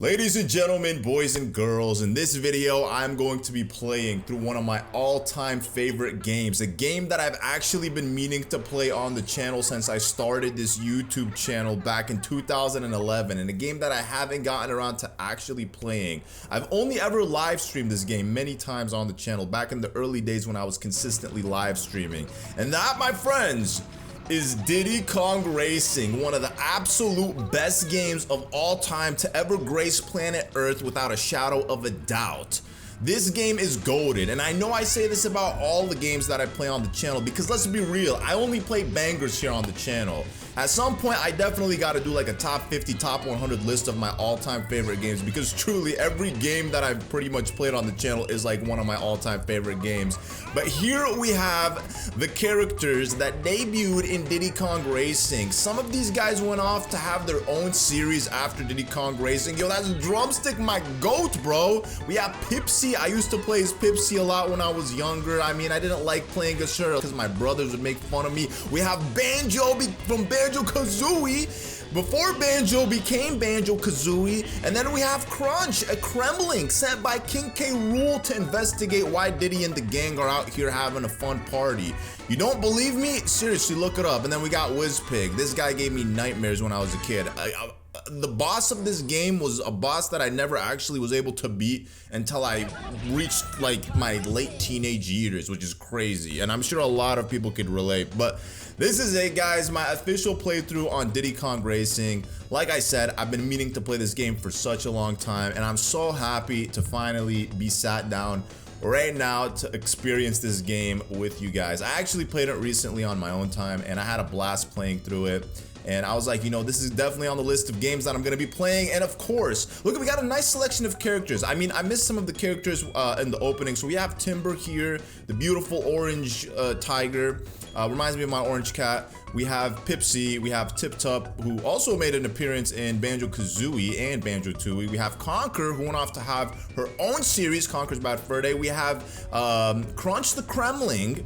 Ladies and gentlemen, boys and girls, in this video, I'm going to be playing through one of my all-time favorite games, a game that I've actually been meaning to play on the channel since I started this YouTube channel back in 2011, and a game that I haven't gotten around to actually playing. I've only ever live streamed this game many times on the channel back in the early days when I was consistently live streaming, and that, my friends, is Diddy Kong Racing, one of the absolute best games of all time to ever grace planet Earth without a shadow of a doubt. This game is goated, and I know I say this about all the games that I play on the channel because let's be real, I only play bangers here on the channel. At some point, I definitely got to do like a top 50, top 100 list of my all-time favorite games because truly every game that I've pretty much played on the channel is like one of my all-time favorite games. But here we have the characters that debuted in Diddy Kong Racing. Some of these guys went off to have their own series after Diddy Kong Racing. Yo, that's Drumstick, my goat, bro. We have Pipsy. I used to play as Pipsy a lot when I was younger. I mean, I didn't like playing as her because my brothers would make fun of me. We have Banjo from Banjo-Kazooie before Banjo became Banjo-Kazooie, and then we have Crunch, a Kremling sent by King K. Rool to investigate why Diddy and the gang are out here having a fun party. You don't believe me? Seriously, look it up. And then we got Wizpig. This guy gave me nightmares when I was a kid. The boss of this game was a boss that I never actually was able to beat until I reached like my late teenage years, which is crazy, and I'm sure a lot of people could relate. But this is it, guys, my official playthrough on Diddy Kong Racing. Like I said, I've been meaning to play this game for such a long time, and I'm so happy to finally be sat down right now to experience this game with you guys. I actually played it recently on my own time, and I had a blast playing through it. And I was like, you know, this is definitely on the list of games that I'm gonna be playing. And of course, look, we got a nice selection of characters. I mean, I missed some of the characters in the opening. So we have Timber here, the beautiful orange tiger. Reminds me of my orange cat. We have Pipsy, we have Tip Top, who also made an appearance in Banjo-Kazooie and Banjo-Tooie. We have Conker, who went off to have her own series, Conker's Bad Fur Day. We have Crunch the Kremling.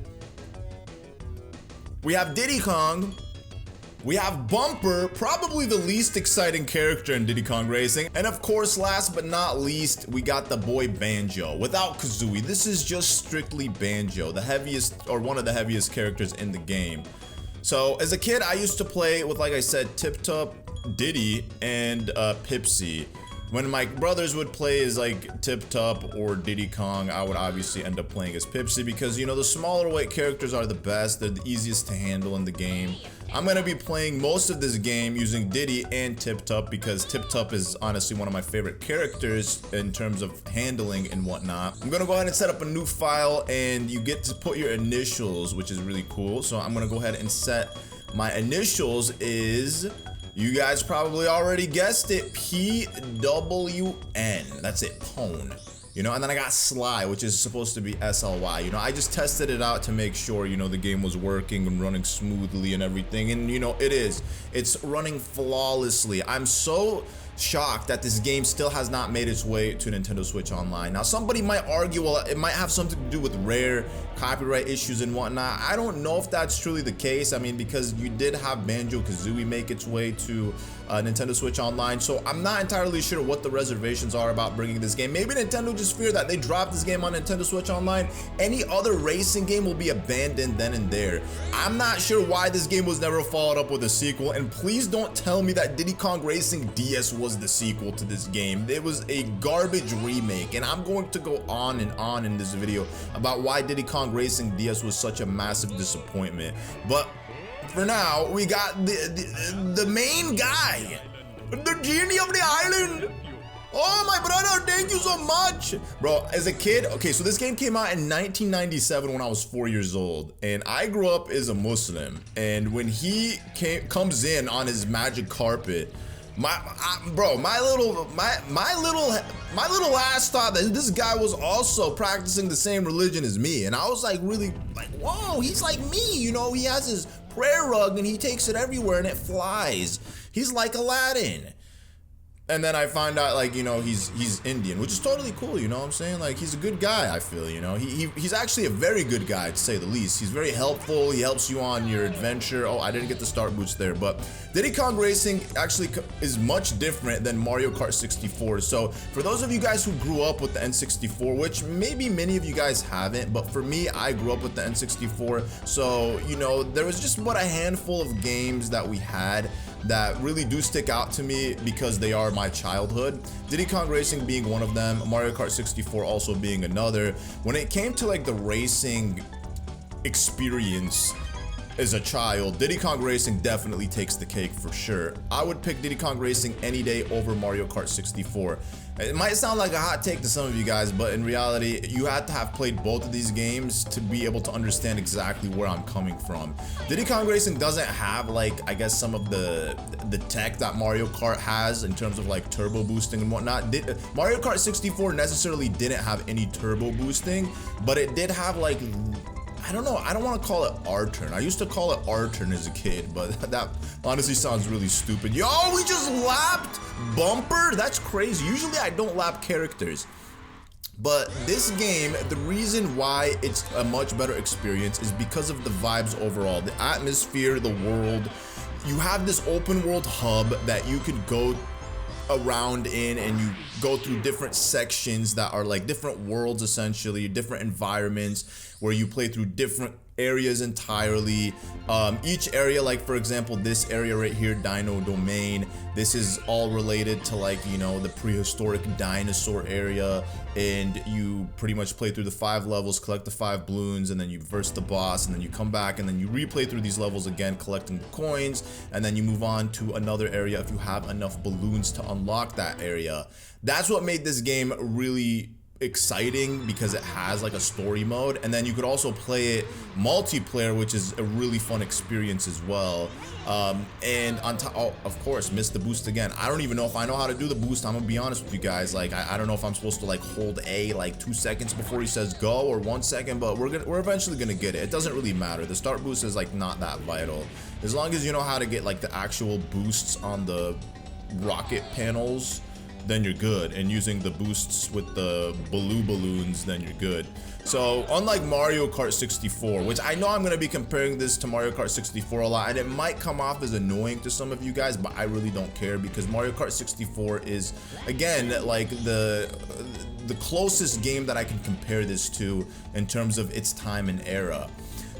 We have Diddy Kong. We have Bumper, probably the least exciting character in Diddy Kong Racing. And of course, last but not least, we got the boy Banjo. Without Kazooie, this is just strictly Banjo, the heaviest, or one of the heaviest characters in the game. So as a kid, I used to play with, like I said, Tip Top, Diddy, and Pipsy. When my brothers would play as like Tip Top or Diddy Kong, I would obviously end up playing as Pipsy because, you know, the smaller weight characters are the best. They're the easiest to handle in the game. I'm gonna be playing most of this game using Diddy and Tip Top because Tip Top is honestly one of my favorite characters in terms of handling and whatnot. I'm gonna go ahead and set up a new file, and you get to put your initials, which is really cool. So I'm gonna go ahead and set my initials is, you guys probably already guessed it, PWN. That's it, Pwn. You know, and then I got Sly, which is supposed to be SLY. You know, I just tested it out to make sure, you know, the game was working and running smoothly and everything. And, you know, it is. It's running flawlessly. I'm so shocked that this game still has not made its way to Nintendo Switch Online. Now, somebody might argue, well, it might have something to do with rare copyright issues and whatnot. I don't know if that's truly the case. I mean, because you did have Banjo-Kazooie make its way to Nintendo Switch Online, so I'm not entirely sure what the reservations are about bringing this game. Maybe Nintendo just feared that they dropped this game on Nintendo Switch Online, any other racing game will be abandoned then and there. I'm not sure why this game was never followed up with a sequel, and please don't tell me that Diddy Kong Racing DS was the sequel to this game. It was a garbage remake, and I'm going to go on and on in this video about why Diddy Kong Racing DS was such a massive disappointment. But for now, we got the main guy, the genie of the island. Oh, my brother, thank you so much. Bro, as a kid, okay, so this game came out in 1997 when I was 4 years old, and I grew up as a Muslim, and when he comes in on his magic carpet, my little ass thought that this guy was also practicing the same religion as me, and I was like, really, like, whoa, he's like me, you know, he has his prayer rug and he takes it everywhere and it flies. He's like Aladdin. And then I find out, like, you know, he's Indian, which is totally cool, you know what I'm saying? Like, he's a good guy, I feel, you know? He's actually a very good guy, to say the least. He's very helpful, he helps you on your adventure. Oh, I didn't get the start boost there, but Diddy Kong Racing actually is much different than Mario Kart 64. So, for those of you guys who grew up with the N64, which maybe many of you guys haven't, but for me, I grew up with the N64. So, you know, there was just about a handful of games that we had that really do stick out to me because they are my childhood. Diddy Kong Racing being one of them, Mario Kart 64 also being another. When it came to like the racing experience as a child, Diddy Kong Racing definitely takes the cake for sure. I would pick Diddy Kong Racing any day over Mario Kart 64. It might sound like a hot take to some of you guys, but in reality, you had to have played both of these games to be able to understand exactly where I'm coming from. Diddy Kong Racing doesn't have, like, I guess some of the tech that Mario Kart has in terms of like turbo boosting and whatnot. Mario Kart 64 necessarily didn't have any turbo boosting, but it did have, like, I don't know, I don't want to call it R-turn. I used to call it R-turn as a kid, but that honestly sounds really stupid. Yo, we just lapped Bumper? That's crazy. Usually I don't lap characters. But this game, the reason why it's a much better experience is because of the vibes overall. The atmosphere, the world. You have this open world hub that you could go around in, and you go through different sections that are like different worlds, essentially different environments where you play through different areas entirely. Each area, like for example this area right here, Dino Domain, this is all related to, like, you know, the prehistoric dinosaur area, and you pretty much play through the 5 levels, collect the 5 balloons, and then you verse the boss, and then you come back and then you replay through these levels again, collecting the coins, and then you move on to another area if you have enough balloons to unlock that area. That's what made this game really exciting, because it has like a story mode, and then you could also play it multiplayer, which is a really fun experience as well. And on top, oh, of course, missed the boost again. I don't even know if I know how to do the boost. I'm gonna be honest with you guys. Like, I don't know if I'm supposed to like hold A like 2 seconds before he says go, or 1 second, but we're eventually gonna get it. It doesn't really matter. The start boost is like not that vital, as long as you know how to get like the actual boosts on the rocket panels, then you're good, and using the boosts with the balloons, then you're good. So unlike Mario Kart 64, which I know I'm gonna be comparing this to Mario Kart 64 a lot, and it might come off as annoying to some of you guys, but I really don't care, because Mario Kart 64 is, again, like the closest game that I can compare this to in terms of its time and era.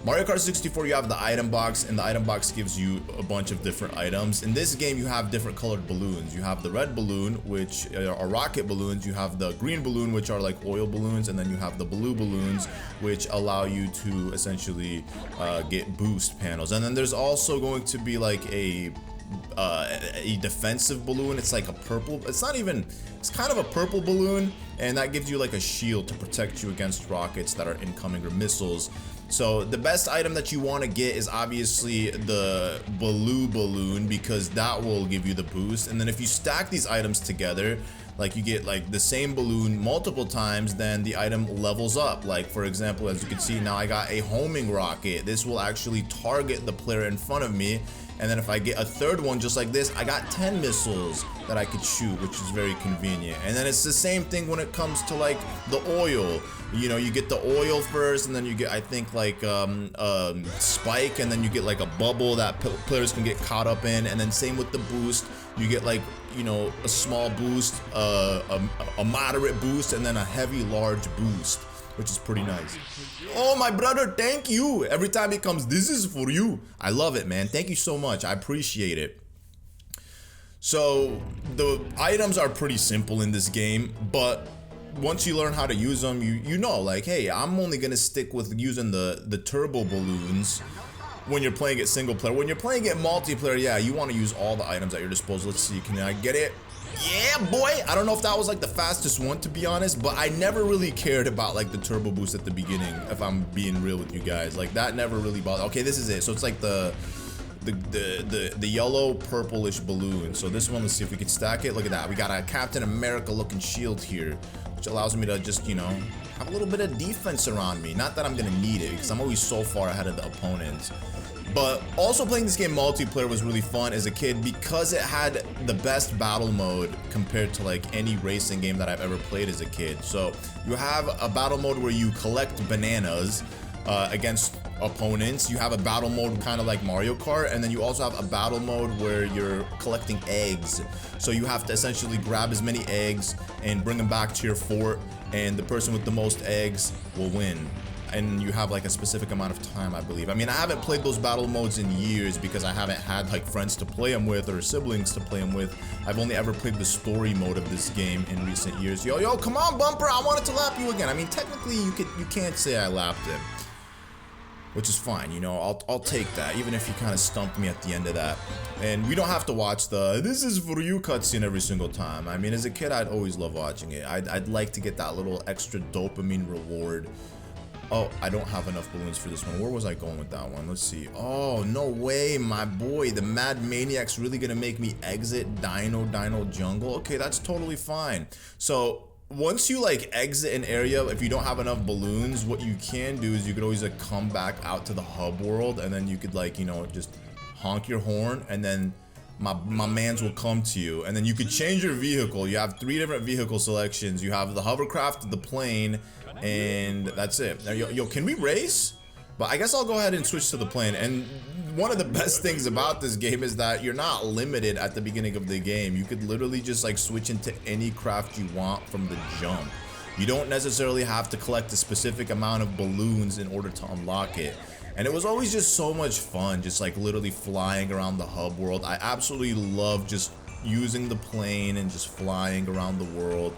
Mario Kart 64, you have the item box, and the item box gives you a bunch of different items. In this game, you have different colored balloons. You have the red balloon, which are rocket balloons. You have the green balloon, which are like oil balloons, and then you have the blue balloons, which allow you to essentially get boost panels. And then there's also going to be like a defensive balloon. It's like a purple, it's kind of a purple balloon, and that gives you like a shield to protect you against rockets that are incoming or missiles. So the best item that you want to get is obviously the blue balloon, because that will give you the boost. And then if you stack these items together, like you get like the same balloon multiple times, then the item levels up. Like for example, as you can see now, I got a homing rocket. This will actually target the player in front of me. And then if I get a third one just like this, I got 10 missiles that I could shoot, which is very convenient. And then it's the same thing when it comes to like the oil. You know, you get the oil first, and then you get, I think, like spike, and then you get like a bubble that players can get caught up in. And then same with the boost, you get like, you know, a small boost, a moderate boost, and then a heavy large boost, which is pretty nice. Oh, my brother, thank you. Every time it comes, this is for you. I love it, man. Thank you so much. I appreciate it. So the items are pretty simple in this game, but once you learn how to use them, you know, like, hey, I'm only gonna stick with using the turbo balloons when you're playing it single player. When you're playing it multiplayer, yeah, you want to use all the items at your disposal. Let's see, can I get it? Yeah, boy. I don't know if that was like the fastest one, to be honest, but I never really cared about like the turbo boost at the beginning, if I'm being real with you guys. Like, that never really bothered. Okay, this is it. So it's like the yellow purplish balloon. So this one, let's see if we can stack it. Look at that. We got a Captain America looking shield here, which allows me to just, you know, have a little bit of defense around me. Not that I'm gonna need it, because I'm always so far ahead of the opponents. But also playing this game multiplayer was really fun as a kid because it had the best battle mode compared to like any racing game that I've ever played as a kid. So you have a battle mode where you collect bananas against opponents. You have a battle mode kind of like Mario Kart, and then you also have a battle mode where you're collecting eggs. So you have to essentially grab as many eggs and bring them back to your fort, and the person with the most eggs will win. And you have like a specific amount of time, I believe. I mean, I haven't played those battle modes in years because I haven't had like friends to play them with or siblings to play them with. I've only ever played the story mode of this game in recent years. Yo, come on, Bumper, I wanted to lap you again. I mean, technically you can't say I lapped him, which is fine, you know, I'll take that, even if you kind of stumped me at the end of that. And we don't have to watch the "this is for you" cutscene every single time. I mean, as a kid, I'd always love watching it. I'd like to get that little extra dopamine reward. Oh, I don't have enough balloons for this one. Where was I going with that one? Let's see. Oh, no way, my boy. The Mad Maniac's really gonna make me exit Dino Jungle. Okay, that's totally fine. So once you like exit an area, if you don't have enough balloons, what you can do is you could always like come back out to the hub world, and then you could like, you know, just honk your horn, and then my mans will come to you, and then you could change your vehicle. You have 3 different vehicle selections. You have the hovercraft, the plane, and that's it. Now, yo, can we race? But I guess I'll go ahead and switch to the plane. And one of the best things about this game is that you're not limited at the beginning of the game. You could literally just like switch into any craft you want from the jump. You don't necessarily have to collect a specific amount of balloons in order to unlock it. And it was always just so much fun, just like literally flying around the hub world. I absolutely love just using the plane and just flying around the world.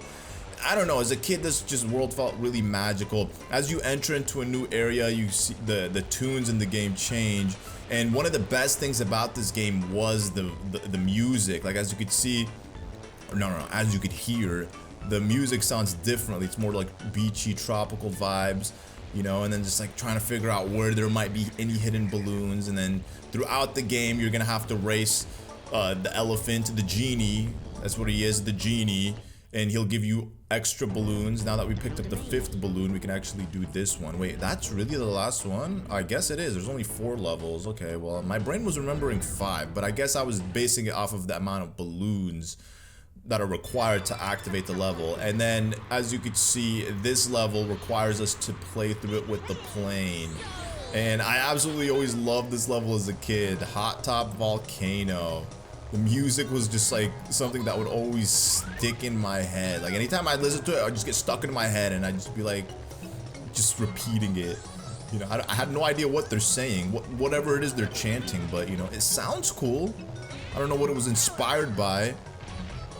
I don't know, as a kid, this just world felt really magical. As you enter into a new area, you see the tunes in the game change. And one of the best things about this game was the music. Like, as you could see, as you could hear, the music sounds differently. It's more like beachy, tropical vibes, you know, and then just like trying to figure out where there might be any hidden balloons. And then throughout the game, you're gonna have to race the elephant, the genie. That's what he is, the genie. And he'll give you extra balloons. Now that we picked up the 5th balloon, we can actually do this one. Wait, that's really the last one? I guess it is. There's only 4 levels. Okay, well, my brain was remembering 5, but I guess I was basing it off of the amount of balloons that are required to activate the level. And then, as you could see, this level requires us to play through it with the plane. And I absolutely always loved this level as a kid. Hot Top Volcano. The music was just like something that would always stick in my head. Like anytime I listen to it, I'd just get stuck in my head and I'd just be like, just repeating it. You know, I had no idea what they're saying, whatever it is they're chanting, but you know, it sounds cool. I don't know what it was inspired by,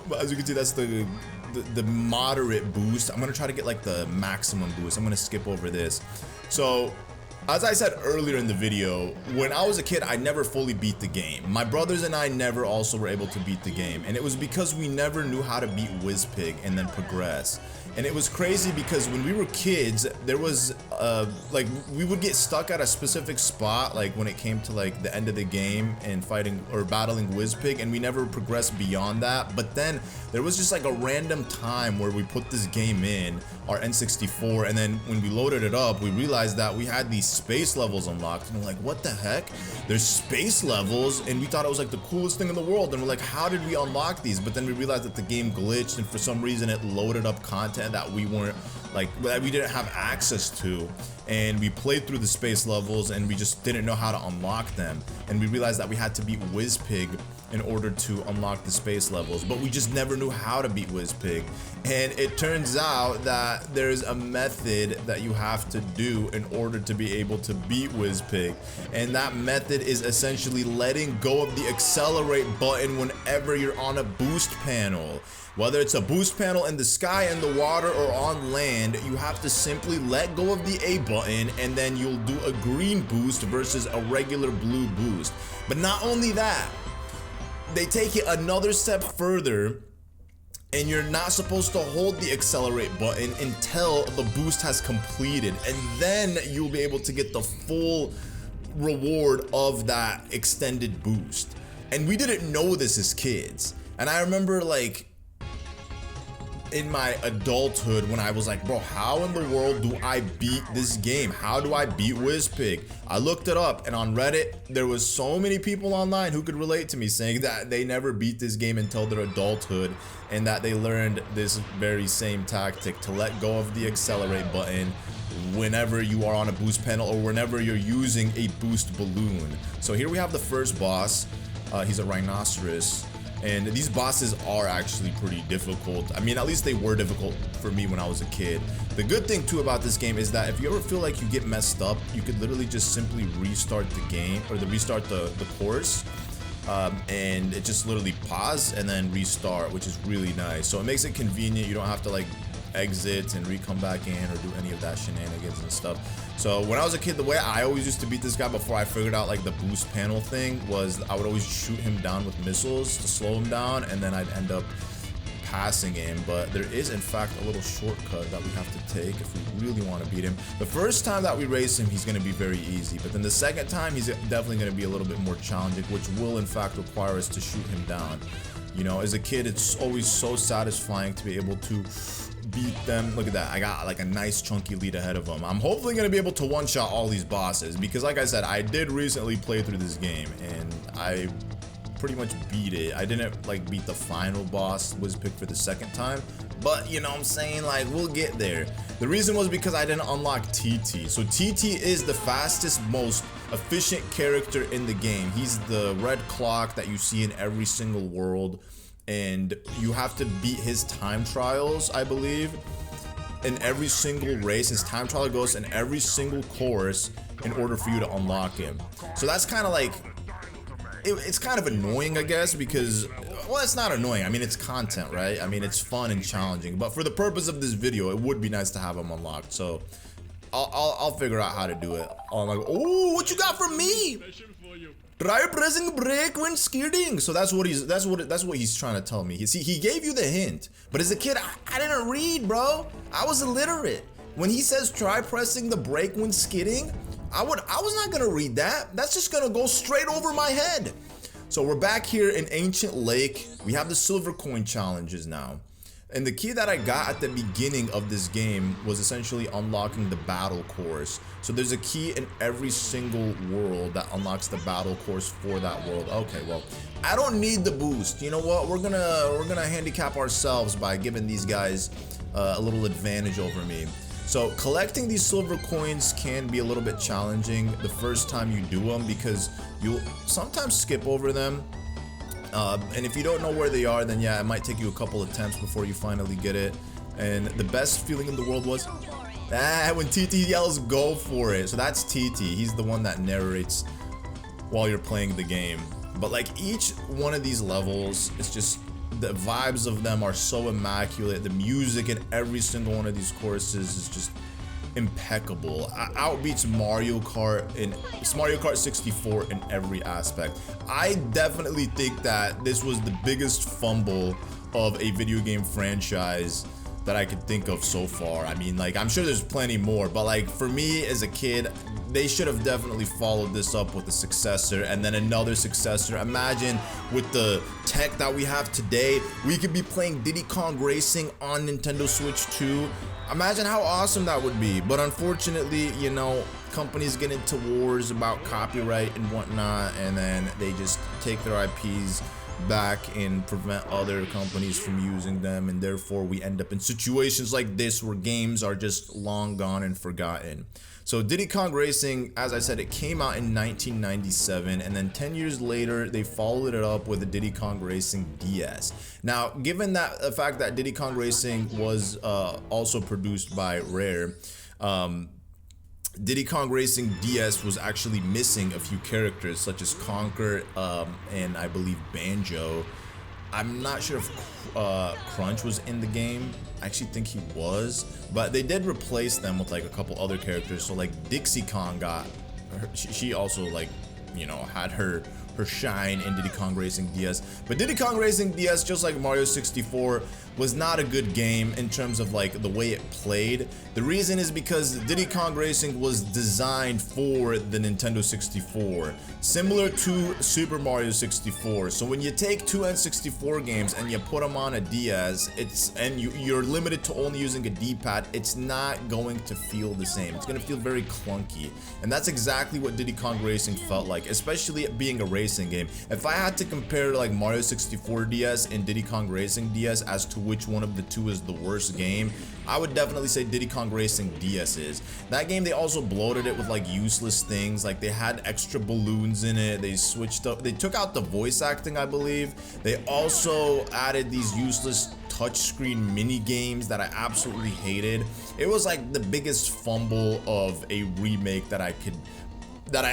but as you can see, that's the moderate boost. I'm gonna try to get like the maximum boost. I'm gonna skip over this. So, as I said earlier in the video, when I was a kid, I never fully beat the game. My brothers and I never also were able to beat the game, and it was because we never knew how to beat Wizpig and then progress. And it was crazy because when we were kids, there was like we would get stuck at a specific spot, like when it came to like the end of the game and fighting or battling Wizpig, and we never progressed beyond that. But then there was just like a random time where we put this game in our N64, and then when we loaded it up, we realized that we had these space levels unlocked, and we're like, what the heck? There's space levels, and we thought it was like the coolest thing in the world, and we're like, how did we unlock these? But then we realized that the game glitched, and for some reason it loaded up content that we weren't like, that we didn't have access to, and we played through the space levels and we just didn't know how to unlock them, and we realized that we had to beat Wizpig in order to unlock the space levels, but we just never knew how to beat Wizpig. And it turns out that there's a method that you have to do in order to be able to beat Wizpig, and that method is essentially letting go of the accelerate button whenever you're on a boost panel. Whether it's a boost panel in the sky, in the water, or on land, you have to simply let go of the A button, and then you'll do a green boost versus a regular blue boost. But not only that, they take it another step further, and you're not supposed to hold the accelerate button until the boost has completed, and then you'll be able to get the full reward of that extended boost. And we didn't know this as kids. And I remember, like, in my adulthood when I was like, bro, how in the world do I beat this game? How do I beat Wizpig? I looked it up, and on Reddit, there was so many people online who could relate to me saying that they never beat this game until their adulthood, and that they learned this very same tactic to let go of the accelerate button whenever you are on a boost panel or whenever you're using a boost balloon. So here we have the first boss. He's a rhinoceros, and these bosses are actually pretty difficult. I mean, at least they were difficult for me when I was a kid. The good thing too about this game is that if you ever feel like you get messed up, you could literally just simply restart the game, or restart the course, and it just literally pause and then restart, which is really nice. So it makes it convenient. You don't have to like exit and come back in or do any of that shenanigans and stuff. So when I was a kid, the way I always used to beat this guy before I figured out like the boost panel thing was I would always shoot him down with missiles to slow him down, and then I'd end up passing him. But there is in fact a little shortcut that we have to take if we really want to beat him. The first time that we race him, he's going to be very easy, but then the second time he's definitely going to be a little bit more challenging, which will in fact require us to shoot him down. You know, as a kid, it's always so satisfying to be able to beat them. Look at that, I got like a nice chunky lead ahead of them. I'm hopefully gonna be able to one-shot all these bosses, because like I said, I did recently play through this game and I pretty much beat it. I didn't like beat the final boss, Wizpig, for the second time, but you know what I'm saying, like we'll get there. The reason was because I didn't unlock TT. So TT is the fastest, most efficient character in the game. He's the red clock that you see in every single world, and you have to beat his time trials, I believe, in every single race. His time trial goes in every single course in order for you to unlock him. So that's kind of like, it's kind of annoying, I guess, because, well, it's not annoying. I mean, it's content, right? I mean, it's fun and challenging, but for the purpose of this video, it would be nice to have him unlocked. So I'll figure out how to do it. I'm like, oh, what you got for me? Try pressing brake when skidding. So that's what he's trying to tell me. See, he gave you the hint, but as a kid, I didn't read, bro. I was illiterate. When he says try pressing the brake when skidding, I was not gonna read that. That's just gonna go straight over my head. So we're back here in Ancient Lake. We have the silver coin challenges now. And the key that I got at the beginning of this game was essentially unlocking the battle course. So there's a key in every single world that unlocks the battle course for that world. Okay, well, I don't need the boost. You know what? We're gonna handicap ourselves by giving these guys a little advantage over me. So collecting these silver coins can be a little bit challenging the first time you do them, because you'll sometimes skip over them. And if you don't know where they are, then yeah, it might take you a couple attempts before you finally get it. And the best feeling in the world was when TT yells go for it. So that's TT. He's the one that narrates while you're playing the game. But like each one of these levels, it's just, the vibes of them are so immaculate. The music in every single one of these courses is just impeccable. Outbeats Mario Kart 64 in every aspect. I definitely think that this was the biggest fumble of a video game franchise that I could think of so far. I mean, like, I'm sure there's plenty more, but like for me as a kid, they should have definitely followed this up with a successor and then another successor. Imagine with the tech that we have today, we could be playing Diddy Kong Racing on Nintendo Switch 2. Imagine how awesome that would be. But unfortunately, you know, companies get into wars about copyright and whatnot, and then they just take their IPs back and prevent other companies from using them, and therefore we end up in situations like this where games are just long gone and forgotten. So Diddy Kong Racing, as I said, it came out in 1997, and then 10 years later they followed it up with the Diddy Kong Racing DS. Now, given that the fact that Diddy Kong Racing was also produced by Rare, Diddy Kong Racing DS was actually missing a few characters such as Conker and I believe Banjo. I'm not sure if Crunch was in the game. I actually think he was, but they did replace them with like a couple other characters. So like Dixie Kong got her, she also, like, you know, had her her shine in Diddy Kong Racing DS. But Diddy Kong Racing DS, just like Mario 64, was not a good game in terms of like the way it played. The reason is because Diddy Kong Racing was designed for the Nintendo 64, similar to Super Mario 64. So when you take two N64 games and you put them on a DS, you're limited to only using a D-pad, it's not going to feel the same. It's going to feel very clunky, and that's exactly what Diddy Kong Racing felt like, especially it being a racing game. If I had to compare like Mario 64 DS and Diddy Kong Racing DS as to which one of the two is the worst game, I would definitely say Diddy Kong Racing DS is. That game, they also bloated it with like useless things, like they had extra balloons in it, they switched up, they took out the voice acting, I believe. They also added these useless touchscreen mini games that I absolutely hated. It was like the biggest fumble of a remake that I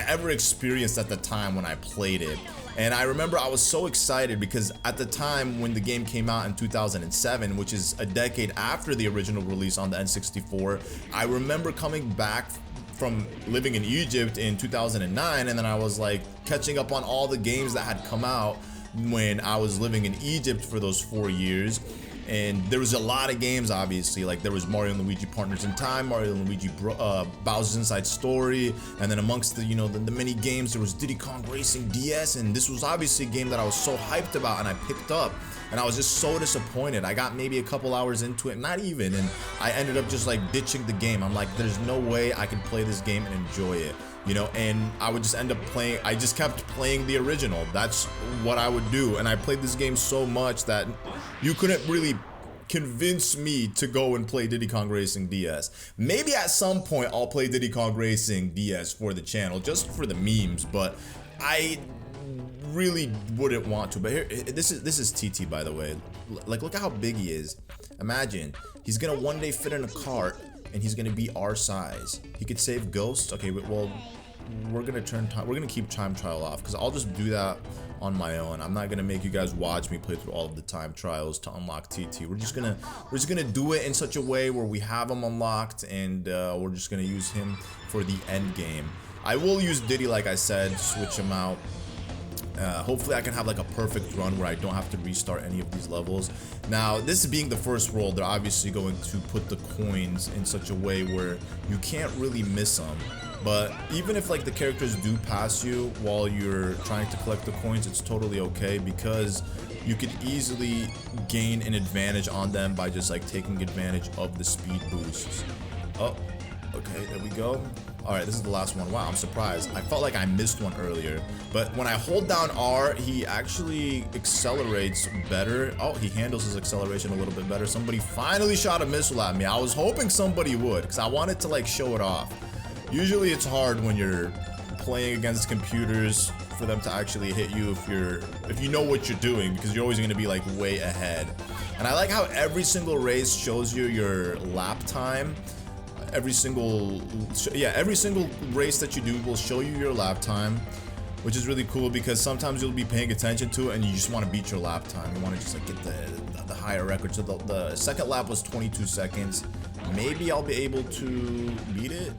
ever experienced at the time when I played it. And I remember I was so excited because at the time when the game came out in 2007, which is a decade after the original release on the N64, I remember coming back from living in Egypt in 2009, and then I was like catching up on all the games that had come out when I was living in Egypt for those 4 years. And there was a lot of games, obviously, like there was Mario and Luigi Partners in Time, Mario and Luigi Bowser's Inside Story, and then amongst the, the mini games, there was Diddy Kong Racing DS, and this was obviously a game that I was so hyped about and I picked up, and I was just so disappointed. I got maybe a couple hours into it, not even, and I ended up just like ditching the game. I'm like, there's no way I can play this game and enjoy it. And I would just end up playing, I just kept playing the original. That's what I would do. And I played this game so much that you couldn't really convince me to go and play Diddy Kong Racing DS. Maybe at some point I'll play Diddy Kong Racing DS for the channel, just for the memes, but I really wouldn't want to. But here, this is TT, by the way. Like, look at how big he is. Imagine, he's gonna one day fit in a cart, and he's gonna be our size. He could save ghosts. Okay, well, we're gonna keep time trial off because I'll just do that on my own. I'm not gonna make you guys watch me play through all of the time trials to unlock TT. We're just gonna do it in such a way where we have him unlocked, and we're just gonna use him for the end game. I will use Diddy, like I said, switch him out. Hopefully I can have like a perfect run where I don't have to restart any of these levels. Now, this being the first world, they're obviously going to put the coins in such a way where you can't really miss them. But even if like the characters do pass you while you're trying to collect the coins, it's totally okay because you could easily gain an advantage on them by just like taking advantage of the speed boosts. Oh, okay, there we go. Alright, this is the last one. Wow, I'm surprised. I felt like I missed one earlier. But when I hold down R, he actually accelerates better. Oh, he handles his acceleration a little bit better. Somebody finally shot a missile at me. I was hoping somebody would, because I wanted to like show it off. Usually it's hard when you're playing against computers for them to actually hit you if you know what you're doing, because you're always going to be like way ahead. And I like how every single race shows you your lap time. Every single race that you do will show you your lap time, which is really cool because sometimes you'll be paying attention to it and you just want to beat your lap time. You want to just like get the higher record. So the second lap was 22 seconds. Maybe I'll be able to beat it.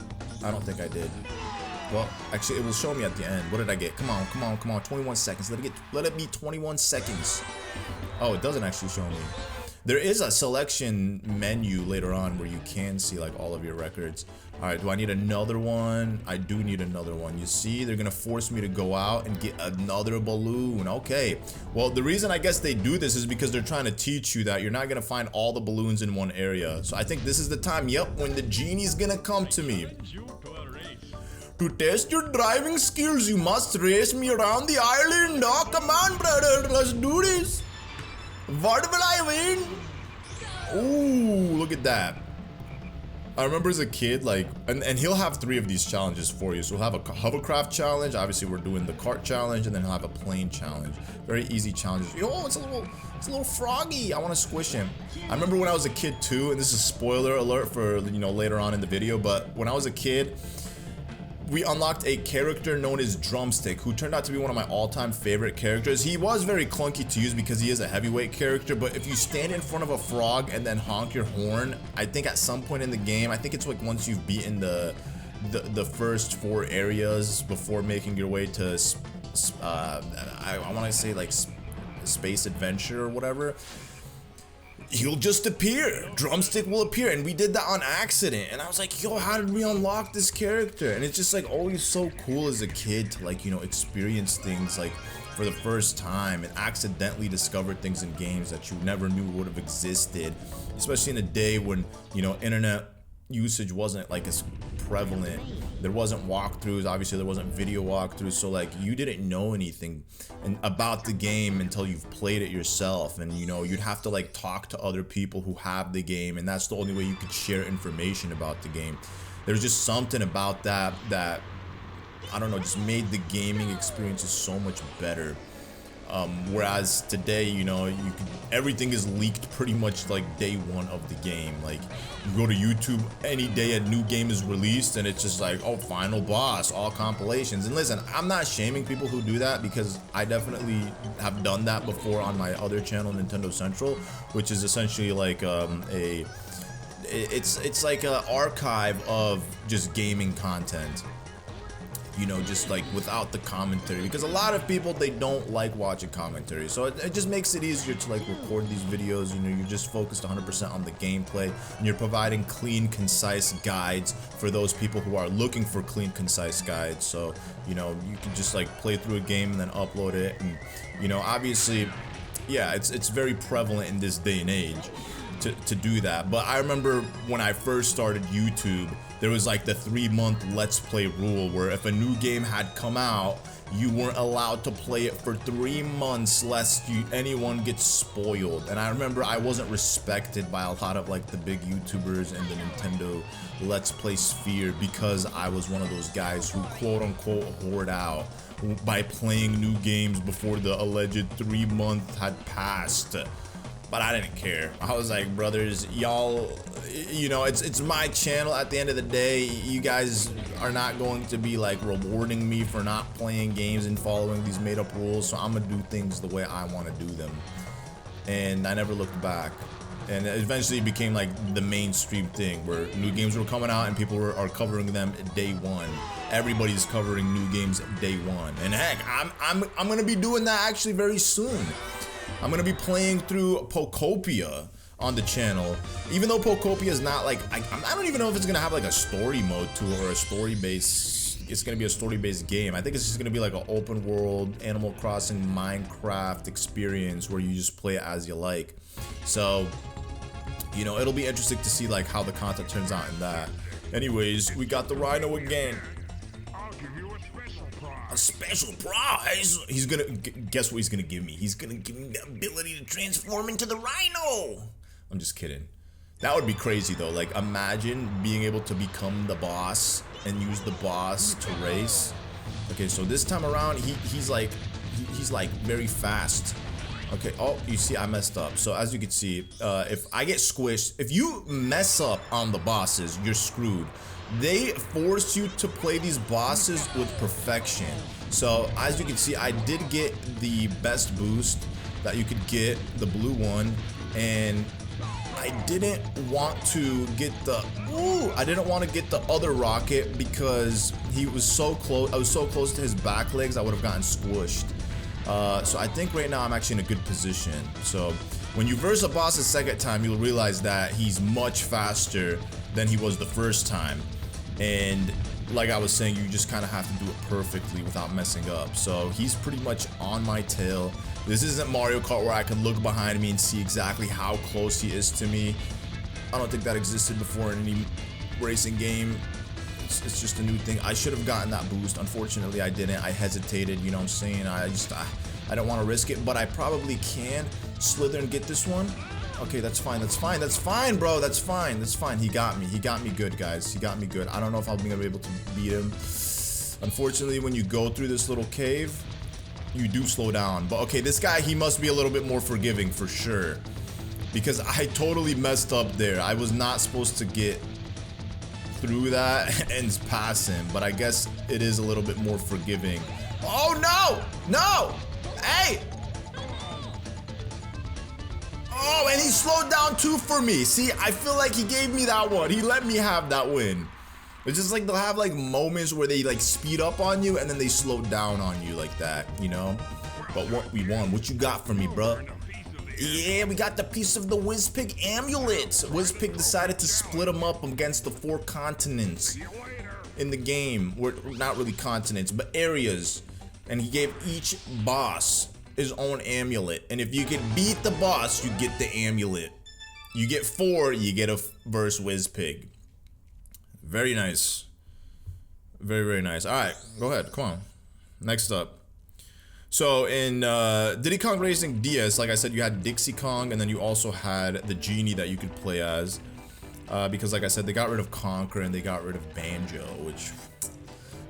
I don't think I did. Well, actually, it will show me at the end. What did I get? Come on, come on, come on. 21 seconds. Let it be 21 seconds. Oh, it doesn't actually show me. There is a selection menu later on where you can see like all of your records. All right, do I need another one? I do need another one. You see, they're gonna force me to go out and get another balloon. Okay, well, the reason I guess they do this is because they're trying to teach you that you're not gonna find all the balloons in one area. So I think this is the time, yep, when the genie's gonna come to me. To test your driving skills, you must race me around the island. Oh, come on, brother, let's do this. What will I win? Ooh, look at that. I remember as a kid, like, and he'll have 3 of these challenges for you. So we'll have a hovercraft challenge. Obviously, we're doing the cart challenge, and then he'll have a plane challenge. Very easy challenges. Yo, it's a little froggy. I want to squish him. I remember when I was a kid too, and this is spoiler alert for later on in the video. But when I was a kid, we unlocked a character known as Drumstick, who turned out to be one of my all-time favorite characters. He was very clunky to use because he is a heavyweight character, but if you stand in front of a frog and then honk your horn, I think at some point in the game, I think it's like once you've beaten the first 4 areas before making your way to I want to say like space adventure or whatever, he'll just appear. Drumstick will appear, and we did that on accident. And I was like, yo, how did we unlock this character? And it's just like always so cool as a kid to like, you know, experience things like for the first time and accidentally discover things in games that you never knew would have existed, especially in a day when, you know, internet usage wasn't like as prevalent. There wasn't walkthroughs, obviously there wasn't video walkthroughs, so like you didn't know anything about the game until you've played it yourself. And you know, you'd have to like talk to other people who have the game, and that's the only way you could share information about the game. There's just something about that I don't know, just made the gaming experiences so much better. Whereas today, you know, everything is leaked pretty much like day one of the game. Like you go to YouTube any day a new game is released and it's just like, oh, final boss, all compilations. And listen, I'm not shaming people who do that, because I definitely have done that before on my other channel, Nintendo Central, which is essentially like it's like an archive of just gaming content. You know, just like without the commentary, because a lot of people, they don't like watching commentary, so it just makes it easier to like record these videos. You know, you're just focused 100% on the gameplay, and you're providing clean, concise guides for those people who are looking for clean, concise guides. So you know, you can just like play through a game and then upload it. And you know, obviously, yeah, it's very prevalent in this day and age to do that. But I remember when I first started YouTube, there was like the 3-month Let's Play rule, where if a new game had come out, you weren't allowed to play it for 3 months lest anyone gets spoiled. And I remember I wasn't respected by a lot of like the big YouTubers in the Nintendo Let's Play sphere, because I was one of those guys who quote unquote hoard out by playing new games before the alleged 3-month had passed. But I didn't care. I was like, brothers, y'all, you know, it's my channel at the end of the day. You guys are not going to be like rewarding me for not playing games and following these made up rules, so I'm gonna do things the way I want to do them. And I never looked back. And eventually it became like the mainstream thing, where new games were coming out and people are covering them day one. Everybody's covering new games day one. And heck, I'm gonna be doing that actually very soon. I'm gonna be playing through Pokopia on the channel, even though Pokopia is not like, I don't even know if it's gonna have like a story mode to it, or a story-based, it's gonna be a story-based game. I think it's just gonna be like an open world Animal Crossing Minecraft experience where you just play it as you like. So, you know, it'll be interesting to see like how the content turns out in that. Anyways, we got the Rhino again. A special prize? He's gonna, guess what he's gonna give me? He's gonna give me the ability to transform into the Rhino. I'm just kidding. That would be crazy though. Like, imagine being able to become the boss and use the boss to race. Okay, so this time around, he's like very fast. Okay, oh, you see, I messed up. So as you can see, if I get squished, if you mess up on the bosses, you're screwed. They force you to play these bosses with perfection. So as you can see, I did get the best boost that you could get, the blue one, and I didn't want to get the, I didn't want to get the other rocket because he was so close. I was so close to his back legs, I would have gotten squished. So I think right now I'm actually in a good position. So when you verse a boss a second time, you'll realize that he's much faster than he was the first time. And like I was saying, you just kind of have to do it perfectly without messing up. So he's pretty much on my tail. This isn't Mario Kart where I can look behind me and see exactly how close he is to me. I don't think that existed before in any racing game. It's just a new thing. I should have gotten that boost. Unfortunately, I didn't. I hesitated, you know what I'm saying? I don't want to risk it, but I probably can slither and get this one. Okay, that's fine, that's fine, that's fine, bro, that's fine, that's fine. He got me good, guys. He got me good. I don't know if I'll be able to beat him. Unfortunately, when you go through this little cave, you do slow down. But okay, this guy, he must be a little bit more forgiving for sure, because I totally messed up there. I was not supposed to get through that and pass him, but I guess it is a little bit more forgiving. Oh no, no, hey. Oh, and he slowed down too for me. See, I feel like he gave me that one. He let me have that win. It's just like they'll have like moments where they like speed up on you and then they slow down on you like that, you know? But what we won, what you got for me, bruh? Yeah, we got the piece of the Wizpig amulet. Wizpig decided to split them up against the 4 continents in the game. Not really continents, but areas. And he gave each boss his own amulet. And if you can beat the boss, you get the amulet. You get 4, you get a verse Wizpig. Very nice. Very, very nice. Alright, go ahead. Come on. Next up. So in Diddy Kong Racing DS, like I said, you had Dixie Kong, and then you also had the genie that you could play as. Because like I said, they got rid of Conquer and they got rid of Banjo, which...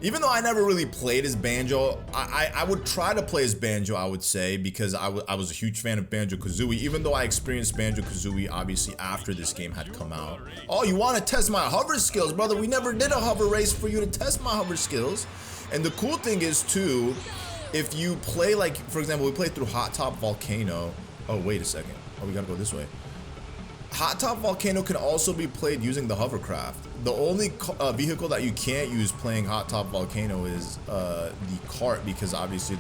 Even though I never really played as Banjo, I would try to play as Banjo, I would say, because I was a huge fan of Banjo-Kazooie, even though I experienced Banjo-Kazooie, obviously, after this game had come out. Oh, you want to test my hover skills, brother? We never did a hover race for you to test my hover skills. And the cool thing is, too, if you play, like, for example, we played through Hot Top Volcano. Oh, wait a second. Oh, we gotta go this way. Hot Top Volcano can also be played using the hovercraft. The only vehicle that you can't use playing Hot Top Volcano is the cart, because obviously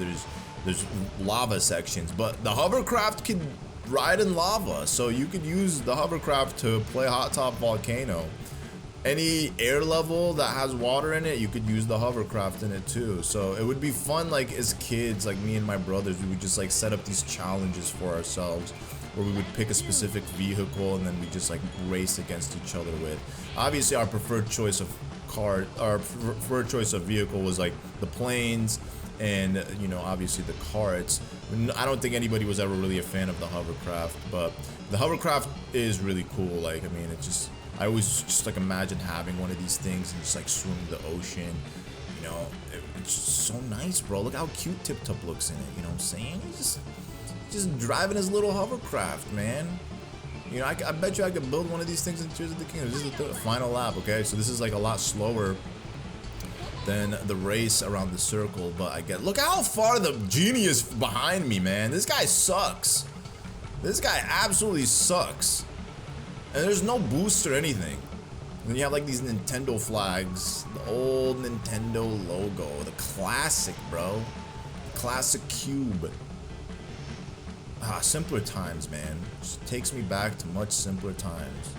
there's lava sections. But the hovercraft can ride in lava, so you could use the hovercraft to play Hot Top Volcano. Any air level that has water in it, you could use the hovercraft in it too. So it would be fun, like as kids, like me and my brothers, we would just like set up these challenges for ourselves, where we would pick a specific vehicle and then we just like race against each other with. Obviously, our preferred choice of vehicle was like the planes and, you know, obviously the carts. I don't think anybody was ever really a fan of the hovercraft, but the hovercraft is really cool. Like, I mean, it's just, I always just like imagine having one of these things and just like swimming the ocean. You know, it's just so nice, bro. Look how cute Tip Top looks in it. You know what I'm saying? He's just driving his little hovercraft, man. You know, I bet you I could build one of these things in Tears of the Kingdom. This is the final lap, okay? So this is like a lot slower than the race around the circle, but I get, look how far the genie is behind me, man. This guy sucks. This guy absolutely sucks. And there's no boost or anything. And then you have like these Nintendo flags, the old Nintendo logo, the classic, bro. Classic cube. Ah, simpler times, man. Just takes me back to much simpler times.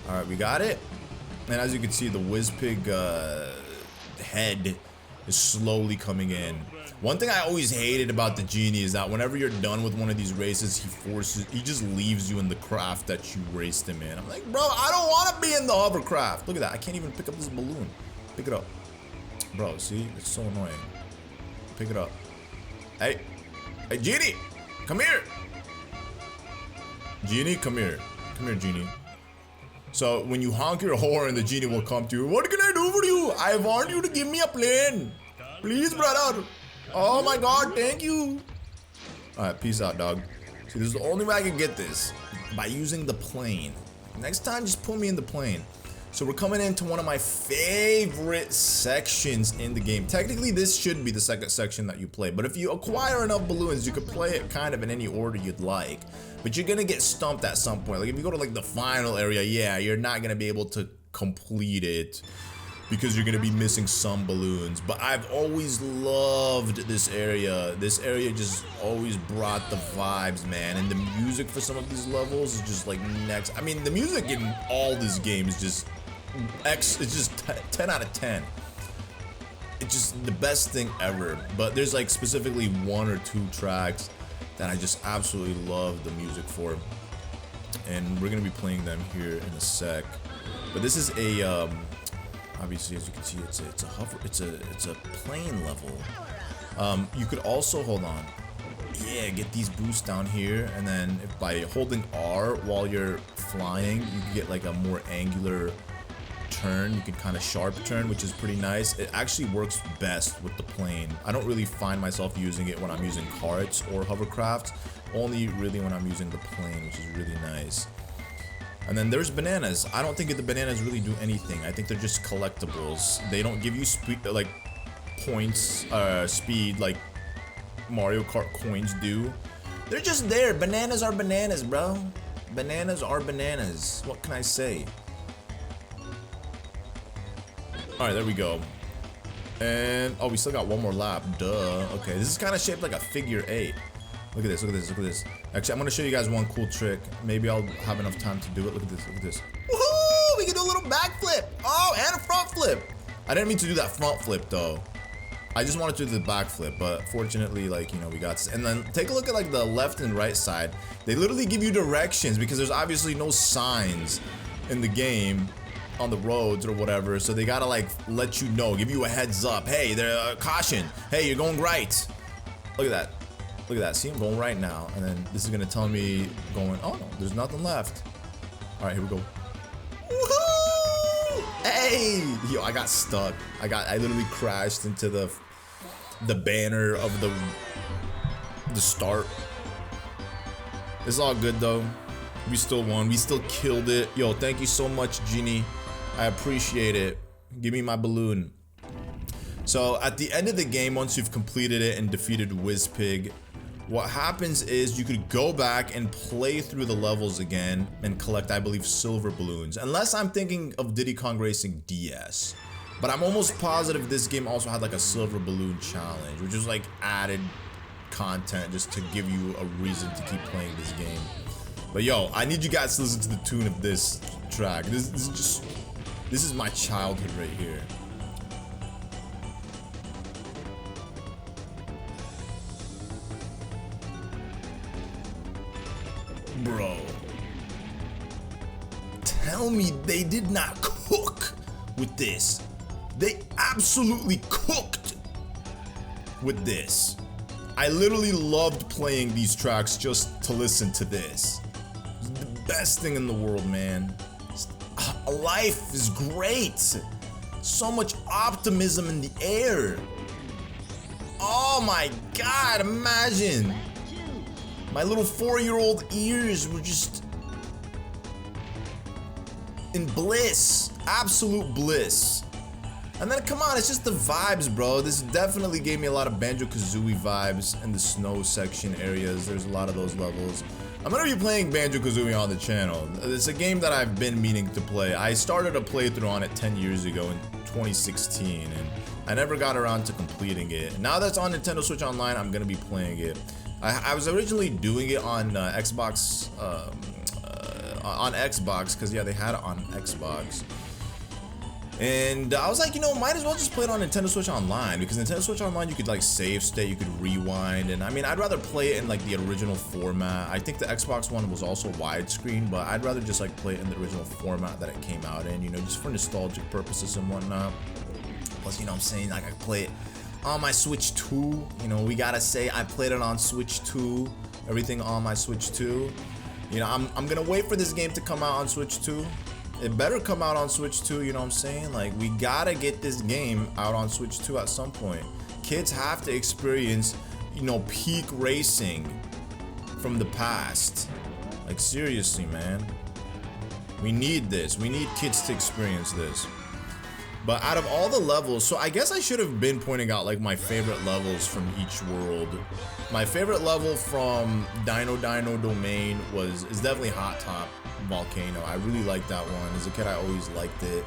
Alright, we got it. And as you can see, the Wizpig head is slowly coming in. One thing I always hated about the genie is that whenever you're done with one of these races, he just leaves you in the craft that you raced him in. I'm like, bro, I don't want to be in the hovercraft. Look at that. I can't even pick up this balloon. Pick it up. Bro, see? It's so annoying. Pick it up. Hey. Hey, genie. Come here. Genie, come here. Come here, genie. So when you honk your horn, the genie will come to you. What can I do for you? I want you to give me a plane. Please, brother. Oh my god, thank you. Alright, peace out, dog. See, this is the only way I can get this. By using the plane. Next time, just put me in the plane. So we're coming into one of my favorite sections in the game. Technically, this should be the second section that you play. But if you acquire enough balloons, you could play it kind of in any order you'd like. But you're gonna get stumped at some point. Like if you go to like the final area, yeah, you're not gonna be able to complete it, because you're gonna be missing some balloons. But I've always loved this area. This area just always brought the vibes, man. And the music for some of these levels is just like next. I mean, the music in all this game is just it's just 10 out of 10. It's just the best thing ever. But there's like specifically 1 or 2 tracks that I just absolutely love the music for, and we're gonna be playing them here in a sec. But this is a obviously, as you can see, it's a plane level. You could also, hold on, yeah, get these boosts down here, and then if by holding R while you're flying, you can get like a more angular turn. You can kind of sharp turn, which is pretty nice. It actually works best with the plane. I don't really find myself using it when I'm using carts or hovercrafts, only really when I'm using the plane, which is really nice. And then there's bananas. I don't think the bananas really do anything. I think they're just collectibles. They don't give you like points, speed like Mario Kart coins do. They're just there. Bananas are bananas, bro. Bananas are bananas. What can I say? All right, there we go. And oh, we still got one more lap. Duh. Okay, this is kind of shaped like a figure 8. Look at this, look at this, look at this. Actually, I'm gonna show you guys one cool trick. Maybe I'll have enough time to do it. Look at this, look at this. Woohoo! We can do a little backflip. Oh, and a front flip. I didn't mean to do that front flip though. I just wanted to do the backflip, but fortunately, like, you know, we got this. And then take a look at like the left and right side. They literally give you directions because there's obviously no signs in the game on the roads or whatever, so they gotta like let you know, give you a heads up. Hey, there, caution. Hey, you're going right. Look at that. Look at that. See, I'm going right now, and then this is gonna tell me going. Oh no, there's nothing left. All right, here we go. Woohoo! Hey, yo, I got stuck. I literally crashed into the banner of the start. It's all good though. We still won. We still killed it. Yo, thank you so much, Genie. I appreciate it. Give me my balloon. So at the end of the game, once you've completed it and defeated Wizpig, what happens is you could go back and play through the levels again and collect, I believe, silver balloons. Unless I'm thinking of Diddy Kong Racing DS. But I'm almost positive this game also had like a silver balloon challenge, which is like added content just to give you a reason to keep playing this game. But yo, I need you guys to listen to the tune of this track. This is my childhood right here. Bro. Tell me they did not cook with this. They absolutely cooked with this. I literally loved playing these tracks just to listen to this. The best thing in the world, man. Life is great. So much optimism in the air. Oh my God, imagine. My little 4-year-old ears were just in bliss, absolute bliss. And then come on, it's just the vibes, bro. This definitely gave me a lot of Banjo-Kazooie vibes in the snow section areas. There's a lot of those levels. I'm gonna be playing Banjo-Kazooie on the channel. It's a game that I've been meaning to play. I started a playthrough on it 10 years ago in 2016, and I never got around to completing it. Now that's on Nintendo Switch Online, I'm gonna be playing it. I was originally doing it on Xbox, because yeah, they had it on Xbox. And I was like, you know, might as well just play it on Nintendo Switch Online, because Nintendo Switch Online you could like save state, you could rewind, and I mean, I'd rather play it in like the original format. I think the Xbox one was also widescreen, but I'd rather just like play it in the original format that it came out in, you know, just for nostalgic purposes and whatnot. Plus, you know what I'm saying, like I play it on my Switch 2, you know, we gotta say I played it on Switch 2, everything on my Switch 2. You know, I'm gonna wait for this game to come out on Switch 2. It better come out on Switch 2, you know what I'm saying? Like, we gotta get this game out on Switch 2 at some point. Kids have to experience, you know, peak racing from the past. Like, seriously, man. We need this. We need kids to experience this. But out of all the levels, so I guess I should have been pointing out like my favorite levels from each world. My favorite level from Dino Domain is definitely Hot Top Volcano. I really liked that one. As a kid, I always liked it.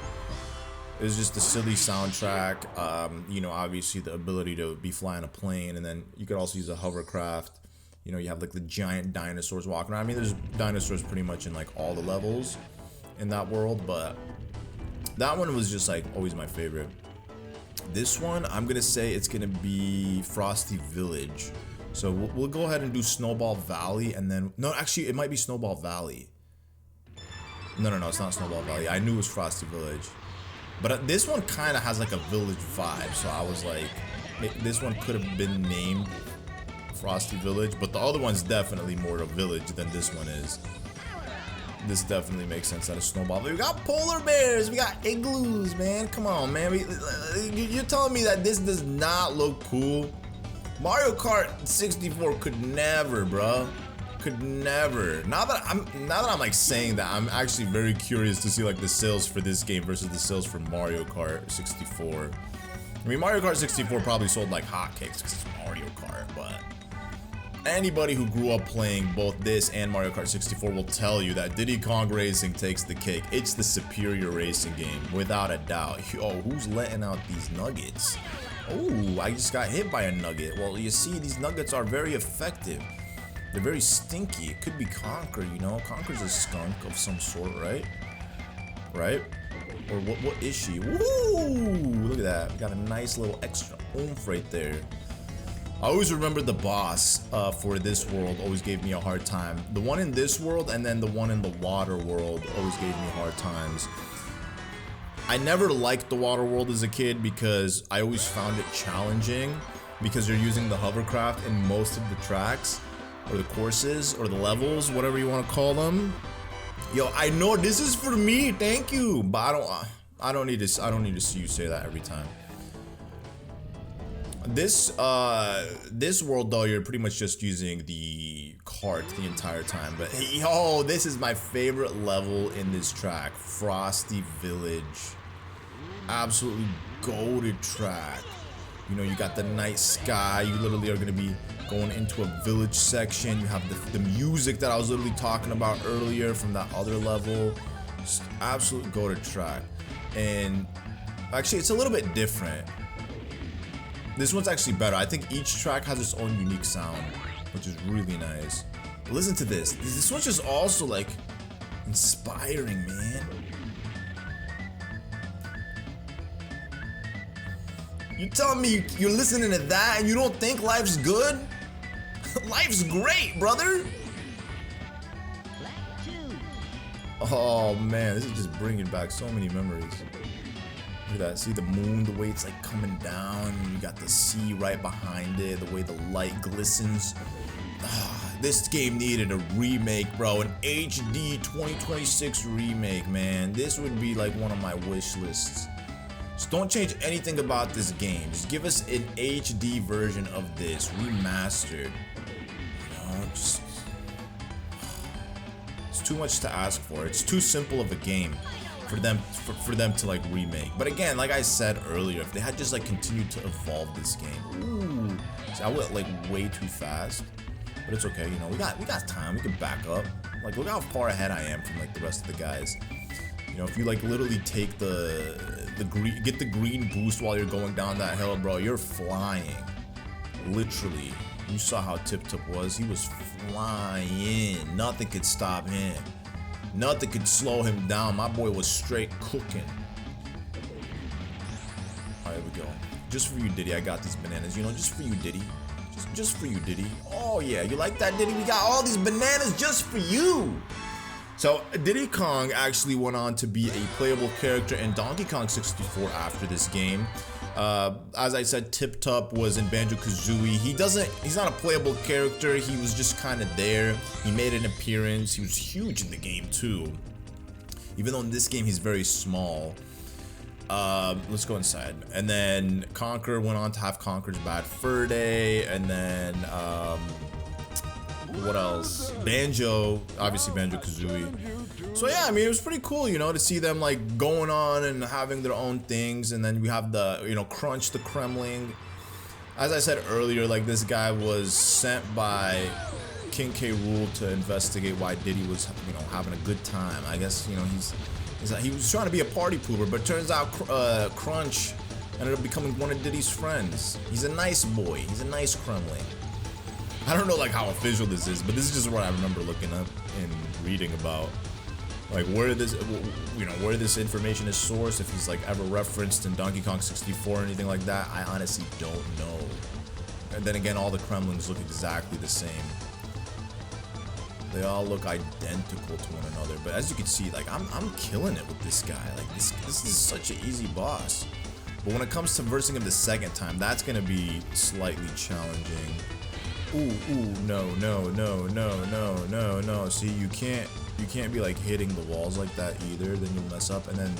It was just a silly soundtrack. You know, obviously the ability to be flying a plane, and then you could also use a hovercraft. You know, you have like the giant dinosaurs walking around. I mean, there's dinosaurs pretty much in like all the levels in that world, but that one was just like always my favorite. This one, I'm gonna say it's gonna be Frosty Village. So we'll go ahead and do Snowball Valley, and then no, actually it might be Snowball Valley. No, it's not Snowball Valley. I knew it was Frosty Village, but this one kind of has like a village vibe. So I was like, this one could have been named Frosty Village, but the other one's definitely more a village than this one is. This definitely makes sense out of Snowball. We got polar bears, we got igloos, man. Come on, man. You're telling me that this does not look cool? Mario Kart 64 could never, bro. Could never. Now that I'm like saying that, I'm actually very curious to see like the sales for this game versus the sales for Mario Kart 64. I mean, Mario Kart 64 probably sold like hotcakes because it's Mario Kart, but Anybody who grew up playing both this and Mario Kart 64 will tell you that Diddy Kong Racing takes the cake. It's the superior racing game, without a doubt. Oh, who's letting out these nuggets? Oh, I just got hit by a nugget. Well, you see, these nuggets are very effective. They're very stinky. It could be Conker, you know? Conker's a skunk of some sort, right? Right? Or what is she? Woo! Look at that. We got a nice little extra oomph right there. I always remember the boss for this world always gave me a hard time. The one in this world and then the one in the water world always gave me hard times. I never liked the water world as a kid because I always found it challenging because you're using the hovercraft in most of the tracks or the courses or the levels, whatever you want to call them. Yo, I know this is for me, thank you, but I don't need to see you say that every time. This world though, you're pretty much just using the cart the entire time. But yo, this is my favorite level in this track, Frosty Village. Absolutely goated track. You know, you got the night sky. You literally are gonna be going into a village section. You have the music that I was literally talking about earlier from that other level. Just absolute goated track. And actually, it's a little bit different. This one's actually better. I think each track has its own unique sound, which is really nice. But listen to this. This one's just also like inspiring, man. You telling me you're listening to that and you don't think life's good? Life's great, brother. Oh man, this is just bringing back so many memories. Look at that, see the moon, the way it's like coming down, and you got the sea right behind it, the way the light glistens. This game needed a remake, bro, an HD 2026 remake, man. This would be like one of my wish lists. Just don't change anything about this game. Just give us an HD version of this, remastered. You know, just... It's too much to ask for. It's too simple of a game for them to like remake. But again, like I said earlier, if they had just like continued to evolve this game, ooh, see, I went like way too fast, but it's okay. You know, we got time. We can back up. Like, look how far ahead I am from like the rest of the guys. You know, if you like literally take get the green boost while you're going down that hill, bro, you're flying. Literally, you saw how Tip Top was. He was flying. Nothing could stop him. Nothing could slow him down. My boy was straight cooking. Alright, here we go. Just for you, Diddy, I got these bananas. You know, just for you, Diddy. Just for you, Diddy. Oh yeah, you like that, Diddy? We got all these bananas just for you. So Diddy Kong actually went on to be a playable character in Donkey Kong 64 after this game. As I said, Tip Top was in Banjo-Kazooie. He's not a playable character. He was just kind of there. He made an appearance. He was huge in the game too. Even though in this game he's very small. Let's go inside. And then Conker went on to have Conker's Bad Fur Day. And then, what else? Banjo, obviously Banjo-Kazooie. So yeah, I mean, it was pretty cool, you know, to see them like going on and having their own things. And then we have the, you know, Crunch the Kremling. As I said earlier, like this guy was sent by King K. Rool to investigate why Diddy was, you know, having a good time. I guess, you know, he was trying to be a party pooper, but turns out Crunch ended up becoming one of Diddy's friends. He's a nice boy. He's a nice Kremling. I don't know like how official this is, but this is just what I remember looking up and reading about. Like where this information is sourced, if he's like ever referenced in Donkey Kong 64 or anything like that, I honestly don't know. And then again, all the Kremlings look exactly the same. They all look identical to one another. But as you can see, like I'm killing it with this guy. Like this is such an easy boss. But when it comes to versing him the second time, that's gonna be slightly challenging. Ooh, no. See, you can't be like hitting the walls like that either, then you'll mess up. And then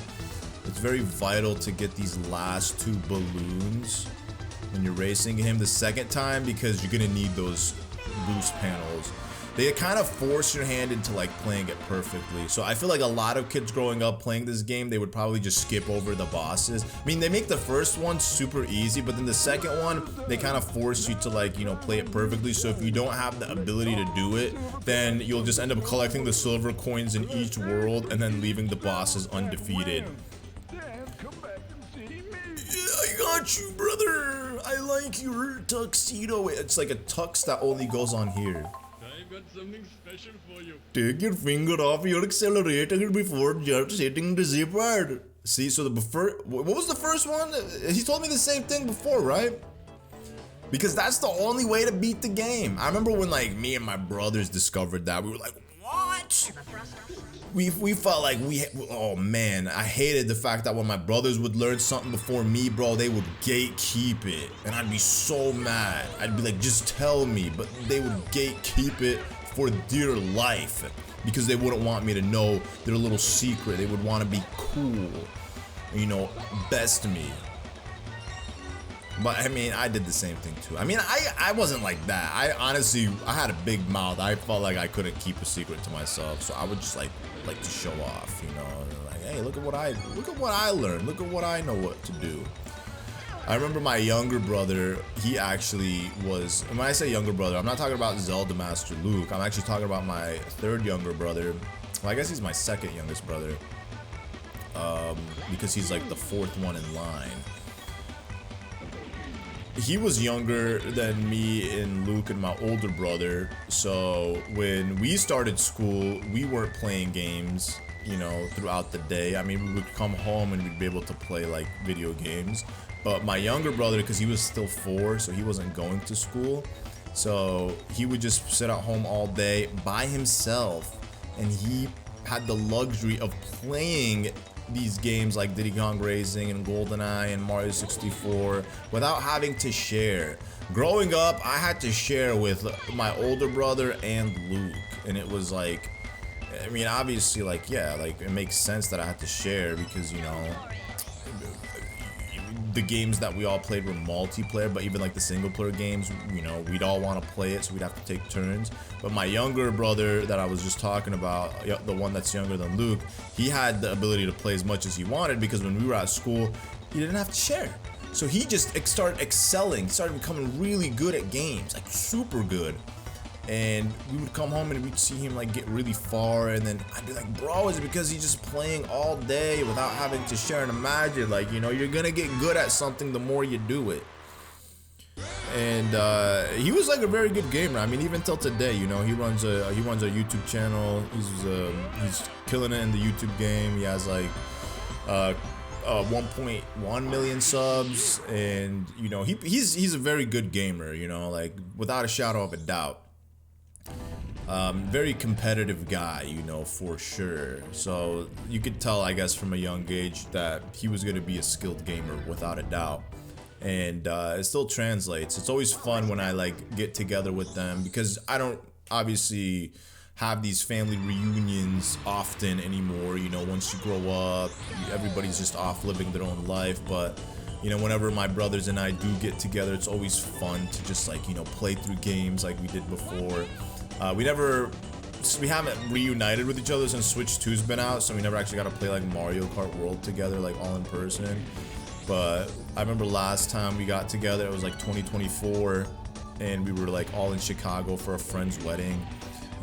it's very vital to get these last two balloons when you're racing him the second time, because you're gonna need those boost panels. they kind of force your hand into like playing it perfectly. So I feel like a lot of kids growing up playing this game, they would probably just skip over the bosses. I mean, they make the first one super easy, but then the second one, they kind of force you to like, you know, play it perfectly. So if you don't have the ability to do it, then you'll just end up collecting the silver coins in each world and then leaving the bosses undefeated. I got you, brother. I like your tuxedo. It's like a tux that only goes on here. I've got something special for you. Take your finger off your accelerator before just hitting the zipper. See, so what was the first one? He told me the same thing before, right? Because that's the only way to beat the game. I remember when like me and my brothers discovered that. We were like, what? We felt like oh man, I hated the fact that when my brothers would learn something before me, bro, they would gatekeep it. And I'd be so mad. I'd be like, just tell me. But they would gatekeep it for dear life because they wouldn't want me to know their little secret. They would want to be cool, you know, best me. But I mean, I did the same thing too. I mean, I wasn't like that. I had a big mouth. I felt like I couldn't keep a secret to myself, so I would just like to show off, you know, like, hey, look at what I learned. Look at what I know what to do. I remember my younger brother. He actually was. And when I say younger brother, I'm not talking about Zelda Master Luke. I'm actually talking about my third younger brother. Well, I guess he's my second youngest brother, because he's like the fourth one in line. He was younger than me and Luke and my older brother, so when we started school, we weren't playing games, you know, throughout the day. I mean, we would come home and we'd be able to play like video games. But my younger brother, because he was still 4, so he wasn't going to school, so he would just sit at home all day by himself, and he had the luxury of playing these games like Diddy Kong Racing and GoldenEye and Mario 64 without having to share. Growing up, I had to share with my older brother and Luke, and it was like, I mean, obviously, like, yeah, like, it makes sense that I had to share because, you know, the games that we all played were multiplayer, but even like the single player games, you know, we'd all want to play it, so we'd have to take turns. But my younger brother that I was just talking about, the one that's younger than Luke, he had the ability to play as much as he wanted because when we were at school, he didn't have to share. So he just started excelling, started becoming really good at games, like super good. And we would come home and we'd see him like get really far, and then I'd be like, bro, is it because he's just playing all day without having to share? And imagine, like, you know, you're gonna get good at something the more you do it. And he was like a very good gamer. I mean, even till today, you know, he runs a YouTube channel. He's killing it in the YouTube game. He has like 1.1 million subs, and you know, he's a very good gamer, you know, like without a shadow of a doubt. Very competitive guy, you know, for sure. So you could tell, I guess, from a young age that he was going to be a skilled gamer without a doubt. And it still translates. It's always fun when I like get together with them because I don't obviously have these family reunions often anymore. You know, once you grow up, everybody's just off living their own life. But you know, whenever my brothers and I do get together, it's always fun to just like, you know, play through games like we did before. We haven't reunited with each other since Switch 2's been out, so we never actually got to play like Mario Kart World together, like all in person. But I remember last time we got together, it was like 2024, and we were like all in Chicago for a friend's wedding,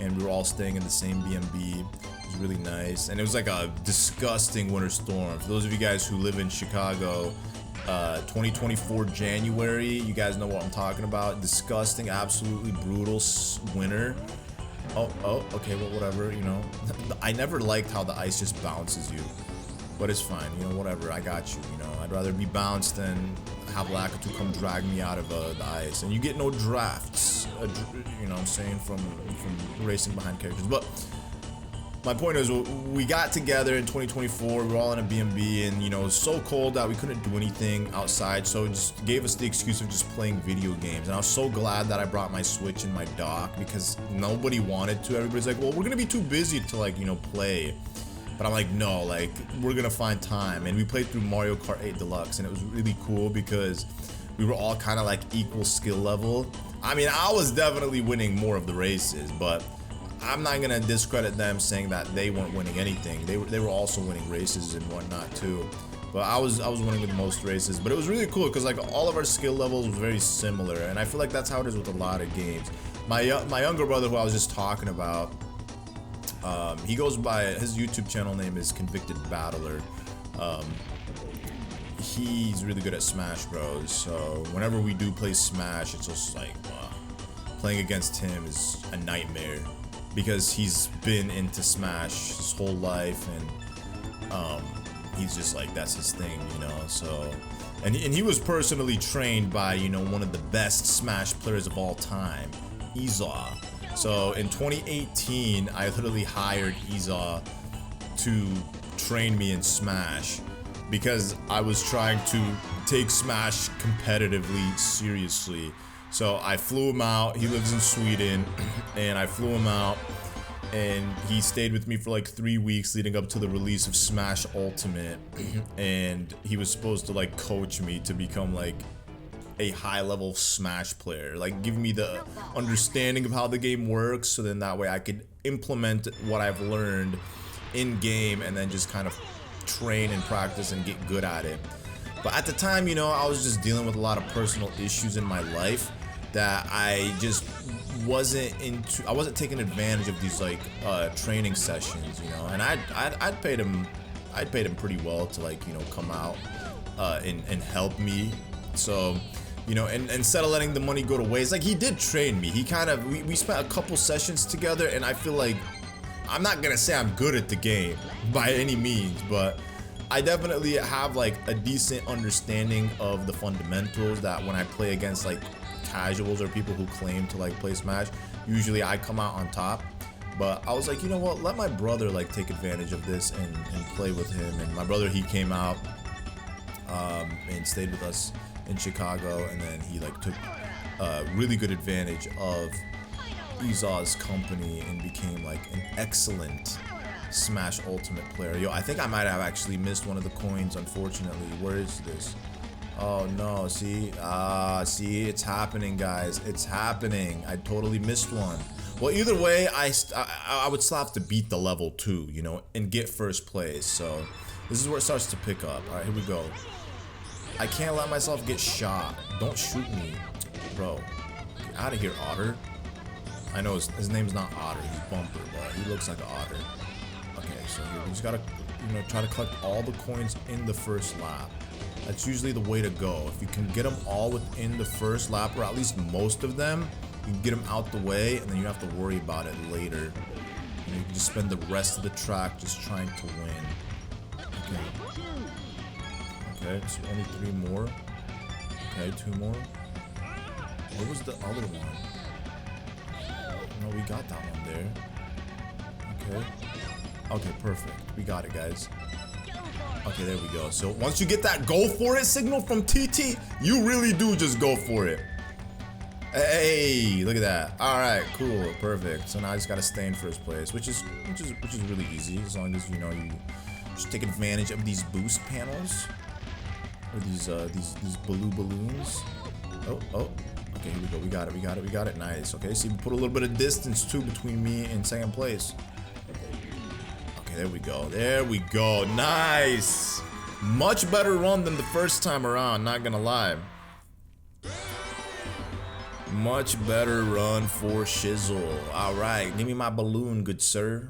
and we were all staying in the same B&B. It was really nice, and it was like a disgusting winter storm. For those of you guys who live in Chicago, 2024 January, you guys know what I'm talking about. Disgusting, absolutely brutal winter. Oh, okay, well, whatever, you know. I never liked how the ice just bounces you, but it's fine, you know, whatever, I got you, you know. I'd rather be bounced than have Lakitu come drag me out of the ice. And you get no drafts, you know what I'm saying, from racing behind characters. But my point is, we got together in 2024, we were all in a B&B, and you know, it was so cold that we couldn't do anything outside, so it just gave us the excuse of just playing video games. And I was so glad that I brought my Switch and my dock, because nobody wanted to. Everybody's like, well, we're gonna be too busy to like, you know, play. But I'm like, no, like, we're gonna find time. And we played through Mario Kart 8 Deluxe, and it was really cool because we were all kind of like equal skill level. I mean, I was definitely winning more of the races, but I'm not gonna discredit them saying that they weren't winning anything. They were also winning races and whatnot too. But I was winning the most races. But it was really cool because like all of our skill levels were very similar, and I feel like that's how it is with a lot of games. My younger brother, who I was just talking about, he goes by, his YouTube channel name is Convicted Battler. He's really good at Smash Bros. So whenever we do play Smash, it's just like playing against him is a nightmare because he's been into Smash his whole life, and he's just like, that's his thing, you know. So and he was personally trained by, you know, one of the best Smash players of all time, Iza. So in 2018, I literally hired Iza to train me in Smash because I was trying to take Smash competitively seriously. So I flew him out. He lives in Sweden, and I flew him out, and he stayed with me for like 3 weeks leading up to the release of Smash Ultimate. And he was supposed to like coach me to become like a high-level Smash player, like give me the understanding of how the game works, so then that way I could implement what I've learned in game and then just kind of train and practice and get good at it. But at the time, you know, I was just dealing with a lot of personal issues in my life that I just wasn't taking advantage of these like training sessions, you know. And I'd paid him pretty well to like, you know, come out and help me. So, you know, and instead of letting the money go to waste, like he did train me. He kind of, we spent a couple sessions together, and I feel like, I'm not gonna say I'm good at the game by any means, but I definitely have like a decent understanding of the fundamentals that when I play against like casuals or people who claim to like play Smash, usually I come out on top. But I was like, you know what, let my brother like take advantage of this and play with him. And my brother, he came out and stayed with us in Chicago, and then he like took really good advantage of Iza's company and became like an excellent Smash Ultimate player. Yo, I think I might have actually missed one of the coins, unfortunately. Where is this? Oh no, see, it's happening, guys. It's happening. I totally missed one. Well, either way, I would still have to beat the level 2, you know, and get first place. So this is where it starts to pick up. All right, here we go. I can't let myself get shot. Don't shoot me, bro. Get out of here, Otter. I know his name's not Otter, he's Bumper, but he looks like an otter. Okay, so here we just gotta, you know, try to collect all the coins in the first lap. That's usually the way to go. If you can get them all within the first lap, or at least most of them, you can get them out the way, and then you have to worry about it later. You know, you can just spend the rest of the track just trying to win. Okay. Okay, so only 3 more. Okay, 2 more. What was the other one? No, we got that one there. Okay. Okay, perfect. We got it, guys. Okay, there we go. So once you get that go for it signal from TT, you really do just go for it. Hey, look at that. All right, cool, perfect. So now I just gotta stay in first place, which is really easy, as long as, you know, you just take advantage of these boost panels, or these blue balloons. Oh. Okay, here we go. We got it. Nice. Okay, so you put a little bit of distance too between me and second place. Okay, there we go. Nice. Much better run than the first time around, not gonna lie. Much better run for Shizzle. Alright, give me my balloon, good sir.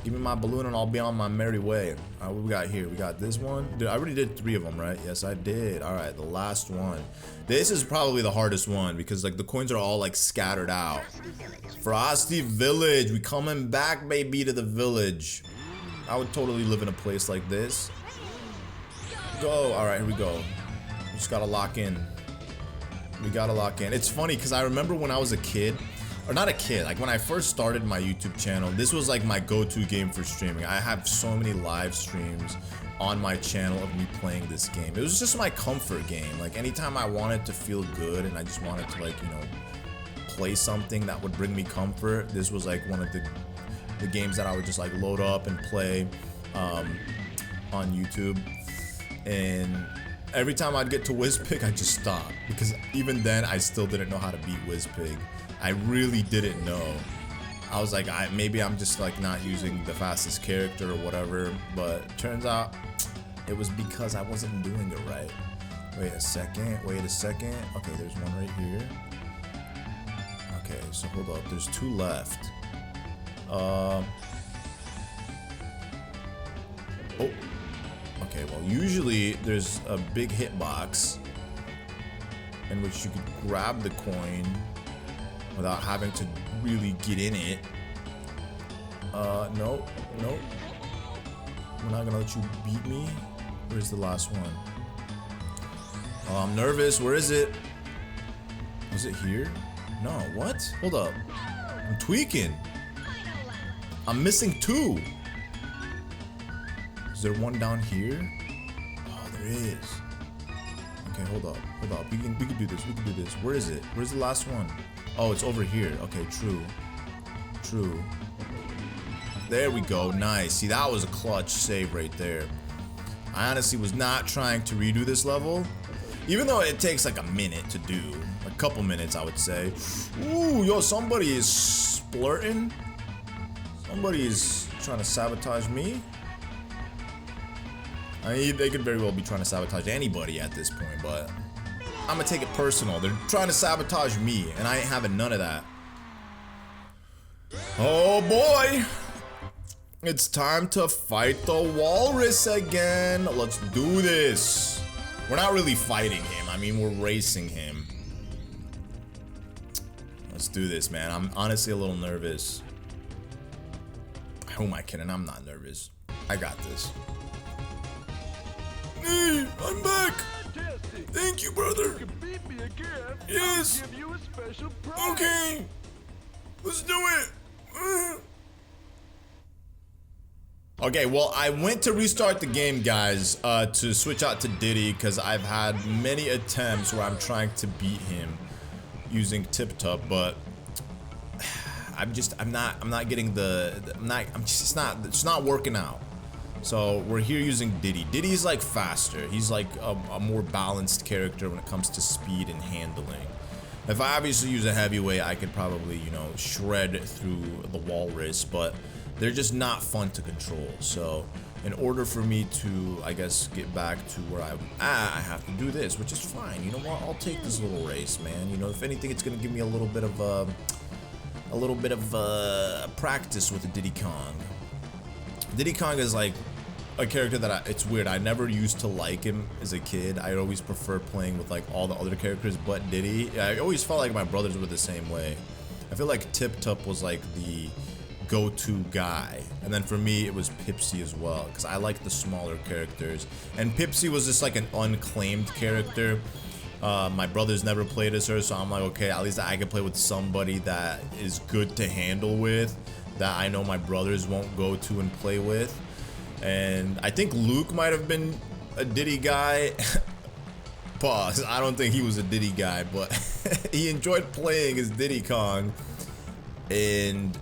Give me my balloon and I'll be on my merry way. Alright, what we got here? We got this one. Dude, I already did 3 of them, right? Yes, I did. Alright, the last one. This is probably the hardest one because like the coins are all like scattered out. Frosty Village. We coming back, baby, to the village. I would totally live in a place like this. Go. Alright, here we go. We just gotta lock in. We gotta lock in. It's funny because I remember when I was a kid, or not a kid, like when I first started my YouTube channel, this was like my go-to game for streaming. I have so many live streams on my channel of me playing this game. It was just my comfort game. Like anytime I wanted to feel good and I just wanted to, like, you know, play something that would bring me comfort, this was like one of the games that I would just like load up and play on YouTube. And every time I'd get to Wizpig, I'd just stop, because even then I still didn't know how to beat Wiz Pig. I really didn't know. I was like, maybe I'm just like not using the fastest character or whatever, but turns out it was because I wasn't doing it right. Wait a second. Okay, there's one right here. Okay, so hold up. There's 2 left. Oh. Okay, well, usually there's a big hitbox in which you could grab the coin without having to really get in it. Nope. We're not gonna let you beat me. Where's the last one? Oh, I'm nervous. Where is it? Is it here? No, what? Hold up. I'm tweaking. I'm missing 2. Is there one down here? Oh, there is. Okay, hold up. We can do this. Where is it? Where's the last one? Oh, it's over here. Okay, true. There we go. Nice. See, that was a clutch save right there. I honestly was not trying to redo this level, even though it takes like a minute to do. A couple minutes, I would say. Ooh, yo, somebody is splurting. Somebody is trying to sabotage me. I mean, they could very well be trying to sabotage anybody at this point, but I'm gonna take it personal. They're trying to sabotage me, and I ain't having none of that. Oh boy! It's time to fight the walrus again. Let's do this. We're not really fighting him. I mean, we're racing him. Let's do this, man. I'm honestly a little nervous. Who am I kidding? I'm not nervous. I got this. Hey, I'm back. Thank you, brother. You can beat me again. Yes. I'll give you a special prize. Okay. Let's do it. Okay, well, I went to restart the game, guys, to switch out to Diddy, because I've had many attempts where I'm trying to beat him using Tip Top, but it's not working out. So we're here using Diddy. Diddy's like faster. He's like a more balanced character when it comes to speed and handling. If I obviously use a heavyweight, I could probably, you know, shred through the walrus, but they're just not fun to control. So in order for me to, I guess, get back to where I'm at, I have to do this, which is fine. You know what? I'll take this little race, man. You know, if anything, it's gonna give me a little bit of practice with the Diddy Kong. Diddy Kong is like a character that it's weird. I never used to like him as a kid. I always prefer playing with like all the other characters but Diddy. I always felt like my brothers were the same way. I feel like Tip Top was like the go-to guy, and then for me it was Pipsy as well, because I like the smaller characters, and Pipsy was just like an unclaimed character. My brothers never played as her, so I'm like, okay, at least I can play with somebody that is good to handle with, that I know my brothers won't go to and play with. And I think Luke might have been a Diddy guy. Pause. I don't think he was a Diddy guy, but he enjoyed playing as Diddy Kong, and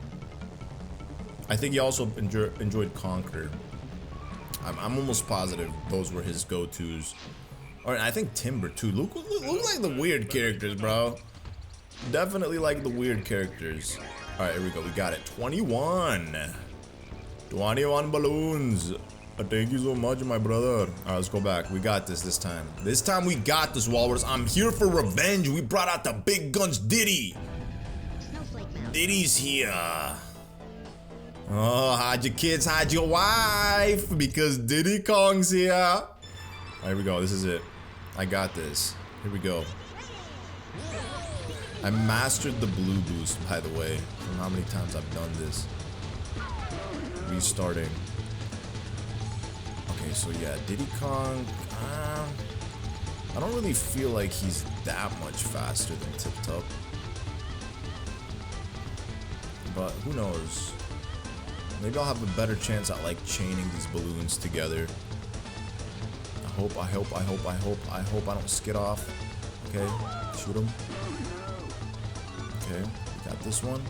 I think he also enjoyed Conquer. I'm almost positive those were his go-tos. Alright, I think Timber too. Luke like the weird characters, bro. Definitely like the weird characters. Alright, here we go. We got it. 21 balloons. Thank you so much, my brother. Alright, let's go back. We got this time. This time we got this, Walrus. I'm here for revenge. We brought out the big guns, Diddy. Snowflake Mountain. Diddy's here. Oh, hide your kids, hide your wife, because Diddy Kong's here. Here we go. This is it. I got this. Here we go. I mastered the blue boost, by the way, from how many times I've done this. Restarting. Okay, so yeah, Diddy Kong. I don't really feel like he's that much faster than Tip Top, but who knows? Maybe I'll have a better chance at like chaining these balloons together. I hope I don't skid off. Okay, shoot him. Okay, got this one.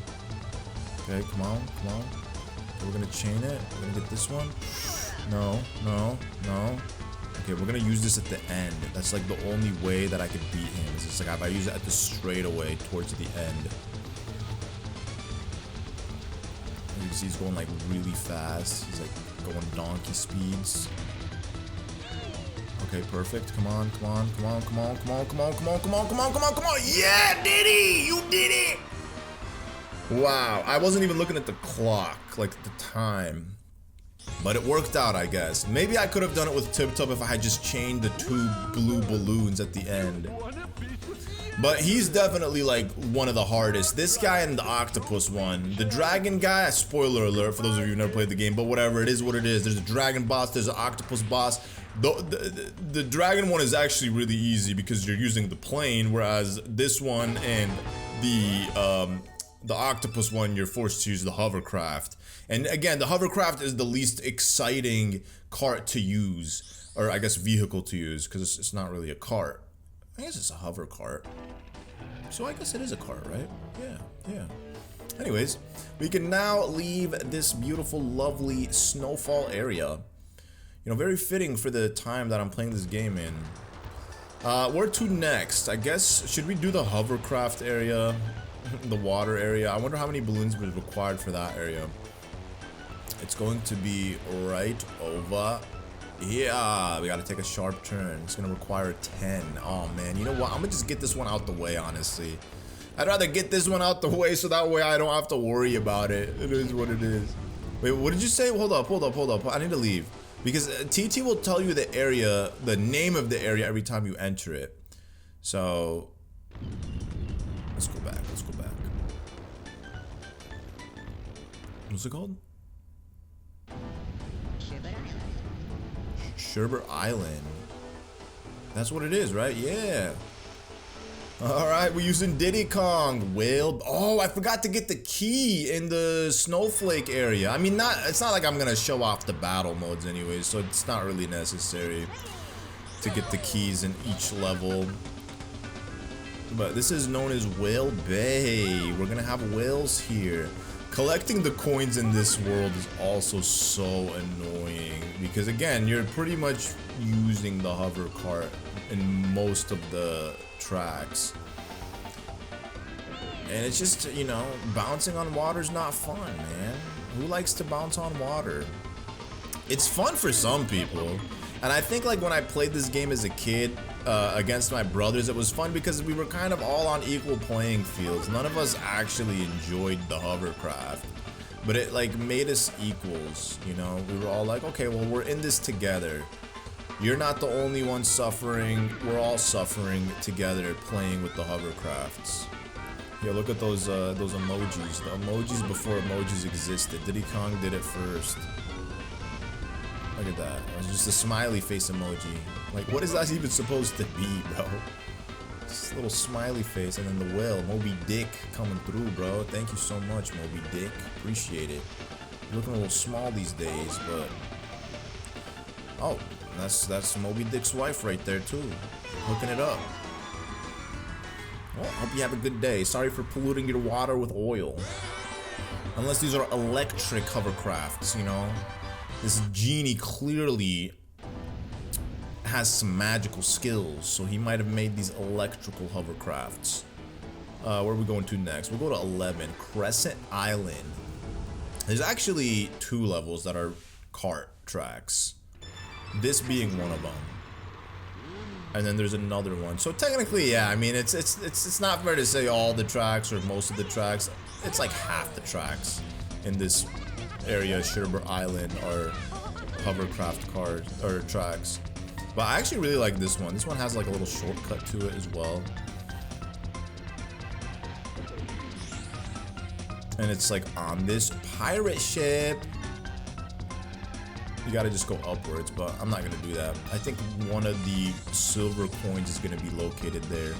Okay, come on. Okay, we're gonna chain it. We're gonna get this one. No. Okay, we're gonna use this at the end. That's like the only way that I could beat him. Is just like if I use it at the straightaway towards the end. can see he's going like really fast. He's like going donkey speeds. Okay, perfect. Come on, come on, come on, come on, come on, come on, come on, come on, come on, come on, come on. Yeah, Diddy! You did it! Wow, I wasn't even looking at the clock, like the time. But it worked out, I guess. Maybe I could have done it with Tip Top if I had just chained the 2 blue balloons at the end. But he's definitely like one of the hardest. This guy and the octopus one. The dragon guy, spoiler alert for those of you who never played the game, but whatever, it is what it is. There's a dragon boss, there's an octopus boss. The dragon one is actually really easy because you're using the plane, whereas this one and the octopus one, you're forced to use the hovercraft. And again, the hovercraft is the least exciting cart to use, or I guess vehicle to use, because it's not really a cart. I guess it's a hover cart. So I guess it is a cart, right? Yeah. Anyways, we can now leave this beautiful, lovely snowfall area. You know, very fitting for the time that I'm playing this game in. Where to next? I guess, should we do the hovercraft area? The water area? I wonder how many balloons would be required for that area. It's going to be right over here. We gotta take a sharp turn. It's gonna require 10. Oh man, you know what? I'm gonna just get this one out the way, honestly. I'd rather get this one out the way so that way I don't have to worry about it. It is what it is. Wait, what did you say? Hold up. I need to leave. Because TT will tell you the area, the name of the area every time you enter it. So, let's go back. What's it called? Sherbet Island. Sherbet Island. That's what it is, right? Yeah. Alright, we're using Diddy Kong. Whale. Oh, I forgot to get the key in the Snowflake area. I mean, it's not like I'm gonna show off the battle modes anyway, so it's not really necessary to get the keys in each level. But this is known as Whale Bay. We're gonna have whales here. Collecting the coins in this world is also so annoying because again, you're pretty much using the hover cart in most of the tracks. And it's just, you know, bouncing on water's not fun, man. Who likes to bounce on water? It's fun for some people. And I think like when I played this game as a kid against my brothers, it was fun because we were kind of all on equal playing fields. None of us actually enjoyed the hovercraft, but it like made us equals, you know? We were all like, okay, well, we're in this together. You're not the only one suffering. We're all suffering together playing with the hovercrafts. Yeah, look at those emojis. The emojis before emojis existed. Diddy Kong did it first. Look at that. It was just a smiley face emoji. Like, what is that even supposed to be, bro? Just a little smiley face, and then the whale, Moby Dick, coming through, bro. Thank you so much, Moby Dick. Appreciate it. You're looking a little small these days, but oh, that's Moby Dick's wife right there too, hooking it up. Well, hope you have a good day. Sorry for polluting your water with oil. Unless these are electric hovercrafts, you know. This genie clearly has some magical skills, so he might have made these electrical hovercrafts. Where are we going to next? We'll go to 11, Crescent Island. There's actually 2 levels that are kart tracks. This being one of them. And then there's another one. So technically, yeah, I mean, it's not fair to say all the tracks or most of the tracks. It's like half the tracks in this area, Sherbet Island, or hovercraft cars or tracks. But I actually really like this one. This one has like a little shortcut to it as well. And it's like on this pirate ship. You gotta just go upwards, but I'm not gonna do that. I think one of the silver coins is gonna be located there.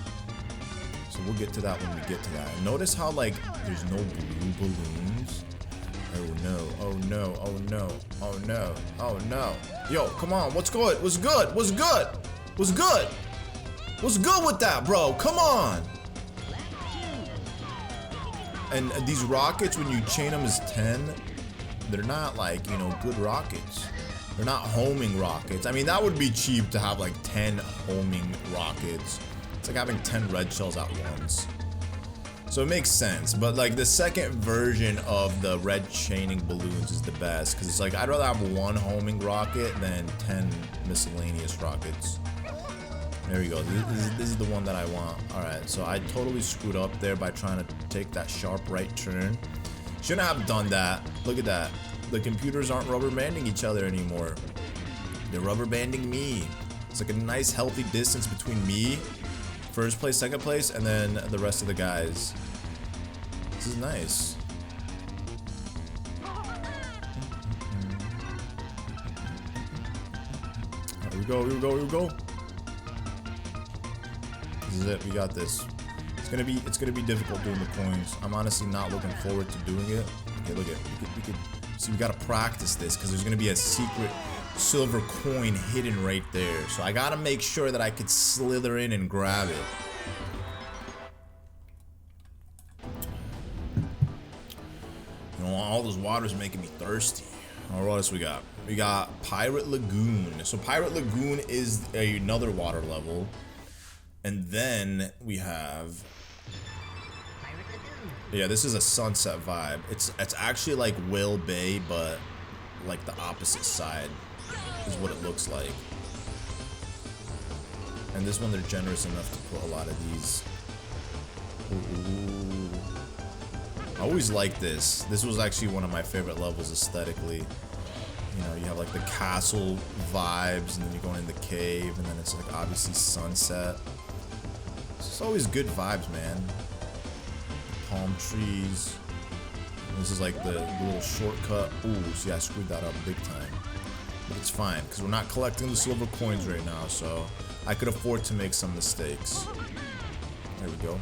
So we'll get to that when we get to that. And notice how like there's no blue balloons. Oh no, oh no, oh no, oh no, oh no. Yo, come on, what's good? What's good? What's good? What's good? What's good with that, bro? Come on. And these rockets, when you chain them as 10, they're not like, you know, good rockets. They're not homing rockets. I mean, that would be cheap to have like 10 homing rockets. It's like having 10 red shells at once. So it makes sense, but like the second version of the red chaining balloons is the best because it's like I'd rather have one homing rocket than 10 miscellaneous rockets. There we go. This is the one that I want. All right, so I totally screwed up there by trying to take that sharp right turn. Shouldn't have done that. Look at that. The computers aren't rubber banding each other anymore. They're rubber banding me. It's like a nice healthy distance between me, first place, second place, and then the rest of the guys. This is nice. Here we go, here we go, here we go. This is it, we got this. It's gonna be difficult doing the coins. I'm honestly not looking forward to doing it. Okay, look at we could see we gotta practice this because there's gonna be a secret silver coin hidden right there. So I gotta make sure that I could slither in and grab it. You know, all this water's making me thirsty. All right, what else we got? We got Pirate Lagoon. So Pirate Lagoon is another water level. And then we have, yeah, this is a sunset vibe. It's actually like Whale Bay, but like the opposite side is what it looks like. And this one, they're generous enough to put a lot of these. Ooh. I always liked this. This was actually one of my favorite levels aesthetically. You know, you have like the castle vibes, and then you're going in the cave, and then it's like obviously sunset. It's always good vibes, man. Palm trees. This is like the little shortcut. Ooh, see, I screwed that up big time. But it's fine, because we're not collecting the silver coins right now, so I could afford to make some mistakes. There we go.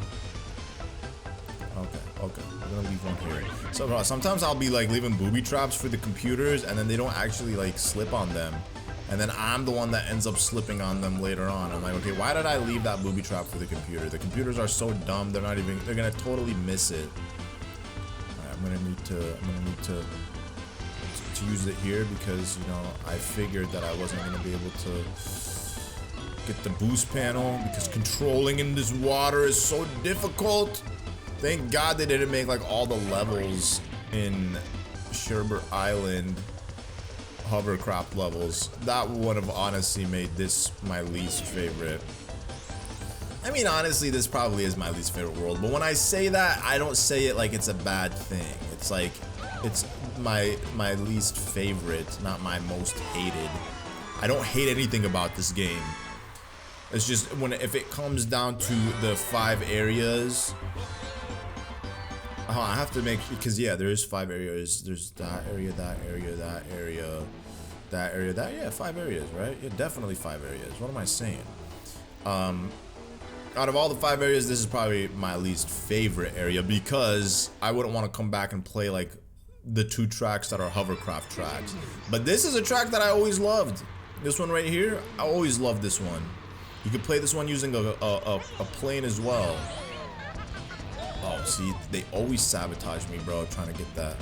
Okay, we're gonna leave one here. So sometimes I'll be like leaving booby traps for the computers, and then they don't actually like slip on them. And then I'm the one that ends up slipping on them later on. I'm like, okay, why did I leave that booby trap for the computer? The computers are so dumb, they're gonna totally miss it. Alright, I'm gonna need to use it here because, you know, I figured that I wasn't gonna be able to get the boost panel because controlling in this water is so difficult. Thank God they didn't make like all the levels in Sherbet Island hovercraft levels. That would have honestly made this my least favorite. I mean, honestly, this probably is my least favorite world, but when I say that, I don't say it like it's a bad thing. It's like, it's my least favorite, not my most hated. I don't hate anything about this game. It's just if it comes down to the 5 areas, I have to make, because yeah, there is 5 areas. There's that area, that area, that area, that area, that, yeah, 5 areas, right? Yeah, definitely 5 areas. What am I saying? Out of all the 5 areas, this is probably my least favorite area because I wouldn't want to come back and play like the 2 tracks that are hovercraft tracks. But this is a track that I always loved. This one right here, I always loved this one. You could play this one using a plane as well. Oh, see, they always sabotage me, bro, trying to get that.